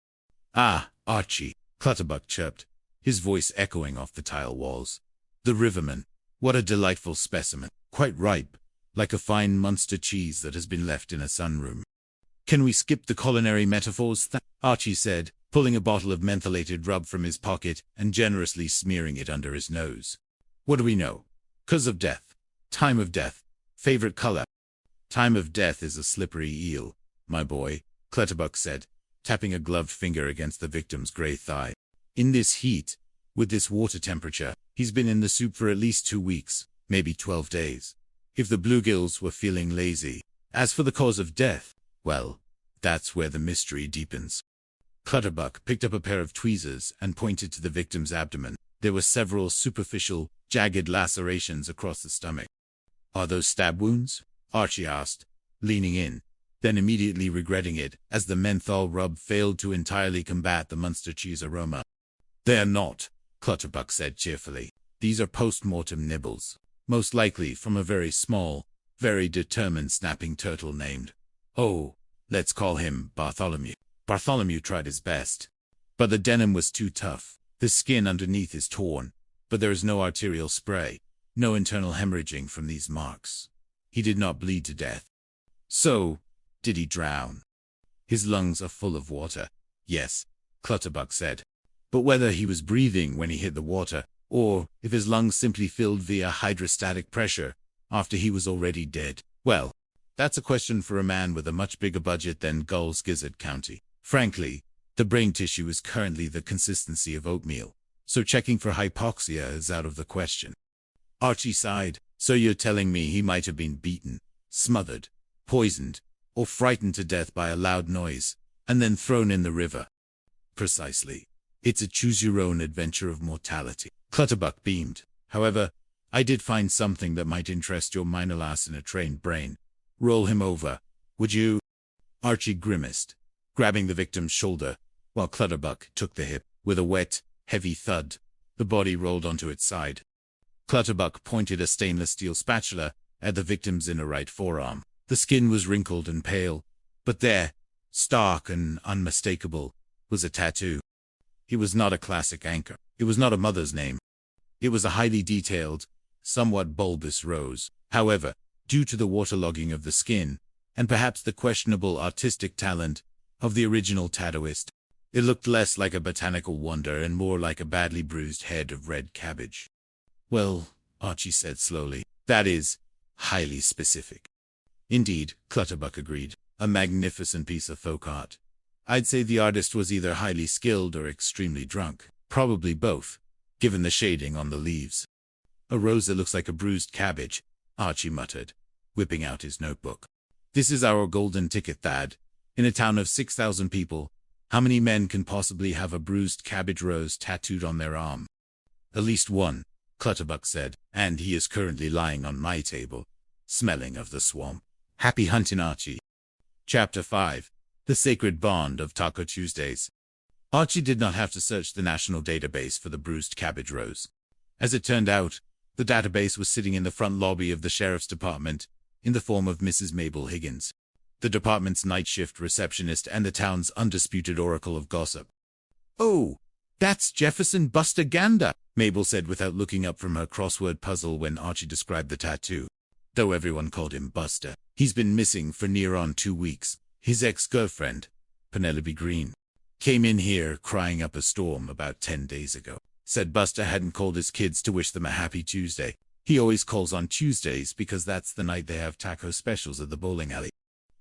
Ah, Archie, Clutterbuck chirped, his voice echoing off the tile walls. The riverman. What a delightful specimen, quite ripe, like a fine Munster cheese that has been left in a sunroom. Can we skip the culinary metaphors? Archie said, pulling a bottle of mentholated rub from his pocket and generously smearing it under his nose. What do we know? Cause of death. Time of death. Favorite color. Time of death is a slippery eel, my boy, Clutterbuck said, tapping a gloved finger against the victim's gray thigh. In this heat, with this water temperature, he's been in the soup for at least 2 weeks, maybe 12 days. If the bluegills were feeling lazy. As for the cause of death, well, that's where the mystery deepens. Clutterbuck picked up a pair of tweezers and pointed to the victim's abdomen. There were several superficial, jagged lacerations across the stomach. Are those stab wounds? Archie asked, leaning in, then immediately regretting it as the menthol rub failed to entirely combat the Munster cheese aroma. They're not, Clutterbuck said cheerfully. These are post-mortem nibbles, most likely from a very small, very determined snapping turtle named, oh, let's call him Bartholomew. Bartholomew tried his best, but the denim was too tough. The skin underneath is torn, but there is no arterial spray, no internal hemorrhaging from these marks. He did not bleed to death. So, did he drown? His lungs are full of water. Yes, Clutterbuck said. But whether he was breathing when he hit the water, or if his lungs simply filled via hydrostatic pressure after he was already dead, well, that's a question for a man with a much bigger budget than Gulsgazard County. Frankly, the brain tissue is currently the consistency of oatmeal, so checking for hypoxia is out of the question. Archie sighed. So you're telling me he might have been beaten, smothered, poisoned, or frightened to death by a loud noise, and then thrown in the river? Precisely. It's a choose-your-own adventure of mortality. Clutterbuck beamed. However, I did find something that might interest your minor lass in a trained brain. Roll him over, would you? Archie grimaced, grabbing the victim's shoulder, while Clutterbuck took the hip. With a wet, heavy thud, the body rolled onto its side. Clutterbuck pointed a stainless steel spatula at the victim's inner right forearm. The skin was wrinkled and pale, but there, stark and unmistakable, was a tattoo. It was not a classic anchor. It was not a mother's name. It was a highly detailed, somewhat bulbous rose. However, due to the waterlogging of the skin, and perhaps the questionable artistic talent of the original tattooist, it looked less like a botanical wonder and more like a badly bruised head of red cabbage. Well, Archie said slowly, That is highly specific. Indeed, Clutterbuck agreed. A magnificent piece of folk art. I'd say the artist was either highly skilled or extremely drunk. Probably both, given the shading on the leaves. A rose that looks like a bruised cabbage, Archie muttered, whipping out his notebook. This is our golden ticket, Thad. In a town of 6,000 people, how many men can possibly have a bruised cabbage rose tattooed on their arm? At least one, Clutterbuck said, and he is currently lying on my table, smelling of the swamp. Happy hunting, Archie. Chapter 5. The Sacred Bond of Taco Tuesdays. Archie did not have to search the national database for the bruised cabbage rose. As it turned out, the database was sitting in the front lobby of the sheriff's department, in the form of Mrs. Mabel Higgins, the department's night shift receptionist and the town's undisputed oracle of gossip. "Oh, that's Jefferson Buster Gander," Mabel said without looking up from her crossword puzzle when Archie described the tattoo. Though everyone called him Buster, he's been missing for near on 2 weeks. His ex-girlfriend, Penelope Green, came in here crying up a storm about 10 days ago. Said Buster hadn't called his kids to wish them a happy Tuesday. He always calls on Tuesdays because that's the night they have taco specials at the bowling alley.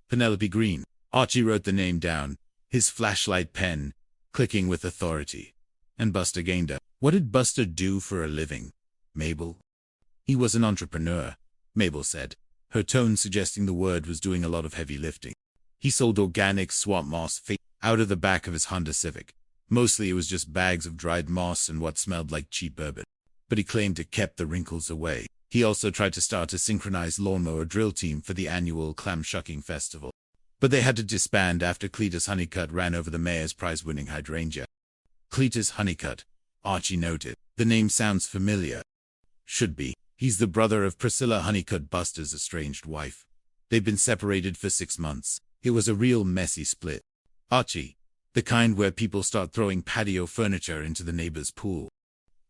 Penelope Green. Archie wrote the name down, his flashlight pen clicking with authority. And Buster Gander. What did Buster do for a living, Mabel? He was an entrepreneur, Mabel said, her tone suggesting the word was doing a lot of heavy lifting. He sold organic swamp moss out of the back of his Honda Civic. Mostly it was just bags of dried moss and what smelled like cheap bourbon. But he claimed it kept the wrinkles away. He also tried to start a synchronized lawnmower drill team for the annual clam shucking festival. But they had to disband after Cletus Honeycutt ran over the mayor's prize-winning hydrangea. Cletus Honeycutt, Archie noted. The name sounds familiar. Should be. He's the brother of Priscilla Honeycutt, Buster's estranged wife. They've been separated for 6 months. It was a real messy split. Archie. The kind where people start throwing patio furniture into the neighbor's pool.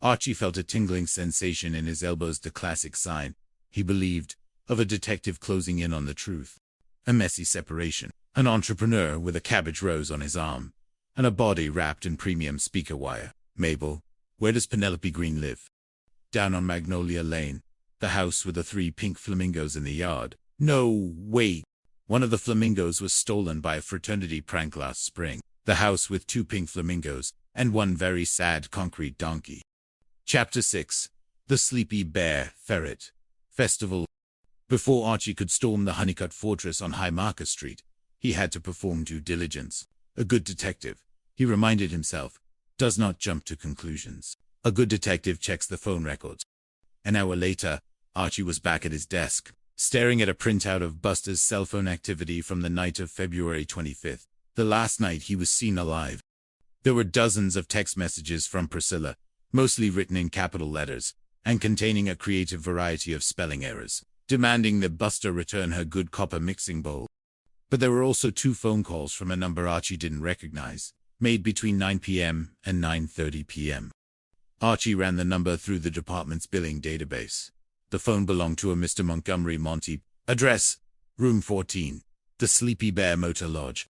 Archie felt a tingling sensation in his elbows, the classic sign, he believed, of a detective closing in on the truth. A messy separation, an entrepreneur with a cabbage rose on his arm, and a body wrapped in premium speaker wire. Mabel, where does Penelope Green live? Down on Magnolia Lane, the house with the 3 pink flamingos in the yard. No, wait. One of the flamingos was stolen by a fraternity prank last spring. The house with 2 pink flamingos, and 1 very sad concrete donkey. Chapter 6. The Sleepy Bear Ferret Festival. Before Archie could storm the Honeycutt Fortress on High Market Street, he had to perform due diligence. A good detective, he reminded himself, does not jump to conclusions. A good detective checks the phone records. An hour later, Archie was back at his desk, staring at a printout of Buster's cell phone activity from the night of February 25th. The last night he was seen alive. There were dozens of text messages from Priscilla, mostly written in capital letters, and containing a creative variety of spelling errors, demanding that Buster return her good copper mixing bowl. But there were also 2 phone calls from a number Archie didn't recognize, made between 9 p.m. and 9:30 p.m. Archie ran the number through the department's billing database. The phone belonged to a Mr. Montgomery Monty. Address, room 14, the Sleepy Bear Motor Lodge.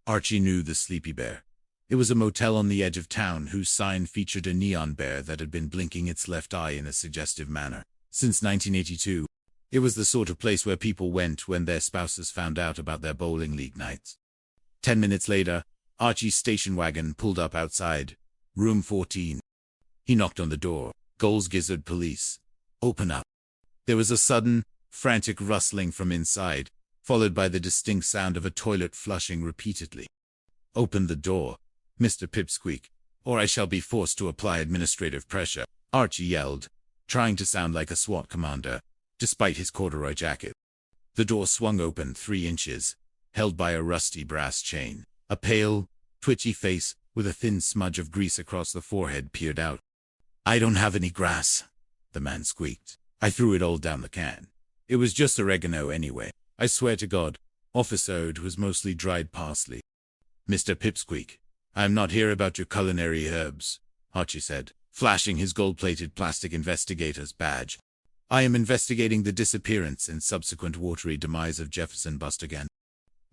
Archie knew the Sleepy Bear. It was a motel on the edge of town whose sign featured a neon bear that had been blinking its left eye in a suggestive manner. Since 1982, it was the sort of place where people went when their spouses found out about their bowling league nights. 10 minutes later, Archie's station wagon pulled up outside, room 14. He knocked on the door. Goals Gizzard Police. Open up. There was a sudden, frantic rustling from inside, followed by the distinct sound of a toilet flushing repeatedly. Open the door, Mr. Pipsqueak, or I shall be forced to apply administrative pressure, Archie yelled, trying to sound like a SWAT commander, despite his corduroy jacket. The door swung open 3 inches, held by a rusty brass chain. A pale, twitchy face, with a thin smudge of grease across the forehead peered out. I don't have any grass, the man squeaked. I threw it all down the can. It was just oregano anyway. I swear to God, officer, it was mostly dried parsley. Mr. Pipsqueak, I am not here about your culinary herbs, Archie said, flashing his gold-plated plastic investigator's badge. I am investigating the disappearance and subsequent watery demise of Jefferson Bustergan.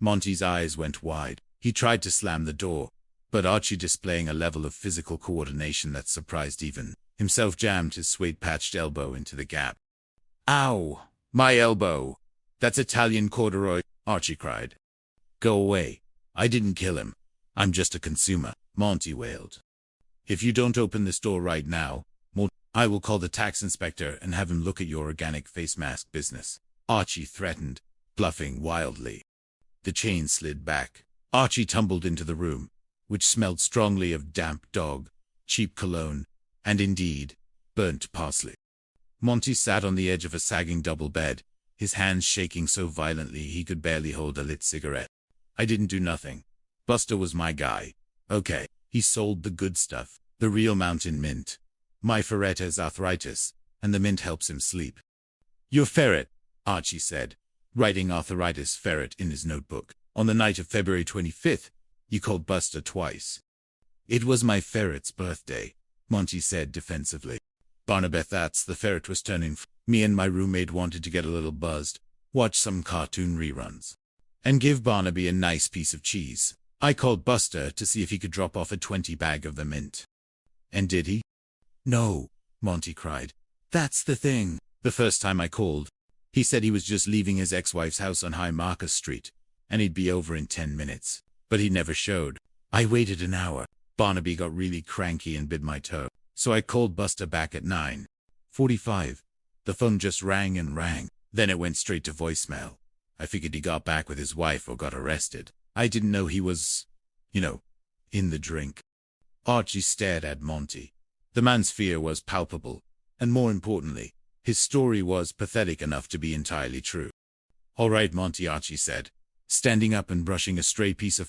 Monty's eyes went wide. He tried to slam the door, but Archie, displaying a level of physical coordination that surprised even himself, jammed his suede-patched elbow into the gap. Ow! My elbow! That's Italian corduroy, Archie cried. Go away. I didn't kill him. I'm just a consumer, Monty wailed. If you don't open this door right now, I will call the tax inspector and have him look at your organic face mask business, Archie threatened, bluffing wildly. The chain slid back. Archie tumbled into the room, which smelled strongly of damp dog, cheap cologne, and indeed, burnt parsley. Monty sat on the edge of a sagging double bed, his hands shaking so violently he could barely hold a lit cigarette. I didn't do nothing. Buster was my guy. Okay, he sold the good stuff, the real mountain mint. My ferret has arthritis, and the mint helps him sleep. Your ferret, Archie said, writing arthritis ferret in his notebook. On the night of February 25th, you called Buster twice. It was my ferret's birthday, Monty said defensively. Barnabeth, that's the ferret was turning. Me and my roommate wanted to get a little buzzed, watch some cartoon reruns, and give Barnaby a nice piece of cheese. I called Buster to see if he could drop off a 20 bag of the mint. And did he? No, Monty cried. That's the thing. The first time I called, he said he was just leaving his ex-wife's house on High Marcus Street, and he'd be over in 10 minutes. But he never showed. I waited an hour. Barnaby got really cranky and bit my toe. So I called Buster back at 9:45. The phone just rang and rang. Then it went straight to voicemail. I figured he got back with his wife or got arrested. I didn't know he was, in the drink. Archie stared at Monty. The man's fear was palpable, and more importantly, his story was pathetic enough to be entirely true. All right, Monty, Archie said, standing up and brushing a stray piece of